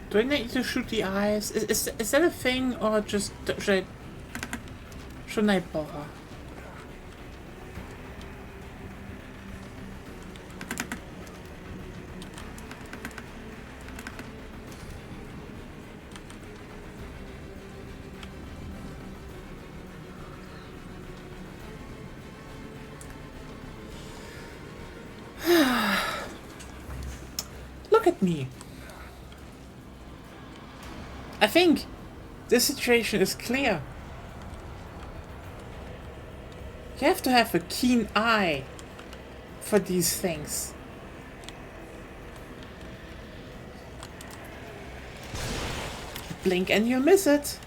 Do I need to shoot the eyes? Is that a thing, or just shouldn't I bother? Look at me. I think this situation is clear. You have to have a keen eye for these things. Blink and you'll miss it.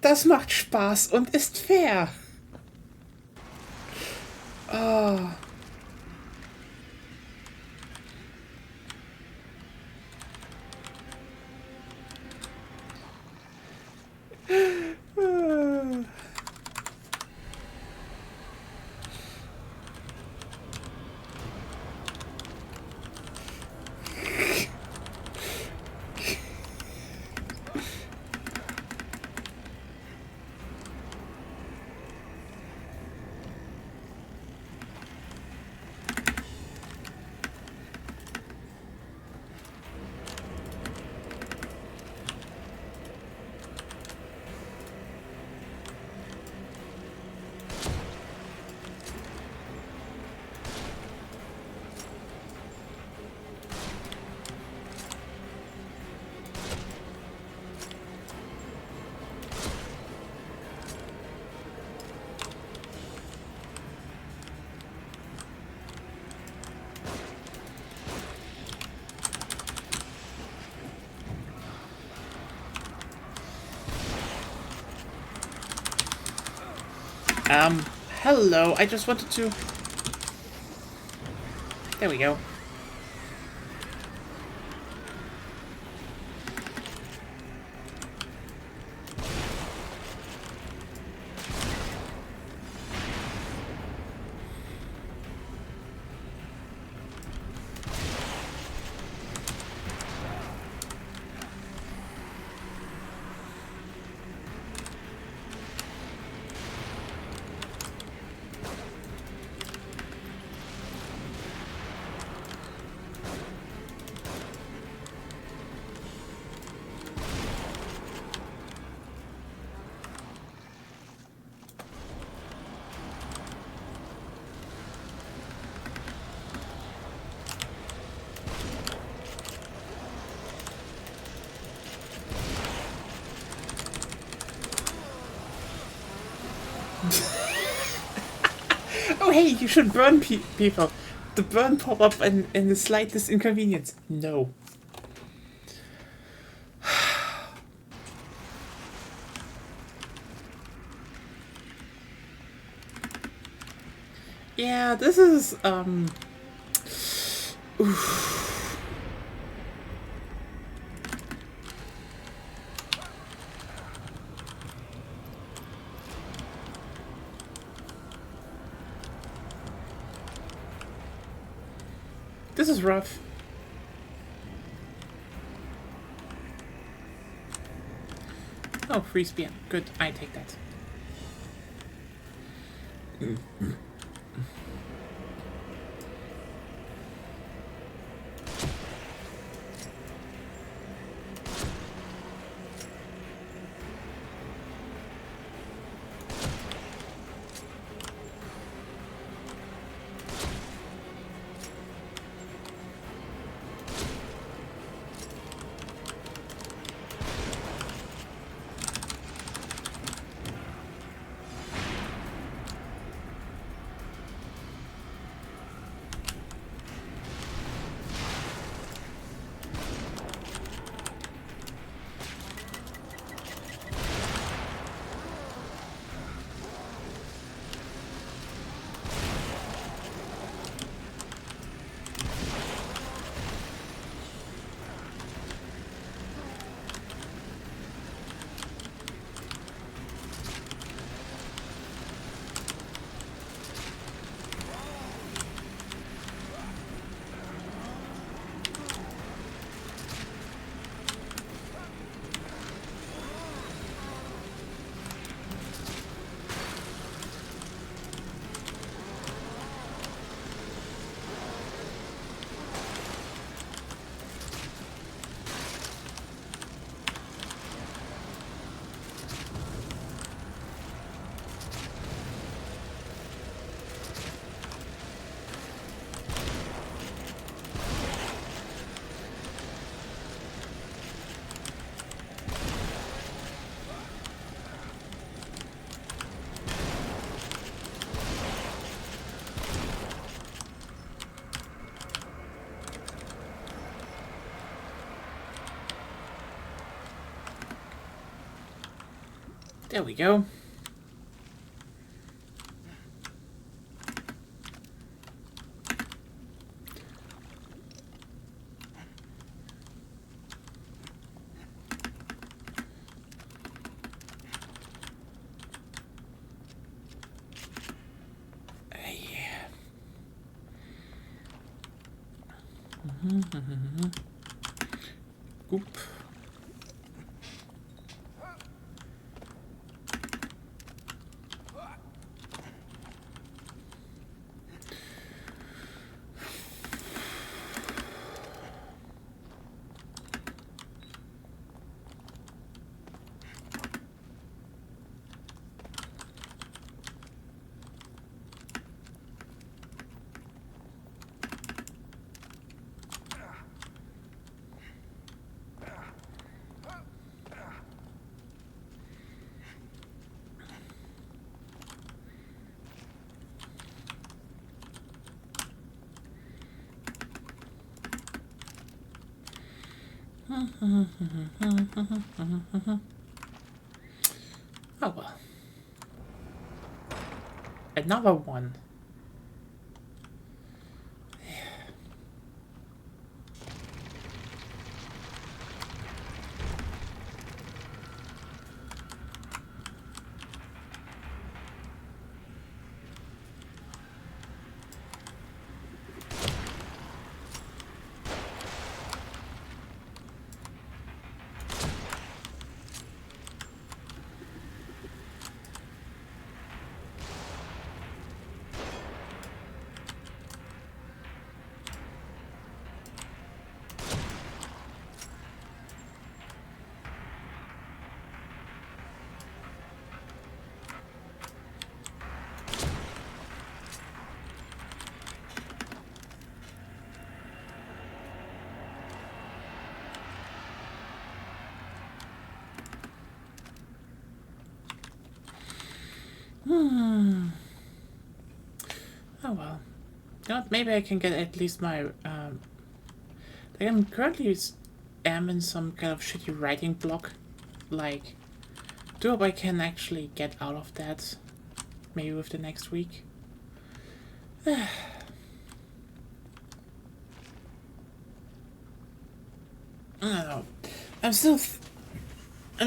Das macht Spaß und ist fair. Oh. Hello. I just wanted to... There we go. Oh, hey, you should burn people. The burn pop up and the slightest inconvenience. No. Yeah, this is, oof. This is rough. Oh, free spear. Good, I take that. There we go. Oop. Oh well. Another one. Oh well. You know what, maybe I can get at least my, like I'm currently am in some kind of shitty writing block. Like, do hope I can actually get out of that. Maybe with the next week. I don't know. I'm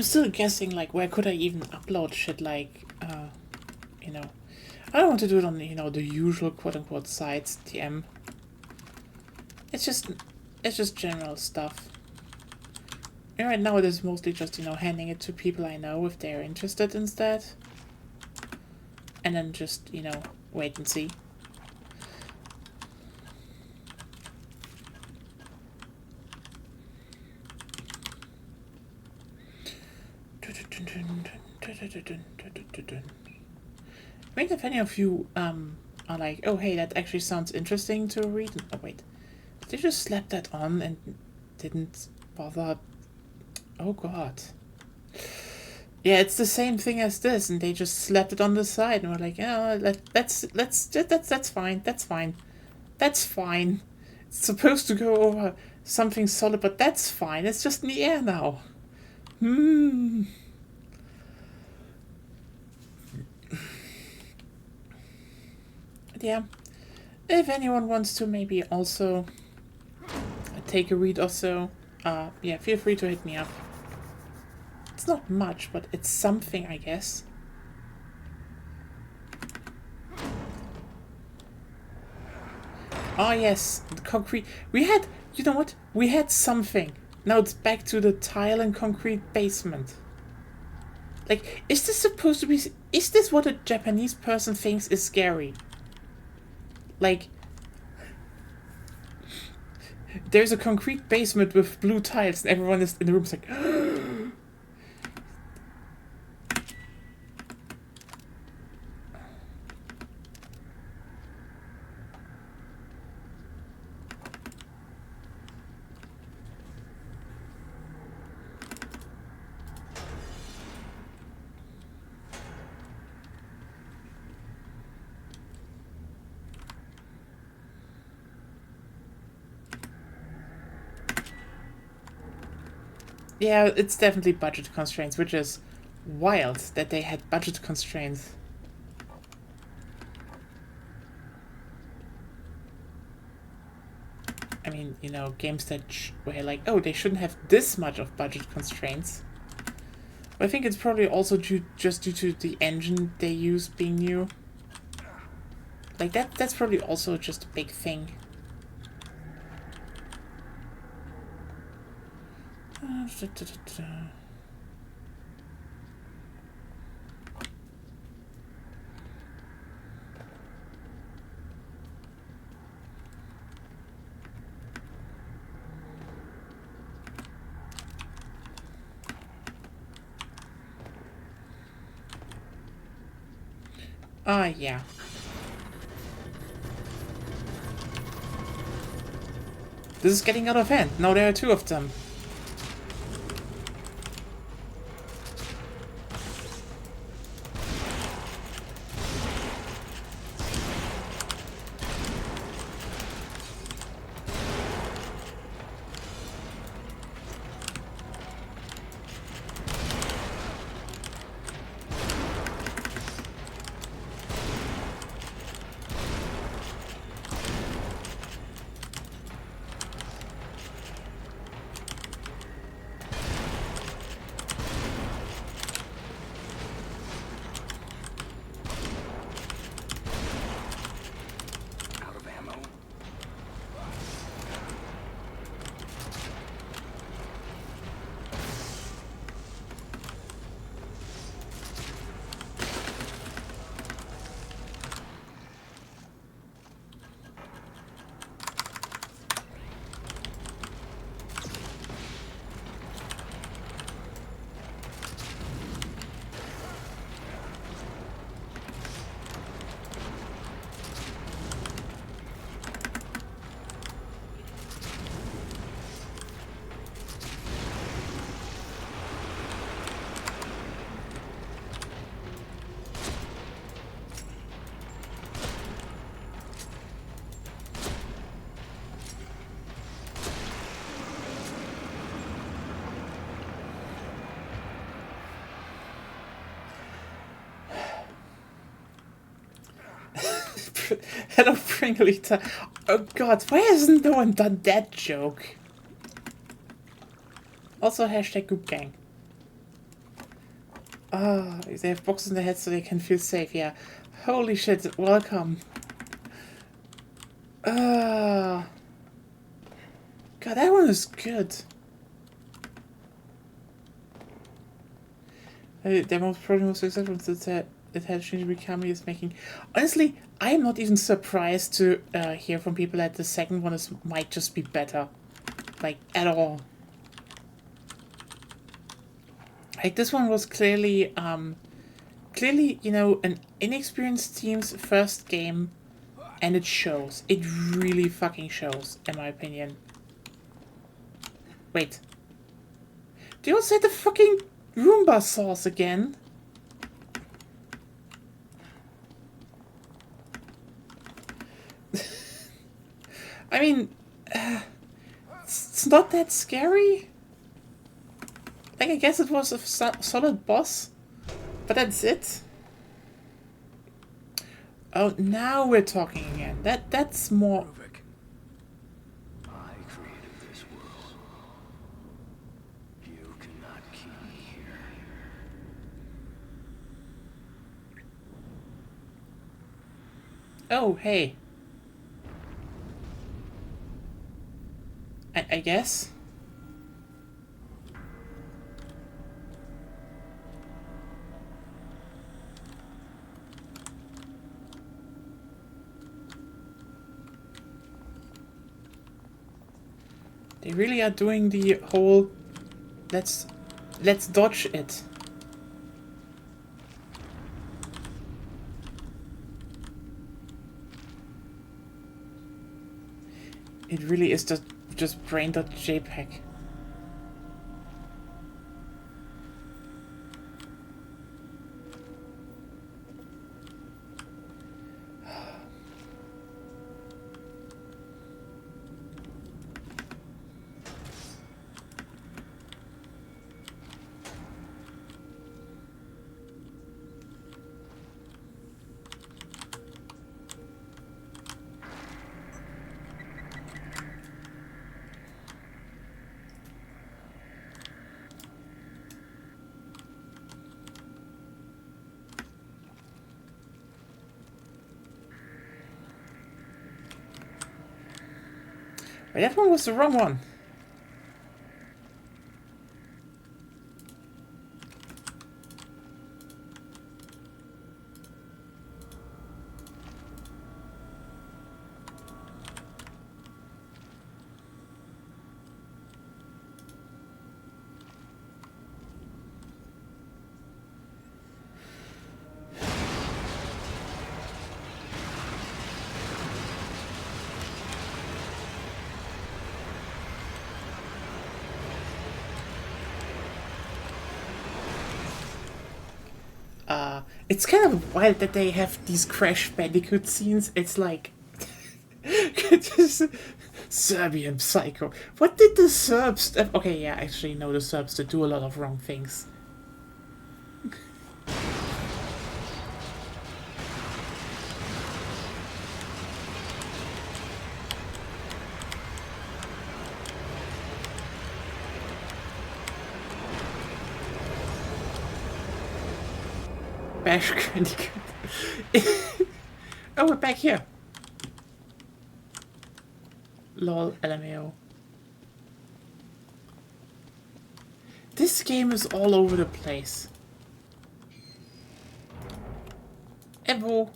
still guessing, like, where could I even upload shit, like, you know. I don't want to do it on, you know, the usual quote-unquote sites, TM. It's just general stuff. And right now it is mostly just, you know, handing it to people I know if they're interested instead. And then just, you know, wait and see. I mean, if any of you are like, oh hey, that actually sounds interesting to read. Oh wait, did they just slap that on and didn't bother? Oh god. Yeah, it's the same thing as this, and they just slapped it on the side, and we're like, oh, that's fine, that's fine, that's fine. It's supposed to go over something solid, but that's fine. It's just in the air now. Yeah, if anyone wants to maybe also take a read or so, yeah, feel free to hit me up. It's not much, but it's something, I guess. Oh yes, the concrete. We had, you know what? We had something. Now it's back to the tile and concrete basement. Like, is this supposed to be... Is this what a Japanese person thinks is scary? Like, there's a concrete basement with blue tiles and everyone is in the room is like, yeah, it's definitely budget constraints, which is wild that they had budget constraints. I mean, you know, games that were like, oh, they shouldn't have this much of budget constraints. But I think it's probably also just due to the engine they use being new. Like, that's probably also just a big thing. Yeah. This is getting out of hand. Now there are two of them. Hello, Pringlita. Oh god, why hasn't no one done that joke? Also, hashtag Goop Gang. Ah, they have boxes in their heads so they can feel safe, yeah. Holy shit, welcome. God, that one is good. The most probably most successful that it had changed Mikami is making. Honestly, I am not even surprised to hear from people that the second one might just be better. Like, at all. Like, this one was clearly, you know, an inexperienced team's first game, and it shows. It really fucking shows, in my opinion. Wait. Do you all say the fucking Roomba sauce again? I mean, it's not that scary. Like, I guess it was a solid boss, but that's it. Oh, now we're talking again. That's more. Ruvik, I created this world. You cannot keep me here. Oh, hey. I guess. They really are doing the whole let's dodge it. It really is just brain.jpg. Wait, that one was the wrong one. It's kind of wild that they have these Crash Bandicoot scenes. It's like Serbian Psycho. What did the Serbs? Okay, yeah, actually, no, the Serbs did do a lot of wrong things. Bash Bandicoot. Oh, we're back here. Lol, LMAO. This game is all over the place. Evo.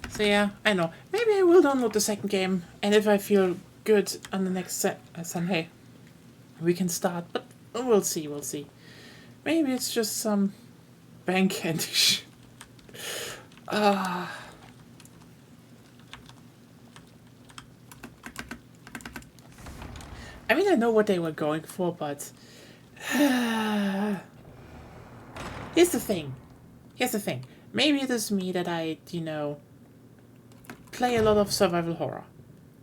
So yeah, I know. Maybe I will download the second game, and if I feel good on the next Sunday, we can start, but we'll see, we'll see. Maybe it's just some bank candy shit. I mean, I know what they were going for, but here's the thing. Maybe it is me that I, you know, play a lot of survival horror.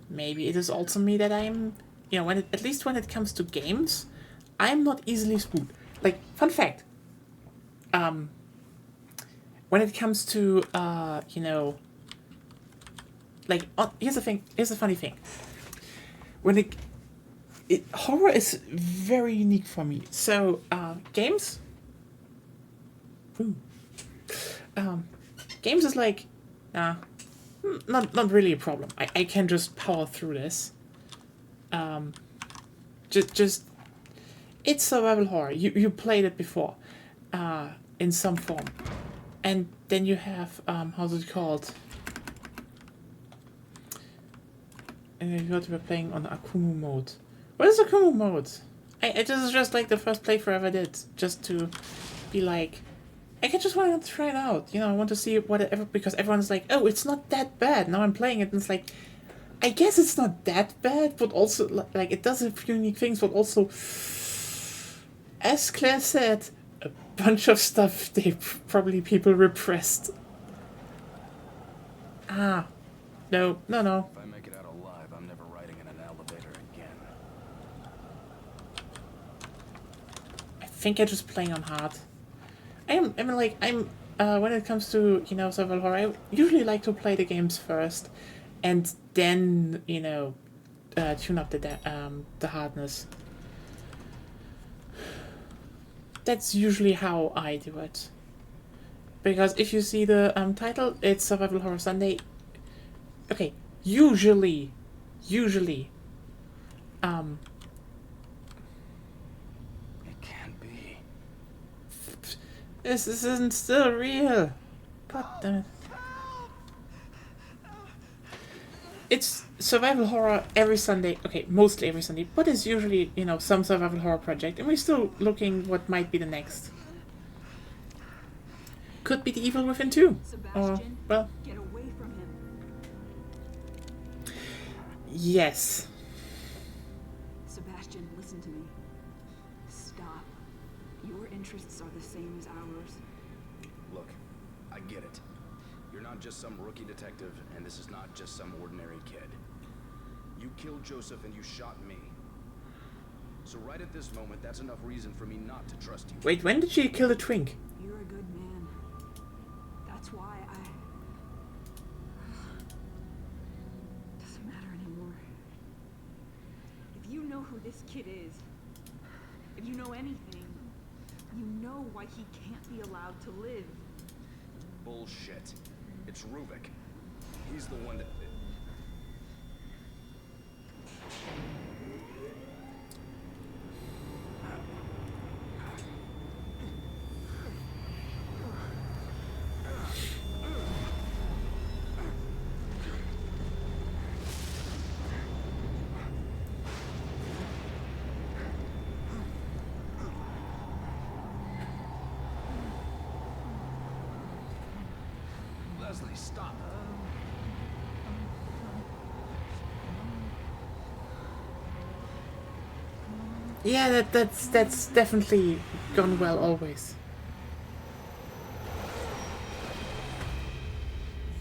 Maybe it is also me that I'm, you know, at least when it comes to games, I'm not easily spooked. Like, fun fact. When it comes to, you know, like, here's the funny thing. When horror is very unique for me. So, games? Games is like, not really a problem. I can just power through this. Just it's survival horror. You played it before, in some form, and then you have how's it called? And you got to be playing on Akumu mode. What is Akumu mode? This is just like the first playthrough I ever did, just to be like, I just want to try it out. You know, I want to see whatever, because everyone's like, oh, it's not that bad. Now I'm playing it, and it's like, I guess it's not that bad, but also, like, it does a few unique things, but also, as Claire said, a bunch of stuff probably people repressed. No. If I make it out alive, I'm never riding in an elevator again. I think I'm just playing on hard. when it comes to, you know, survival horror, I usually like to play the games first, and then, you know, tune up the hardness. That's usually how I do it. Because if you see the title, it's Survival Horror Sunday. Okay, usually, It can't be. This isn't still real. God damn it. It's survival horror every Sunday. Okay, mostly every Sunday, but it's usually, you know, some survival horror project, and we're still looking what might be the next. Could be The Evil Within 2. Or, well, Get away from him. yes. Sebastian, listen to me. Stop. Your interests are the same as ours. Look, I get it. You're not just some rookie detective, and this is not just some ordinary kid. You killed Joseph and you shot me. So right at this moment, that's enough reason for me not to trust you. Wait, when did she kill the twink? You're a good man. That's why doesn't matter anymore. If you know who this kid is, if you know anything, you know why he can't be allowed to live. Bullshit. It's Ruvik. He's the one that... Leslie, stop. Yeah, that's definitely gone well always.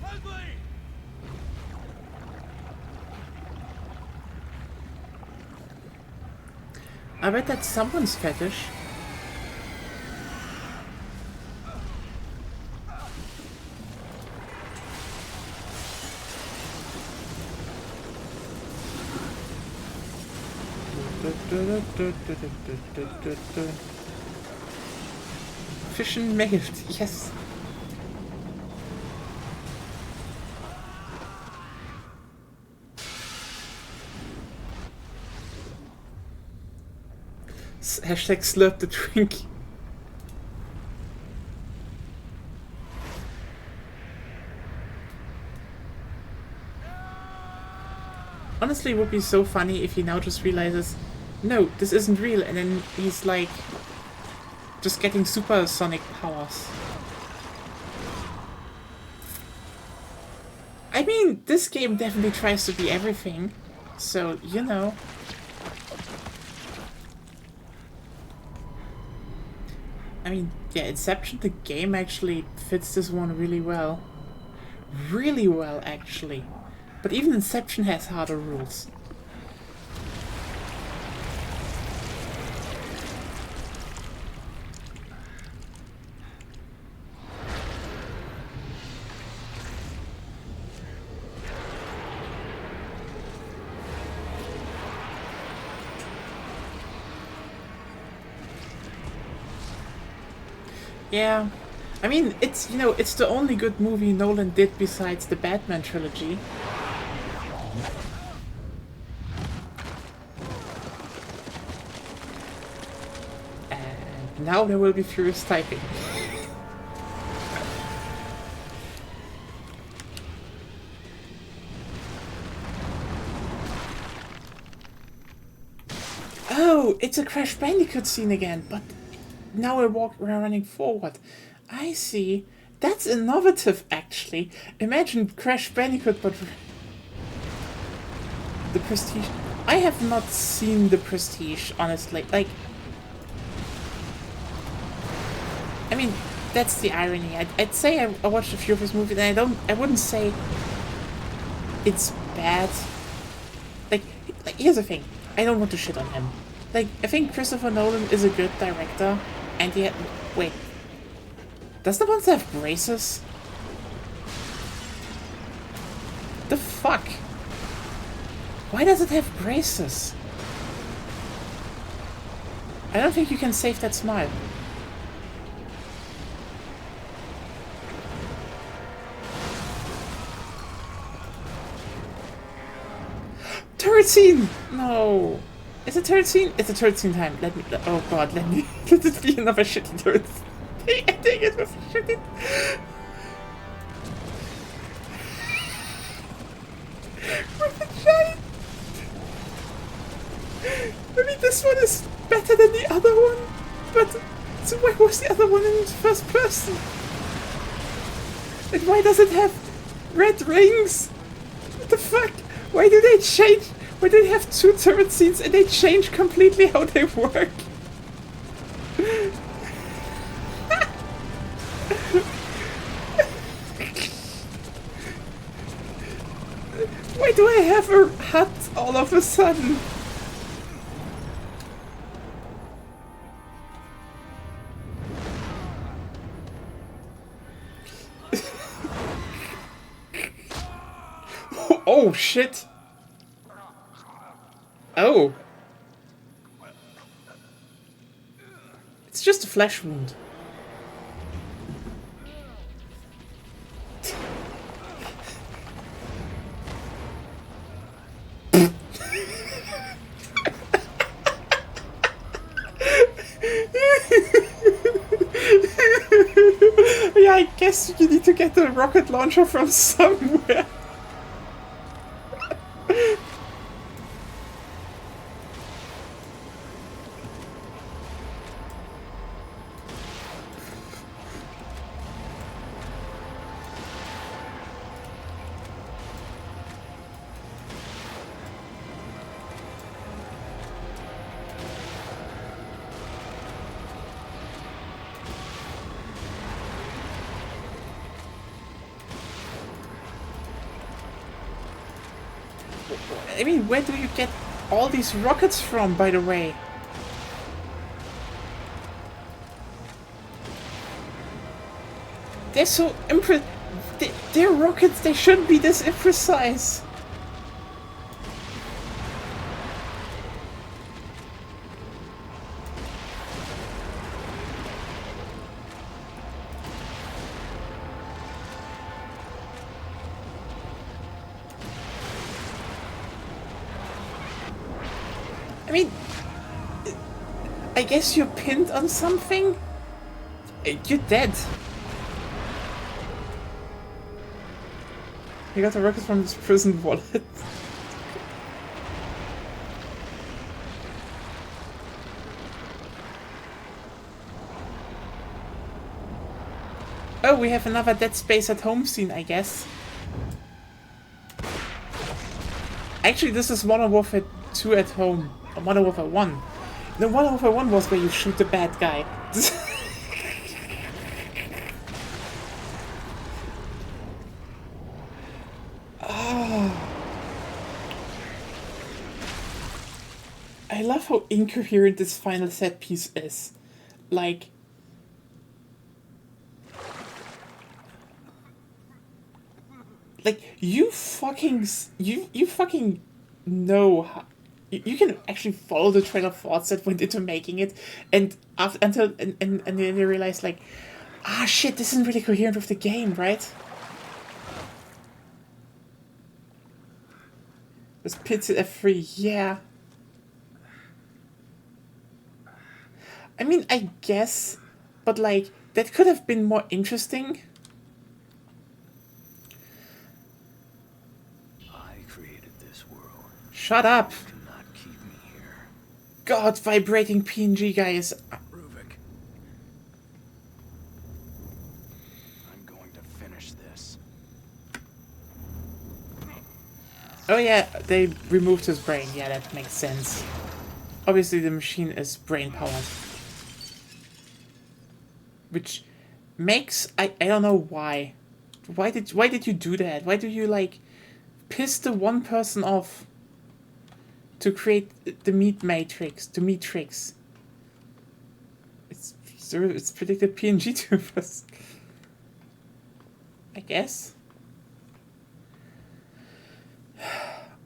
Leslie! I bet that's someone's fetish. Fischen mailed, yes. Hashtag slurp the drink. Honestly, it would be so funny if he now just realizes, no, this isn't real, and then he's like just getting supersonic powers. I mean, this game definitely tries to be everything, so, you know. I mean, yeah, Inception, the game, actually fits this one really well. Really well, actually. But even Inception has harder rules. Yeah. I mean, it's, you know, it's the only good movie Nolan did besides the Batman trilogy. And now there will be furious typing. Oh, it's a Crash Bandicoot scene again, but now we're running forward. I see. That's innovative, actually. Imagine Crash Bandicoot, but the Prestige. I have not seen the Prestige, honestly. Like, I mean, that's the irony. I'd say I watched a few of his movies, and I wouldn't say it's bad. Like, here's the thing. I don't want to shit on him. Like, I think Christopher Nolan is a good director, and yet, wait. Does the monster have braces? The fuck? Why does it have braces? I don't think you can save that smile. Turret scene! No. Is it turret scene? It's a turret scene time. Let me. Oh god, let me. Let it be another shitty turret. I think it was shitty. With the giant. I mean, this one is better than the other one, but so why was the other one in first person? And why does it have red rings? What the fuck? Why do they change? Why do they have two turret scenes and they change completely how they work? Why do I have a hut all of a sudden? Oh shit! Oh! It's just a flesh wound. Yeah, I guess you need to get a rocket launcher from somewhere. I mean, where do you get all these rockets from, by the way? They're so they're rockets, they shouldn't be this imprecise. I mean, I guess you're pinned on something? You're dead. You got the rockets from this prison wallet. Oh, we have another Dead Space at Home scene, I guess. Actually, this is Modern Warfare 2 at Home. Or Modern Warfare 1. The Modern Warfare 1 was where you shoot the bad guy. Oh. I love how incoherent this final set piece is. Like... you fucking know how... You can actually follow the trail of thoughts that went into making it, and then you realize, like, Ah, shit, this isn't really coherent with the game, right? There's pits at F3, yeah. I mean, I guess, but like, that could have been more interesting. I created this world. Shut up! You cannot keep me here. God, vibrating PNG guys. Ruvik. I'm going to finish this. Oh yeah, they removed his brain. Yeah, that makes sense. Obviously, the machine is brain powered. Which makes... I don't know why. Why did you do that? Why do you, like, piss the one person off to create the meat matrix, the matrix? It's predicted PNG tubers. I guess.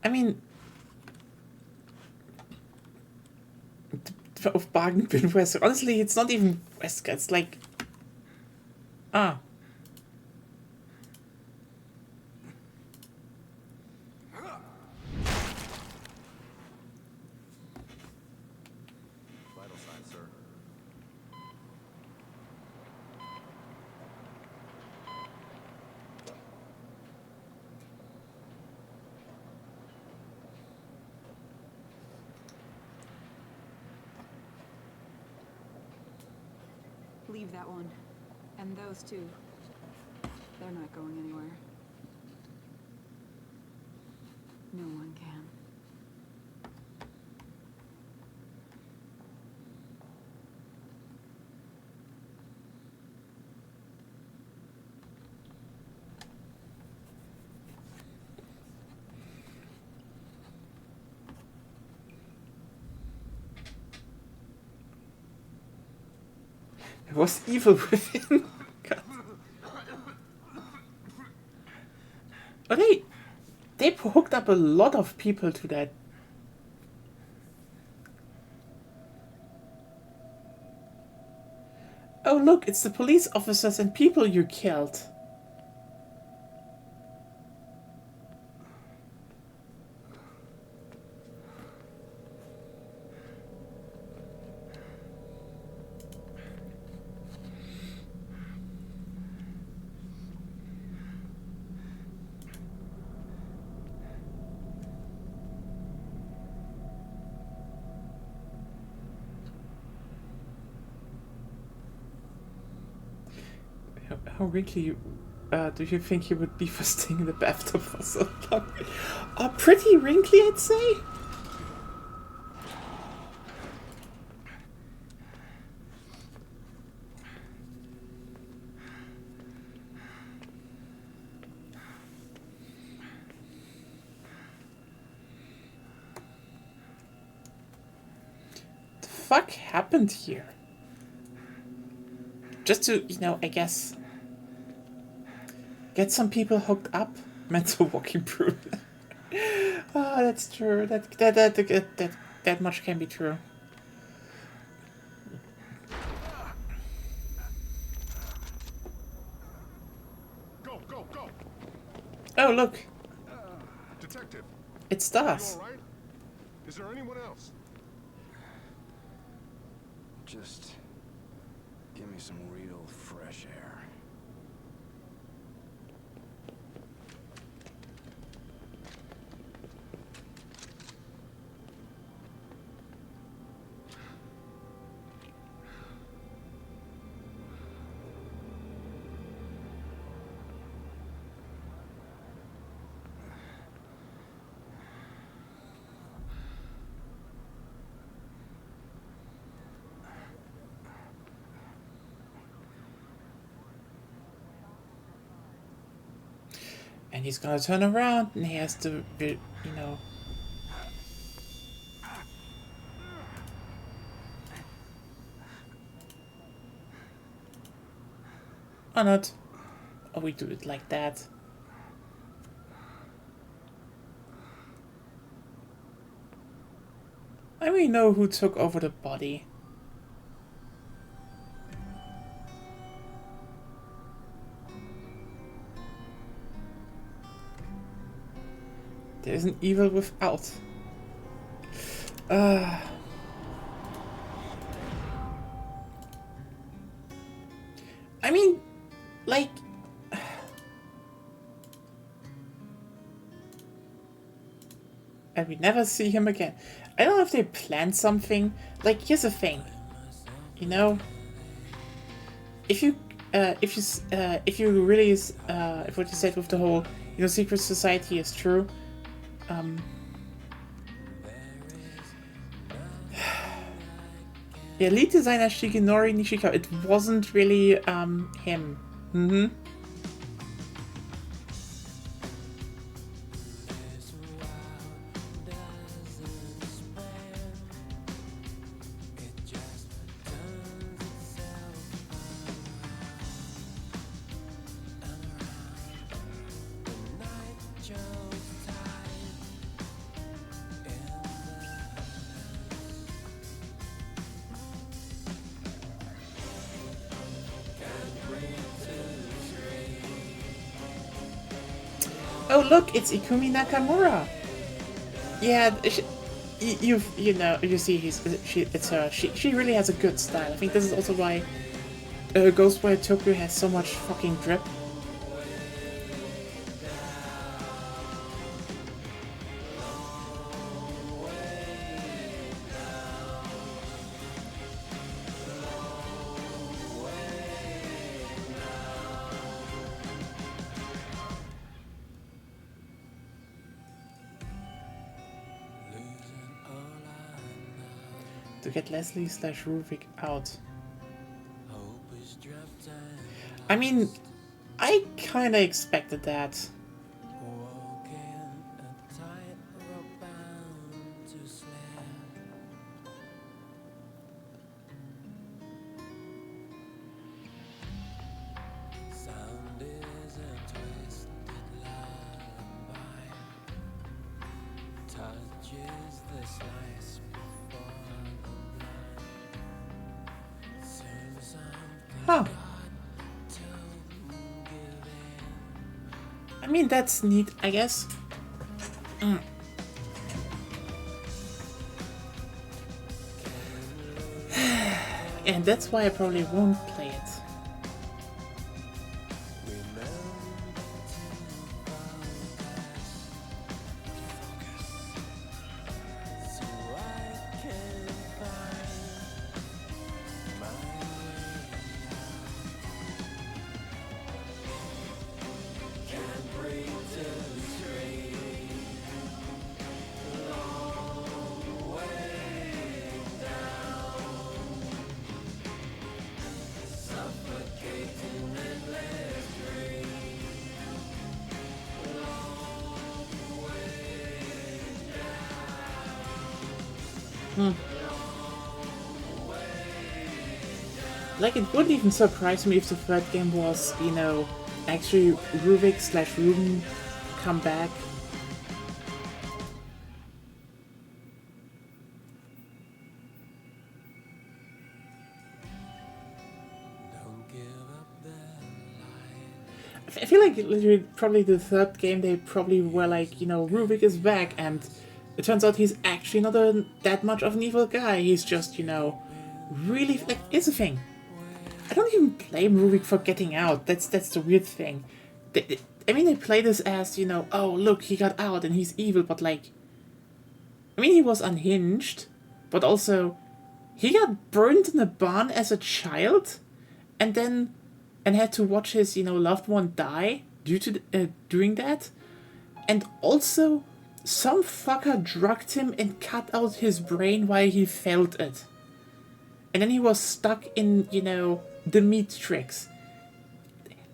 I mean, of Bargain Bin Wesker. Honestly, it's not even Wesker. It's like, ah. Vital sign, sir. Leave that one. And those two. They're not going anywhere. No one can. It was evil within. God. Oh, they hooked up a lot of people to that. Oh look, it's the police officers and people you killed. How wrinkly do you think you would be for staying in the bathtub for so long? Pretty wrinkly, I'd say. The fuck happened here? Just to, you know, I guess, get some people hooked up. Mental walking proof. Ah, that's true. That much can be true. Go, go, go! Oh, look. Detective, It's you Stas. all right? Is there anyone else? Just give me some real fresh air. And he's gonna turn around and he has to, you know. Or not. Or we do it like that. And we know who took over the body. There's an evil without. I mean, like... And we never see him again. I don't know if they planned something. Like, here's the thing. You know? If you really, if what you said with the whole, you know, secret society is true, yeah, lead designer Shigenori Nishikawa, it wasn't really, him. Mm-hmm. Oh look, it's Ikumi Nakamura. Yeah, you see it's her. She really has a good style. I think this is also why Ghostwire Tokyo has so much fucking drip. To get Leslie/Ruvik out. I mean, I kinda expected that. Huh. I mean, that's neat, I guess. And that's why I probably won't play it. Like, it wouldn't even surprise me if the third game was, you know, actually Ruvik/Ruben come back. I feel like literally probably the third game they probably were like, you know, Ruvik is back, and it turns out he's actually not that much of an evil guy. He's just, you know, really, like, it's a thing. I don't even blame Ruvik for getting out. That's the weird thing. I mean, they play this as, you know, oh, look, he got out and he's evil, but like... I mean, he was unhinged, but also... He got burned in a barn as a child, and had to watch his, you know, loved one die due to doing that. And also, some fucker drugged him and cut out his brain while he felt it. And then he was stuck in, you know, the Matrix.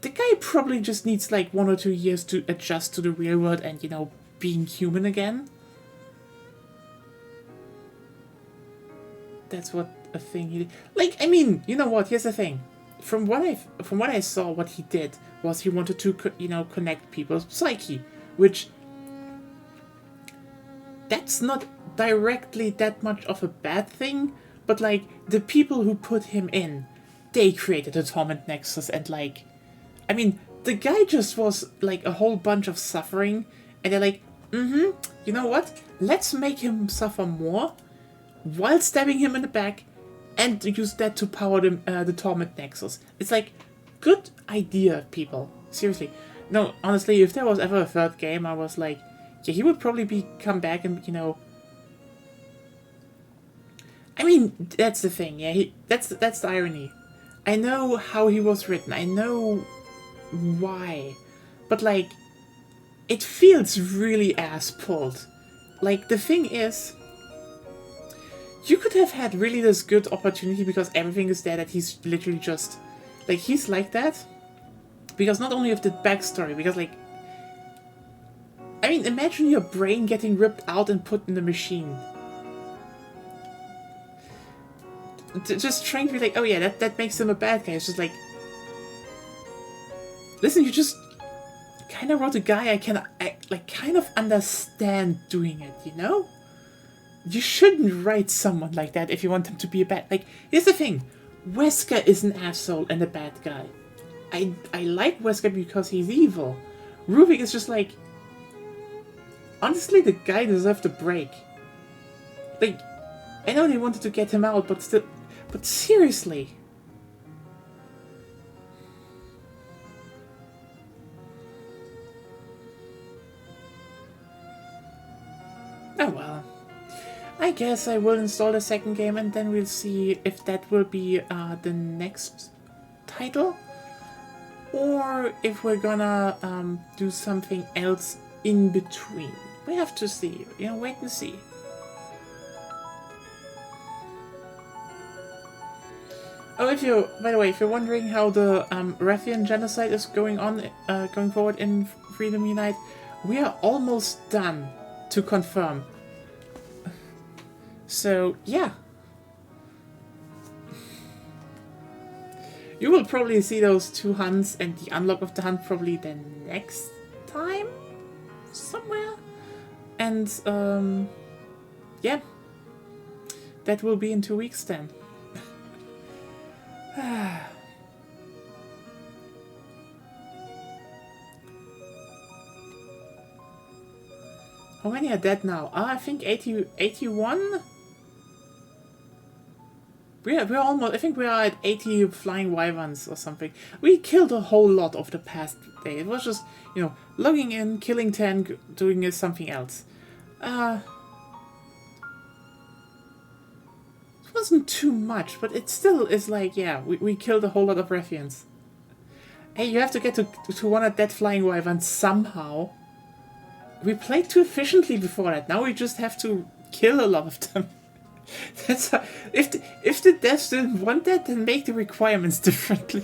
The guy probably just needs like 1 or 2 years to adjust to the real world and, you know, being human again. That's what a thing he did. Like, I mean, you know what? Here's the thing. From what I saw, what he did was he wanted to, you know, connect people's psyche, which that's not directly that much of a bad thing, but like the people who put him in, they created a Torment Nexus, and like, I mean, the guy just was like a whole bunch of suffering, and they're like, You know what? Let's make him suffer more while stabbing him in the back and use that to power the Torment Nexus. It's like, good idea, people. Seriously. No, honestly, if there was ever a third game, I was like, yeah, he would probably come back and, you know... I mean, that's the thing, yeah, that's the irony. I know how he was written, I know why, but like, it feels really ass-pulled. Like, the thing is, you could have had really this good opportunity because everything is there that he's literally just... Like, he's like that. Because not only of the backstory, because like... I mean, imagine your brain getting ripped out and put in the machine. Just trying to be like, oh yeah, that makes him a bad guy. It's just like... Listen, you just... kind of wrote a guy I like kind of understand doing it, you know? You shouldn't write someone like that if you want him to be a bad... Like, here's the thing. Wesker is an asshole and a bad guy. I like Wesker because he's evil. Rubik is just like... Honestly, the guy deserved a break. Like, I know they wanted to get him out, but still... But seriously... Oh well. I guess I will install the second game and then we'll see if that will be the next title. Or if we're gonna do something else in between. We have to see. You know, wait and see. Oh, by the way, if you're wondering how the Rathian genocide is going on, going forward in Freedom Unite, we are almost done. To confirm. So, yeah. You will probably see those 2 hunts and the unlock of the hunt probably the next time? Somewhere? And, yeah. That will be in 2 weeks then. How many are dead now? I think 81? We're almost... I think we are at 80 flying wyverns or something. We killed a whole lot of the past day. It was just, you know, logging in, killing 10, doing something else. It wasn't too much, but it still is like, yeah, we killed a whole lot of Rathians. Hey, you have to get to 100 dead flying wyverns somehow. We played too efficiently before that. Now we just have to kill a lot of them. That's how, if the devs didn't want that, then make the requirements differently.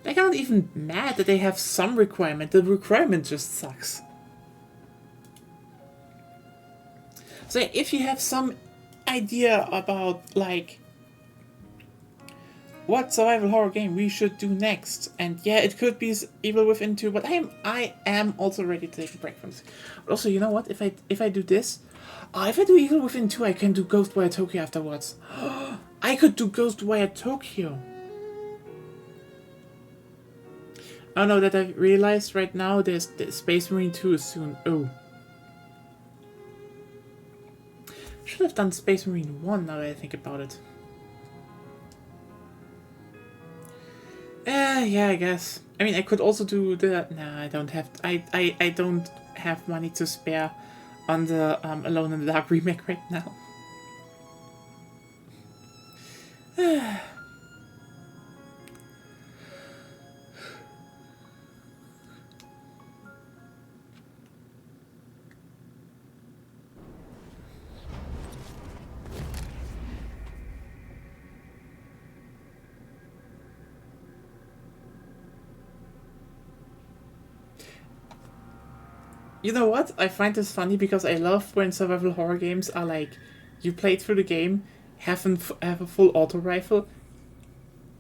Like, I'm not even mad that they have some requirement. The requirement just sucks. So if you have some idea about like what survival horror game we should do next, and yeah, it could be Evil Within 2, but I am also ready to take a break from this. But also, you know what? If I do this, if I do Evil Within 2, I can do Ghostwire Tokyo afterwards. I could do Ghostwire Tokyo. Oh no, that I realized right now, the Space Marine 2 is soon. Oh. Should have done Space Marine 1 now that I think about it. Yeah, I guess. I mean, I could also do the... Nah, I don't have... I don't have money to spare on the Alone in the Dark remake right now. You know what? I find this funny because I love when survival horror games are like, you play through the game, have a full auto rifle.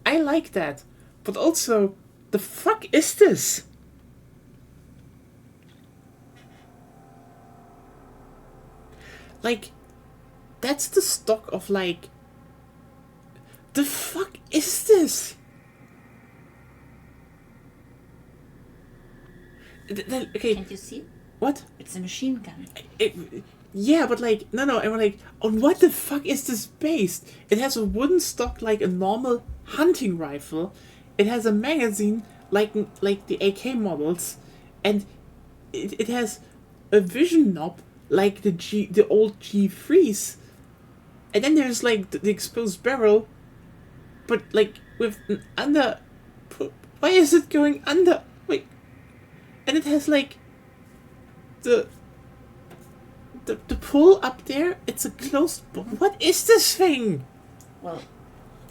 I like that. But also, the fuck is this? Like, that's the stock of like, the fuck is this? Okay. Can't you see? What? It's a machine gun. Yeah, but like, no, I'm like, on what the fuck is this based? It has a wooden stock like a normal hunting rifle. It has a magazine like the AK models, and it has a vision knob like the old G3s, and then there's like the exposed barrel, but like with an under. Why is it going under? Wait, and it has like the pull up there. It's a closed. What is this thing? Well,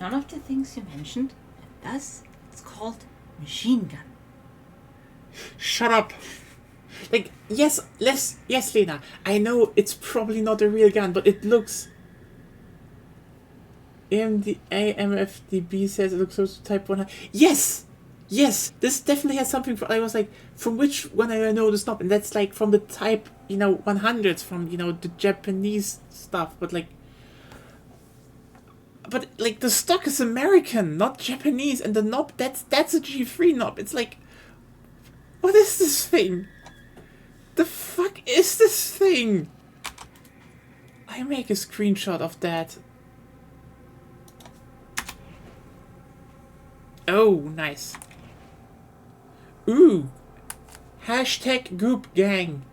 none of the things you mentioned, and thus it's called machine gun. Shut up. Like, yes, Lena. I know it's probably not a real gun, but it looks. AMFDB says it looks close to Type 1. Yes, this definitely has something. I was like, from which one I know the stop, and that's like from the Type 100s, from the Japanese stuff, but like the stock is American, not Japanese, and the knob that's a G3 knob. It's like, what is this thing? The fuck is this thing? I make a screenshot of that. Oh, nice. Ooh. Hashtag Goop Gang.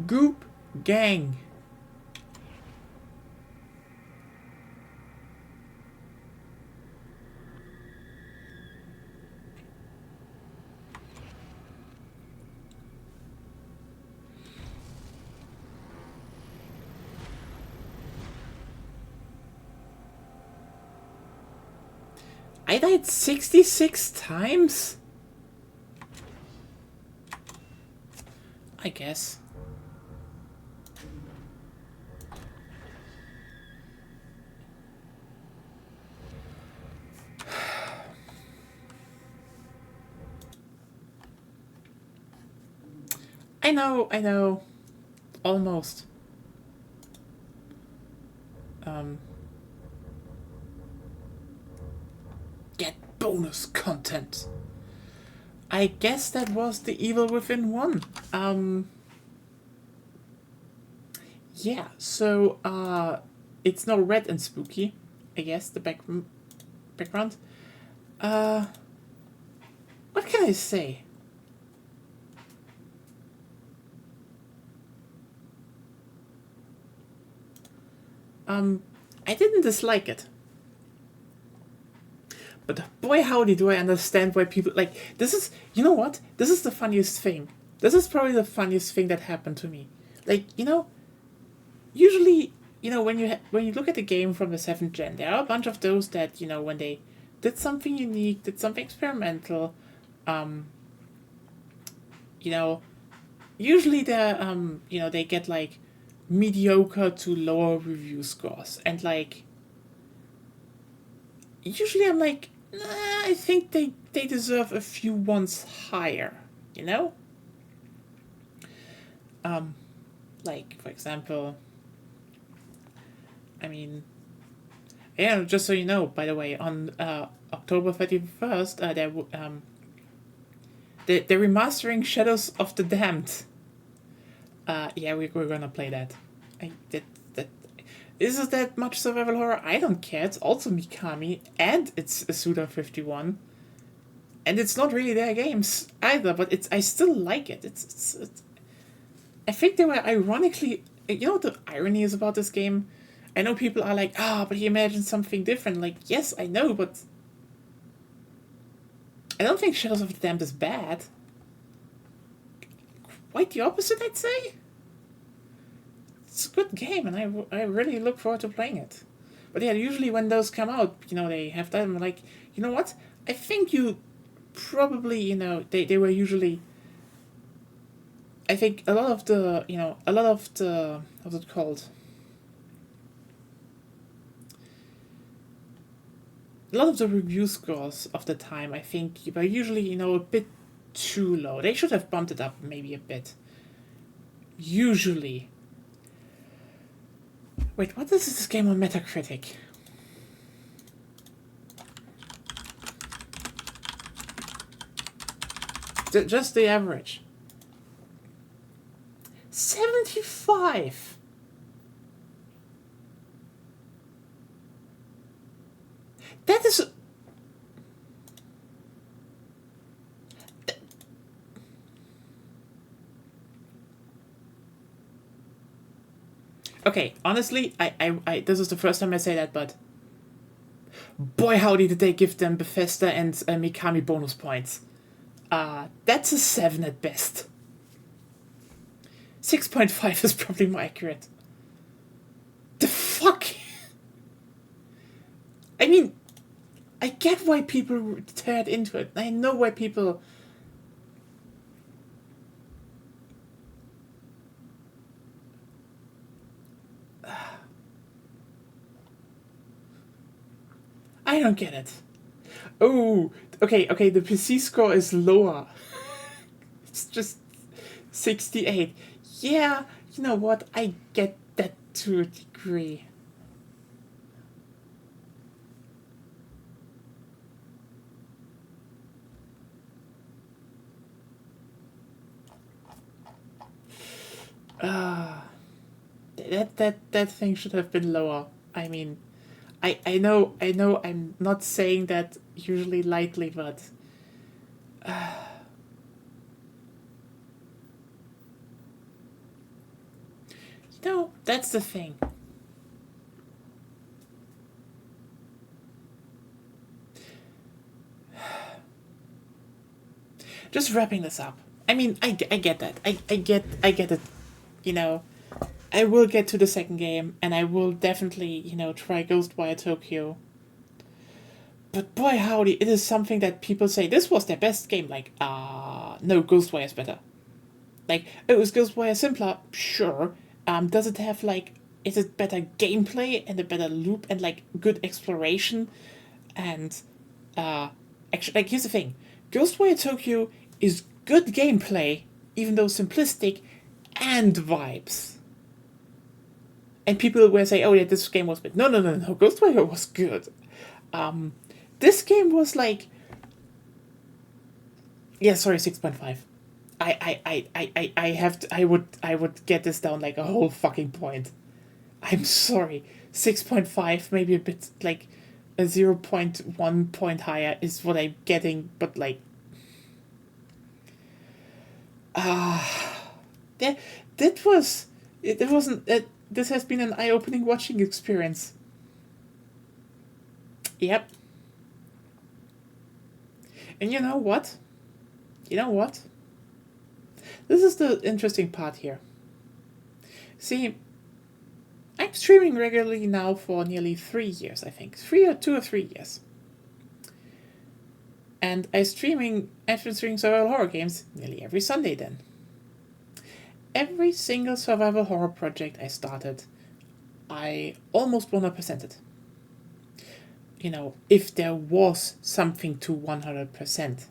Goop Gang. I died 66 times? I guess. I know. Almost. Get bonus content. I guess that was The Evil Within 1. Yeah, so, it's now red and spooky, I guess, the background. What can I say? I didn't dislike it. But boy howdy do I understand why people, like, this is, you know what? This is the funniest thing. This is probably the funniest thing that happened to me. Like, usually, when you look at the game from the 7th gen, there are a bunch of those that, when they did something unique, did something experimental, usually they're, they get, like, mediocre to lower review scores. And, like, usually I'm like, nah, I think they deserve a few ones higher, Like, for example, I mean, yeah, just so you know, by the way, on October 31st, they're remastering Shadows of the Damned. Yeah, we're gonna play that. Is it that much survival horror? I don't care. It's also Mikami, and it's a Suda51, and it's not really their games either. But I still like it. It's I think they were ironically. What the irony is about this game? I know people are like, but he imagined something different. Like, yes, I know, but I don't think Shadows of the Damned is bad. Quite the opposite, I'd say. It's a good game, and I really look forward to playing it. But yeah, usually when those come out, they have that. I'm like, you know what? I think you probably, they were usually. I think a lot of the, what's it called? A lot of the review scores of the time, I think, were usually, a bit too low. They should have bumped it up maybe a bit. Usually. Wait, what is this game on Metacritic? Just the average. 75. That is... Okay, honestly, I this is the first time I say that, but boy howdy did they give them Bethesda and Mikami bonus points. That's a 7 at best. 6.5 is probably more accurate. The fuck? I mean, I get why people teared into it. I know why people... I don't get it. Oh, okay, the PC score is lower. It's just 68. Yeah, you know what? I get that to a degree. That thing should have been lower. I mean, I know I'm not saying that usually lightly, but you know, that's the thing. Just wrapping this up. I mean, I get that. I get it. You know, I will get to the second game, and I will definitely, you know, try Ghostwire Tokyo. But boy howdy, it is something that people say, this was their best game. Like, no, Ghostwire is better. Like, oh, is Ghostwire simpler? Sure. Does it have, like, is it better gameplay and a better loop and, like, good exploration? And, actually, like, here's the thing. Ghostwire Tokyo is good gameplay, even though simplistic, and vibes. And people will say, oh yeah, this game was bad. No, Ghostwire was good. This game was like... Yeah, sorry, 6.5. I would get this down like a whole fucking point. I'm sorry. 6.5, maybe a bit like a 0.1 point higher is what I'm getting, but like... This has been an eye-opening watching experience. Yep. And you know what? This is the interesting part here. See, I'm streaming regularly now for nearly 3 years, I think. 2 or 3 years. And I've been streaming survival horror games nearly every Sunday then. Every single survival horror project I started, I almost 100%ed. You know, if there was something to 100%,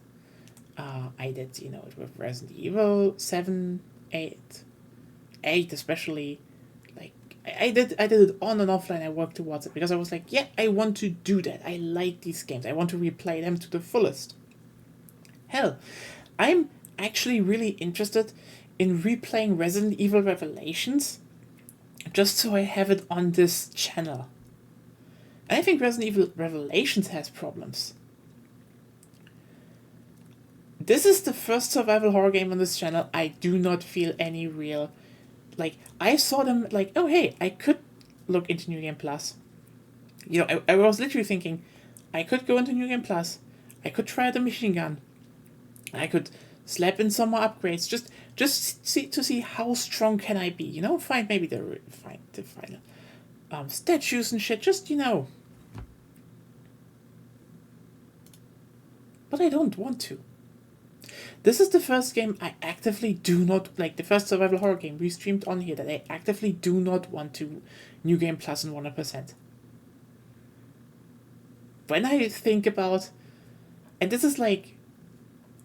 I did, you know, it with Resident Evil 7, 8 especially. Like, I did it on and offline. I worked towards it because I was like, yeah, I want to do that. I like these games. I want to replay them to the fullest. Hell, I'm actually really interested in replaying Resident Evil Revelations, just so I have it on this channel. And I think Resident Evil Revelations has problems. This is the first survival horror game on this channel I do not feel any real... Like, I saw them like, oh hey, I could look into New Game Plus. You know, I was literally thinking, I could go into New Game Plus, I could try the machine gun, I could slap in some more upgrades, just to see how strong can I be, you know, find maybe the final statues and shit, just, you know. But I don't want to. This is the first game I actively do not, like the first survival horror game we streamed on here that I actively do not want to New Game Plus and 100%. When I think about, and this is like,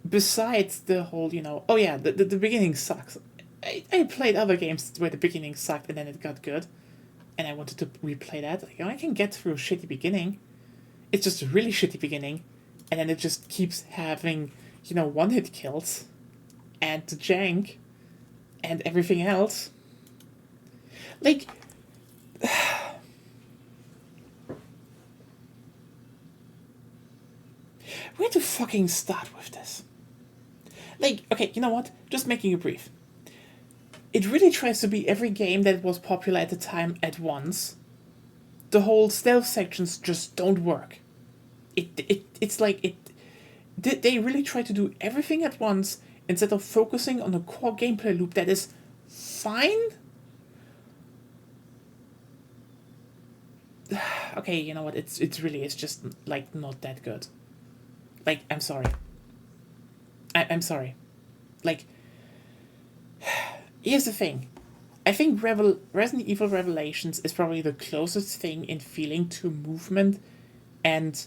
besides the whole, you know, oh yeah, the beginning sucks. I played other games where the beginning sucked and then it got good. And I wanted to replay that. Like, you know, I can get through a shitty beginning. It's just a really shitty beginning. And then it just keeps having, you know, one-hit kills. And the jank. and everything else. Like, where to fucking start with this? Like, okay, you know what? Just making it brief. It really tries to be every game that was popular at the time at once. The whole stealth sections just don't work. It's like they really try to do everything at once instead of focusing on a core gameplay loop that is fine. Okay, you know what? It's just like not that good. Like, I'm sorry. I'm sorry. Like, here's the thing. I think Resident Evil Revelations is probably the closest thing in feeling to movement and,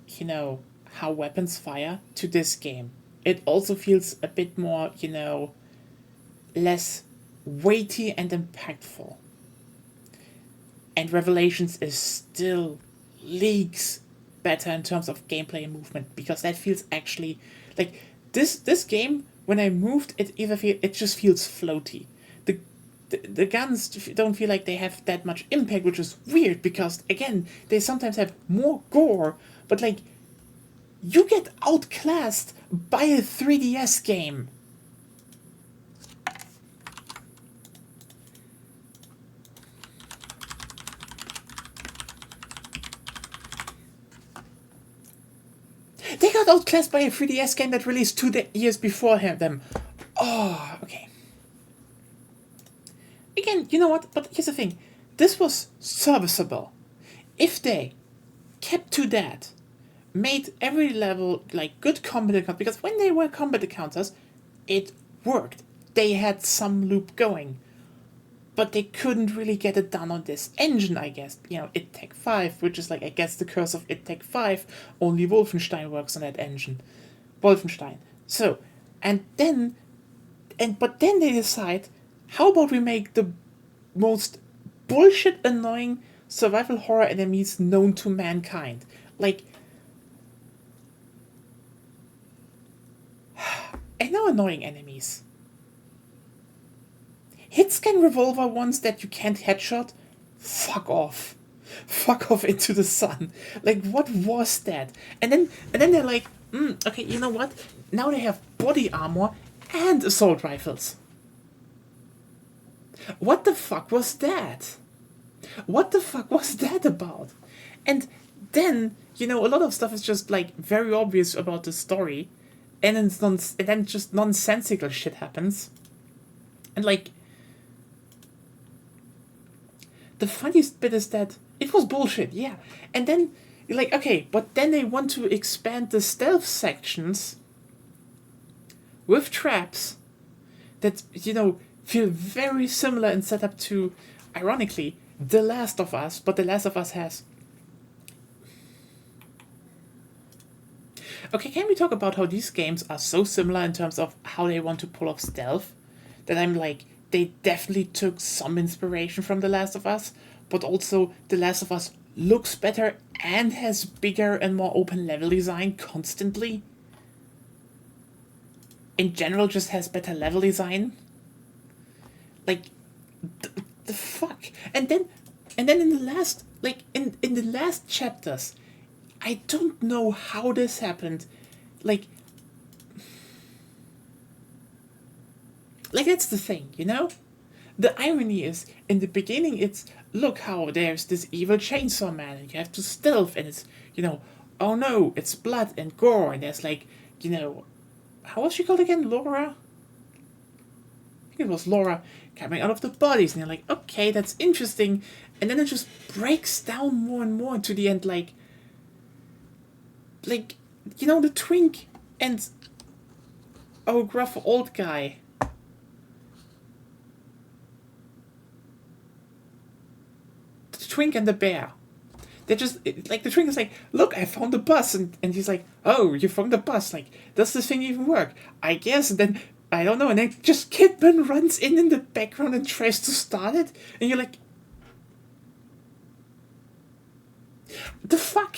you know, how weapons fire to this game. It also feels a bit more, you know, less weighty and impactful. And Revelations is still leagues better in terms of gameplay and movement, because that feels actually like this game. When I moved, it just feels floaty. The guns don't feel like they have that much impact, which is weird because again they sometimes have more gore, but like you get outclassed by a 3DS game. They got outclassed by a 3DS game that released 2 years before them. Oh, okay. Again, you know what? But here's the thing. This was serviceable. If they kept to that, made every level like good combat encounters, because when they were combat encounters, it worked. They had some loop going. But they couldn't really get it done on this engine, I guess. You know, id Tech 5, which is like, I guess, the curse of id Tech 5. Only Wolfenstein works on that engine. Wolfenstein. So, but then they decide, how about we make the most bullshit annoying survival horror enemies known to mankind? Like, I know annoying enemies. Hitscan revolver ones that you can't headshot? Fuck off. Fuck off into the sun. Like, what was that? And then they're like, okay, you know what? Now they have body armor and assault rifles. What the fuck was that? What the fuck was that about? And then, you know, a lot of stuff is just like very obvious about the story, and then just nonsensical shit happens. And like, the funniest bit is that it was bullshit, yeah. And then you're like, okay, but then they want to expand the stealth sections with traps that, you know, feel very similar in setup to, ironically, The Last of Us, but The Last of Us has... Okay, can we talk about how these games are so similar in terms of how they want to pull off stealth, that I'm like, they definitely took some inspiration from The Last of Us, but also The Last of Us looks better and has bigger and more open level design constantly. In general, just has better level design. Like, the fuck? And then in the last, like, in the last chapters, I don't know how this happened. Like, that's the thing, you know? The irony is, in the beginning it's, look how there's this evil chainsaw man and you have to stealth and it's, you know, oh no, it's blood and gore and there's like, you know, how was she called again? Laura? I think it was Laura coming out of the bodies and you're like, okay, that's interesting. And then it just breaks down more and more to the end, like, you know, the twink and, oh, gruff old guy. The twink and the bear. They're just, like, the twink is like, look, I found the bus. And he's like, oh, you found the bus. Like, does this thing even work? I guess. And then, I don't know. And then just Kidman runs in the background and tries to start it. And you're like, the fuck?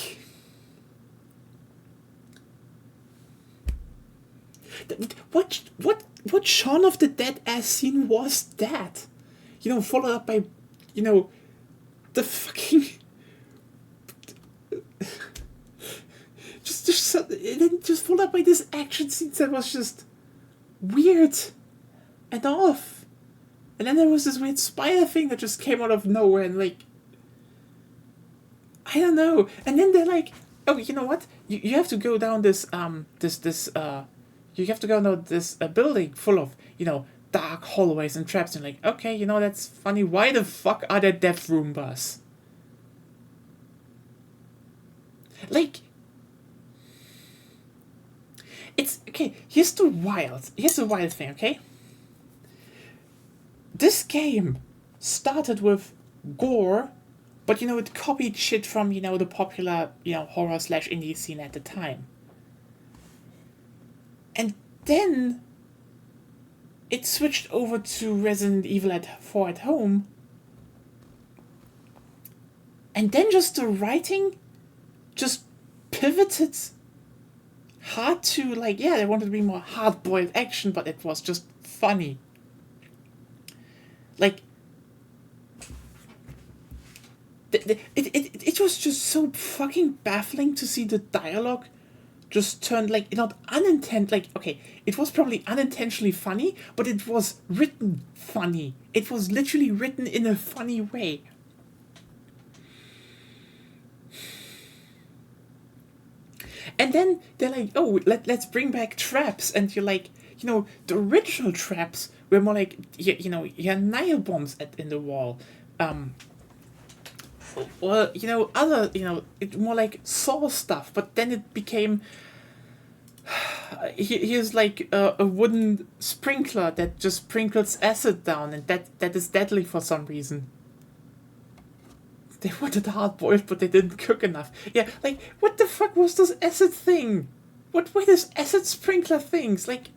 What Shaun of the Dead ass scene was that? You know, followed up by, you know, the fucking just followed up by this action scene that was just weird and off. And then there was this weird spider thing that just came out of nowhere and like, I don't know. And then they're like, oh, you know what? You have to go down this you have to go down this building full of, you know, dark hallways and traps. And like, okay, you know, that's funny. Why the fuck are there death Roombas? Like, it's okay. Here's the wild thing. Okay, this game started with gore, but you know, it copied shit from, you know, the popular, you know, horror / indie scene at the time. And then it switched over to Resident Evil 4 at home. And then just the writing just pivoted hard to, like, yeah, they wanted to be more hard-boiled action, but it was just funny. Like, it was just so fucking baffling to see the dialogue just turned, like, not like, okay, it was probably unintentionally funny, but it was written funny. It was literally written in a funny way. And then they're like, oh, let's bring back traps. And you're like, you know, the original traps were more like, you know, you had Nile bombs in the wall. Or, you know, other, you know, it more like Saw stuff. But then it became, here's like a wooden sprinkler that just sprinkles acid down. And that is deadly for some reason. They wanted hard-boiled, but they didn't cook enough. Yeah, like, what the fuck was this acid thing? What were these acid sprinkler things? Like,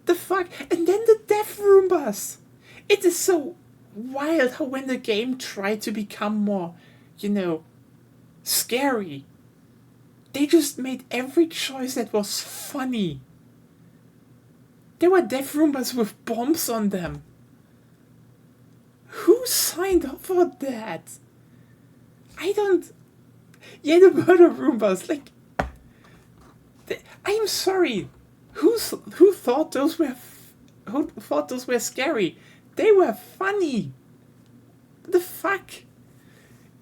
the fuck? And then the death Roombas. It is so wild how when the game tried to become more, you know, scary, they just made every choice that was funny. There were death Roombas with bombs on them. Who signed up for that? Yeah, the murder Roombas, like, I'm sorry. Who thought those were scary? They were funny. The fuck?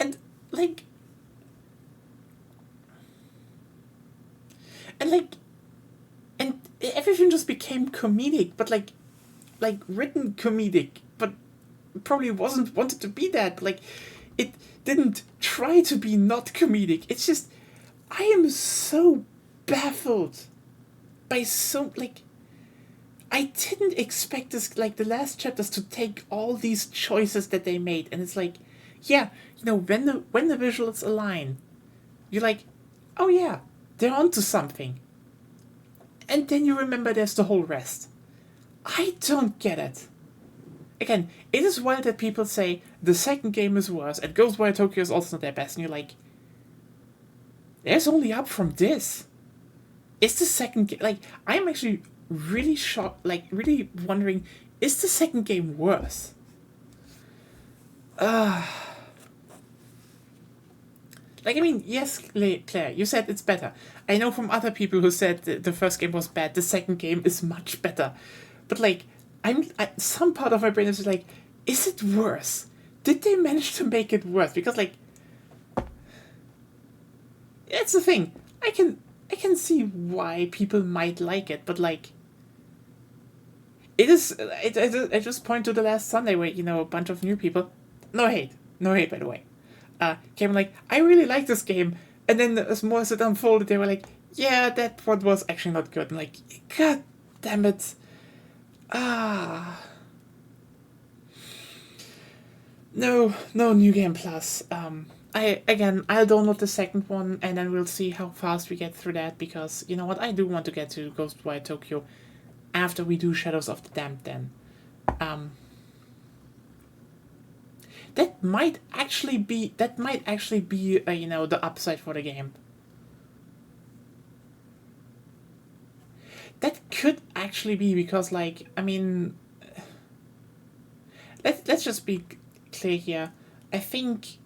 And everything just became comedic, but like written comedic, but probably wasn't wanted to be that. Like, it didn't try to be not comedic. It's just, I am so baffled by I didn't expect this, like, the last chapters to take all these choices that they made, and it's like, yeah, you know, when the visuals align, you're like, oh yeah, they're onto something. And then you remember there's the whole rest. I don't get it. Again, it is wild that people say the second game is worse and Ghostwire Tokyo is also not their best, and you're like, there's only up from this. Is the second game, like, I'm actually really shocked, like, really wondering, is the second game worse? Like, I mean, yes, Claire, you said it's better. I know from other people who said the first game was bad, the second game is much better. But, like, some part of my brain is like, is it worse? Did they manage to make it worse? Because, like, that's the thing. I can see why people might like it, but, like, it is. I just point to the last Sunday where, you know, a bunch of new people, no hate by the way, came like, I really like this game, and then as more as it unfolded, they were like, yeah, that one was actually not good. I'm like, god damn it. No New Game Plus. I'll download the second one, and then we'll see how fast we get through that, because, you know what, I do want to get to Ghostwire Tokyo after we do Shadows of the Damned then. That might actually be, you know, the upside for the game. actually be, because like, I mean, let's just be clear here. I think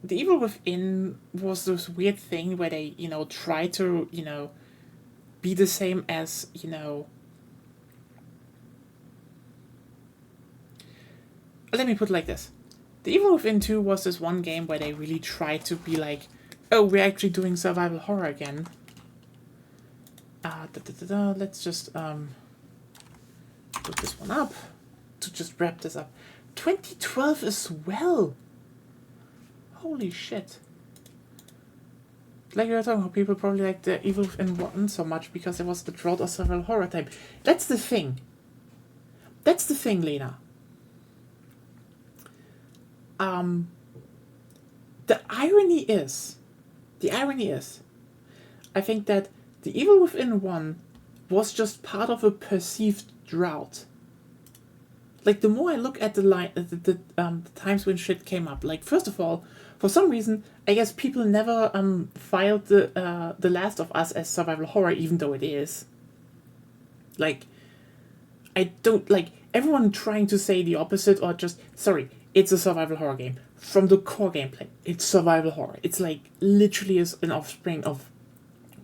The Evil Within was this weird thing where they, you know, try to, you know, be the same as, you know, let me put it like this. The Evil Within 2 was this one game where they really tried to be like, oh, we're actually doing survival horror again. Let's just put this one up to just wrap this up. 2012 as well. Holy shit. Like you were talking about, people probably like The Evil Within 1 so much because it was the drought of survival horror type. That's the thing. That's the thing, Lena. The irony is, I think that The Evil Within 1 was just part of a perceived drought. Like, the more I look at the times when shit came up, like, first of all, for some reason, I guess people never filed the Last of Us as survival horror, even though it is. Like, I don't, like, everyone trying to say the opposite, or just, sorry, it's a survival horror game. From the core gameplay, it's survival horror. It's like, literally is an offspring of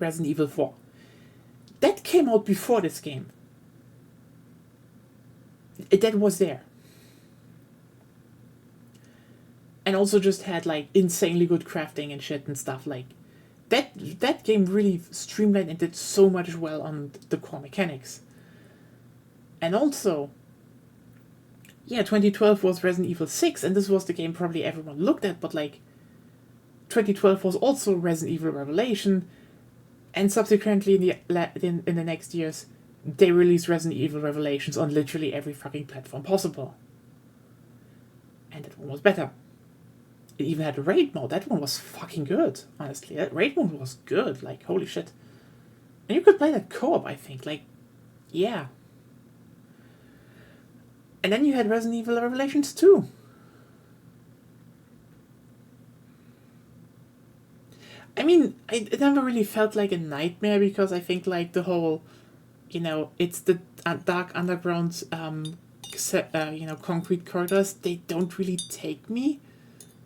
Resident Evil 4. That came out before this game. That was there. And also just had, like, insanely good crafting and shit and stuff. Like, that game really streamlined and did so much well on the core mechanics. And also, yeah, 2012 was Resident Evil 6, and this was the game probably everyone looked at, but, like, 2012 was also Resident Evil Revelation, and subsequently in the next years, they released Resident Evil Revelations on literally every fucking platform possible. And that one was better. It even had a raid mode. That one was fucking good, honestly. That raid mode was good, like, holy shit. And you could play that co-op, I think, like, yeah. And then you had Resident Evil Revelations 2. I mean, it never really felt like a nightmare, because I think, like, the whole, you know, it's the dark underground, you know, concrete corridors, they don't really take me.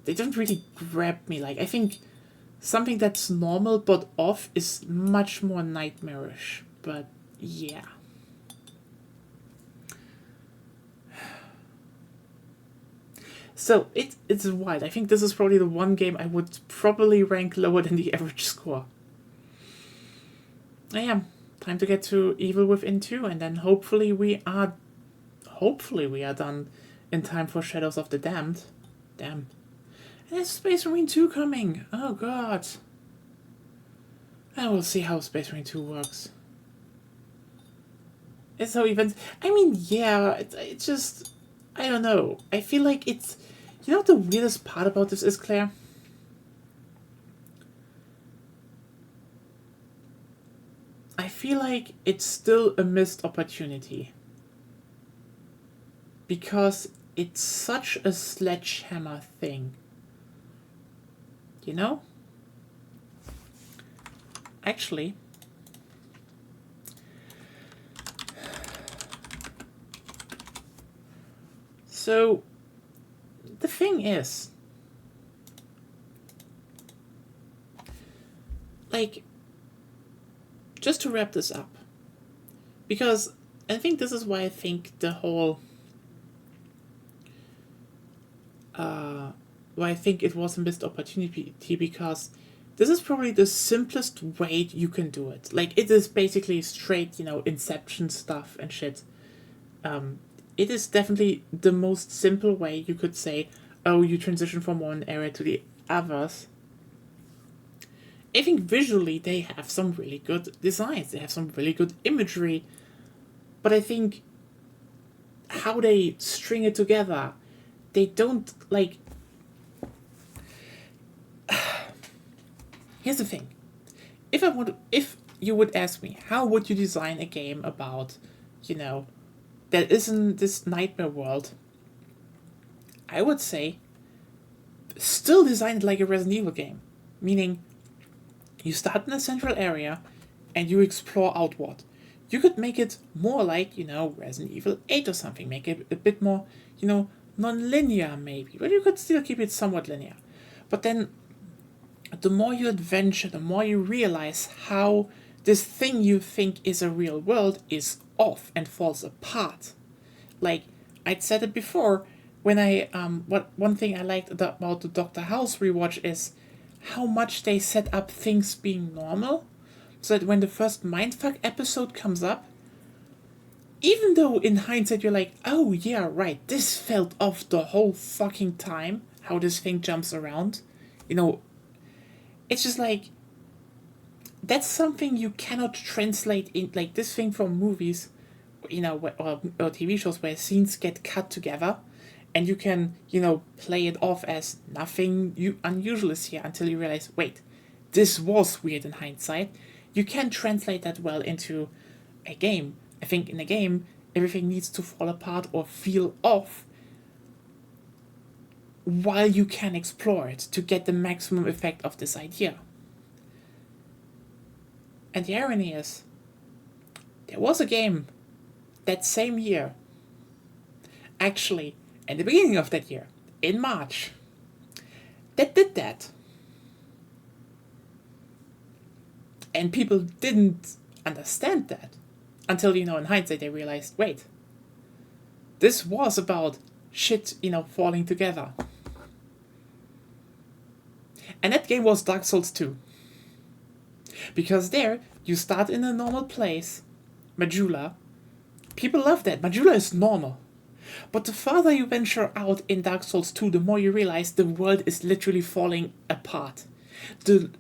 They don't really grab me. Like, I think something that's normal but off is much more nightmarish. But, yeah. So, it's wild. I think this is probably the one game I would probably rank lower than the average score. I am. Time to get to Evil Within 2, and then hopefully we are done in time for Shadows of the Damned. Damn. And there's Space Marine 2 coming. Oh god. And we'll see how Space Marine 2 works. It's so events. I mean, yeah, it's just, I don't know. I feel like it's, you know what the weirdest part about this is, Claire? I feel like it's still a missed opportunity. Because it's such a sledgehammer thing. You know? Actually, so the thing is, like, just to wrap this up, because I think this is why I think the whole why I think it was a missed opportunity, because this is probably the simplest way you can do it. Like, it is basically straight, you know, Inception stuff and shit. It is definitely the most simple way you could say, oh, you transition from one area to the others. I think visually they have some really good designs. They have some really good imagery. But I think how they string it together, they don't, like... Here's the thing. If you would ask me, how would you design a game about, you know, that isn't this nightmare world, I would say, still design it like a Resident Evil game. Meaning, you start in a central area, and you explore outward. You could make it more like, Resident Evil 8 or something. Make it a bit more, non-linear maybe. But you could still keep it somewhat linear. But then, the more you adventure, the more you realize how this thing you think is a real world is off and falls apart. Like, I'd said it before, when one thing I liked about the Dr. House rewatch is how much they set up things being normal, so that when the first Mindfuck episode comes up, even though in hindsight you're like, oh yeah, right, this felt off the whole fucking time, how this thing jumps around, it's just like, that's something you cannot translate in, like, this thing from movies, or TV shows where scenes get cut together, and you can, play it off as nothing unusual is here until you realize, wait, this was weird in hindsight. You can't translate that well into a game. I think in a game, everything needs to fall apart or feel off while you can explore it to get the maximum effect of this idea. And the irony is, there was a game that same year, actually, at the beginning of that year, in March, that did that. And people didn't understand that until, in hindsight, they realized, wait, this was about shit, falling together. And that game was Dark Souls 2. Because there, you start in a normal place, Majula. People love that. Majula is normal. But the farther you venture out in Dark Souls 2, the more you realize the world is literally falling apart. The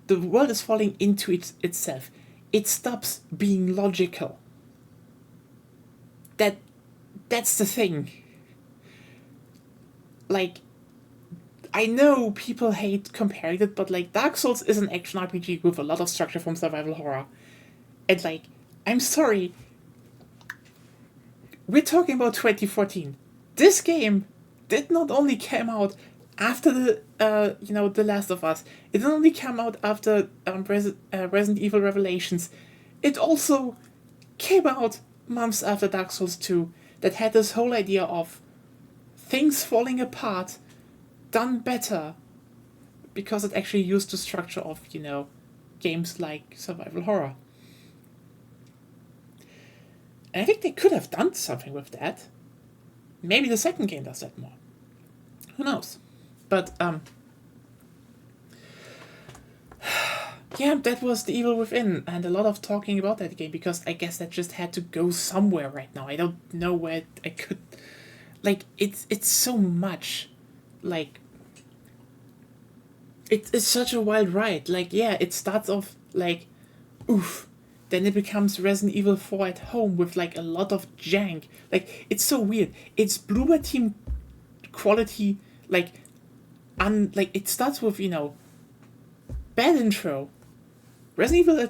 world is falling into itself. It stops being logical. That's the thing. Like, I know people hate comparing it, but like Dark Souls is an action RPG with a lot of structure from survival horror. And like, I'm sorry, we're talking about 2014. This game did not only come out after the The Last of Us. It didn't only come out after Resident Evil Revelations. It also came out months after Dark Souls 2. That had this whole idea of things falling apart, done better, because it actually used the structure of games like survival horror. And I think they could have done something with that. Maybe the second game does that more. Who knows? But, yeah, that was The Evil Within, and a lot of talking about that game, because I guess that just had to go somewhere right now. I don't know where I could... Like, it's so much. Like, it's such a wild ride. Like, yeah, it starts off, like, oof. Then it becomes Resident Evil 4 at home with, like, a lot of jank. Like, it's so weird. It's Bloober Team quality, like, it starts with, bad intro. Resident Evil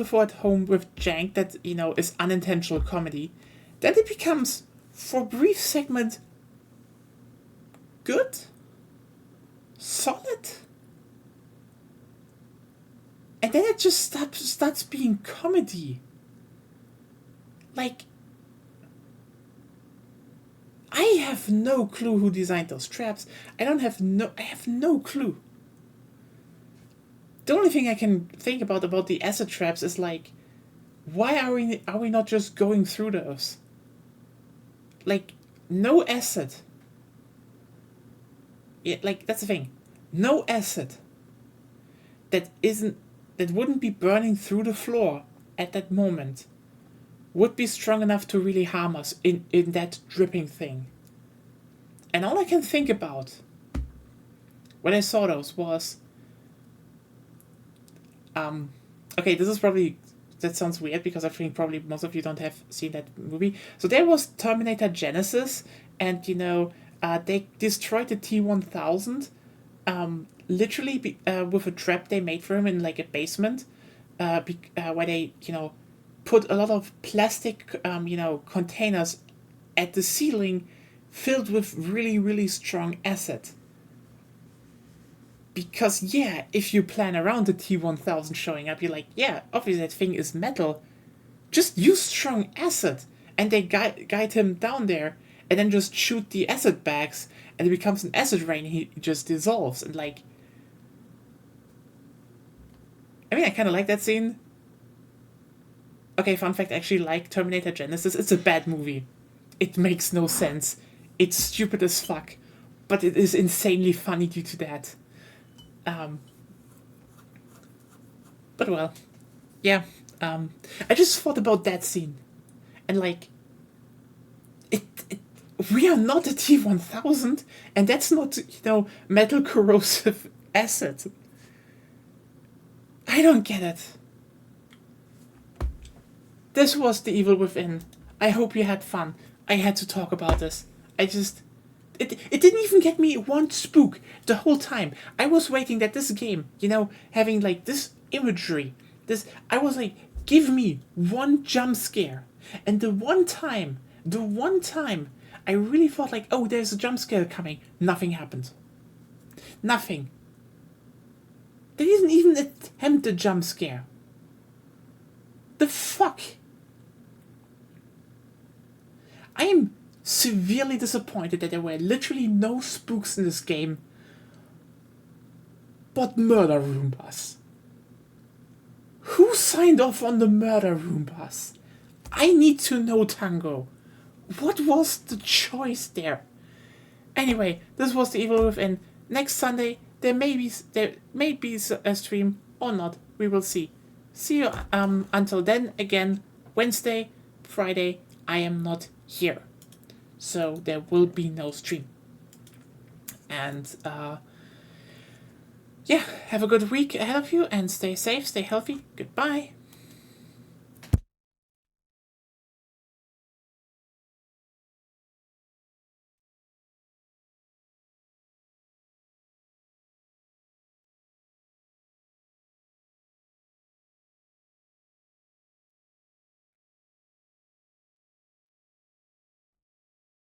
4 at home with jank that, is unintentional comedy. Then it becomes, for a brief segment, good? Solid? And then it just starts being comedy. Like, I have no clue who designed those traps. I have no clue. The only thing I can think about the acid traps is like, why are we not just going through those? Like, no acid. Yeah, like, that's the thing. No acid that wouldn't be burning through the floor at that moment would be strong enough to really harm us in that dripping thing. And all I can think about when I saw those was, okay, that sounds weird because I think probably most of you don't have seen that movie. So there was Terminator Genisys, and they destroyed the T-1000, literally with a trap they made for him in like a basement, where they put a lot of plastic containers at the ceiling filled with really, really strong acid. Because, yeah, if you plan around the T-1000 showing up, you're like, yeah, obviously that thing is metal. Just use strong acid. And they guide him down there, and then just shoot the acid bags, and it becomes an acid rain, he just dissolves. And, like... I mean, I kind of like that scene. Okay, fun fact, I actually like Terminator Genisys. It's a bad movie. It makes no sense. It's stupid as fuck. But it is insanely funny due to that. But well, yeah. I just thought about that scene. And like, we are not a T-1000, and that's not, metal corrosive acid. I don't get it. This was The Evil Within. I hope you had fun. I had to talk about this. It didn't even get me one spook the whole time. I was waiting that this game, having like this imagery, I was like, give me one jump scare. And the one time I really thought like, oh, there's a jump scare coming. Nothing happened. Nothing. They didn't even attempt a jump scare. The fuck? I am severely disappointed that there were literally no spooks in this game, but murder Roombas. Who signed off on the murder Roombas? I need to know, Tango. What was the choice there? Anyway, this was The Evil Within. Next Sunday, there may be a stream or not. We will see. See you until then. Again, Wednesday, Friday, I am not here. So there will be no stream. And yeah, have a good week ahead of you and stay safe, stay healthy. Goodbye.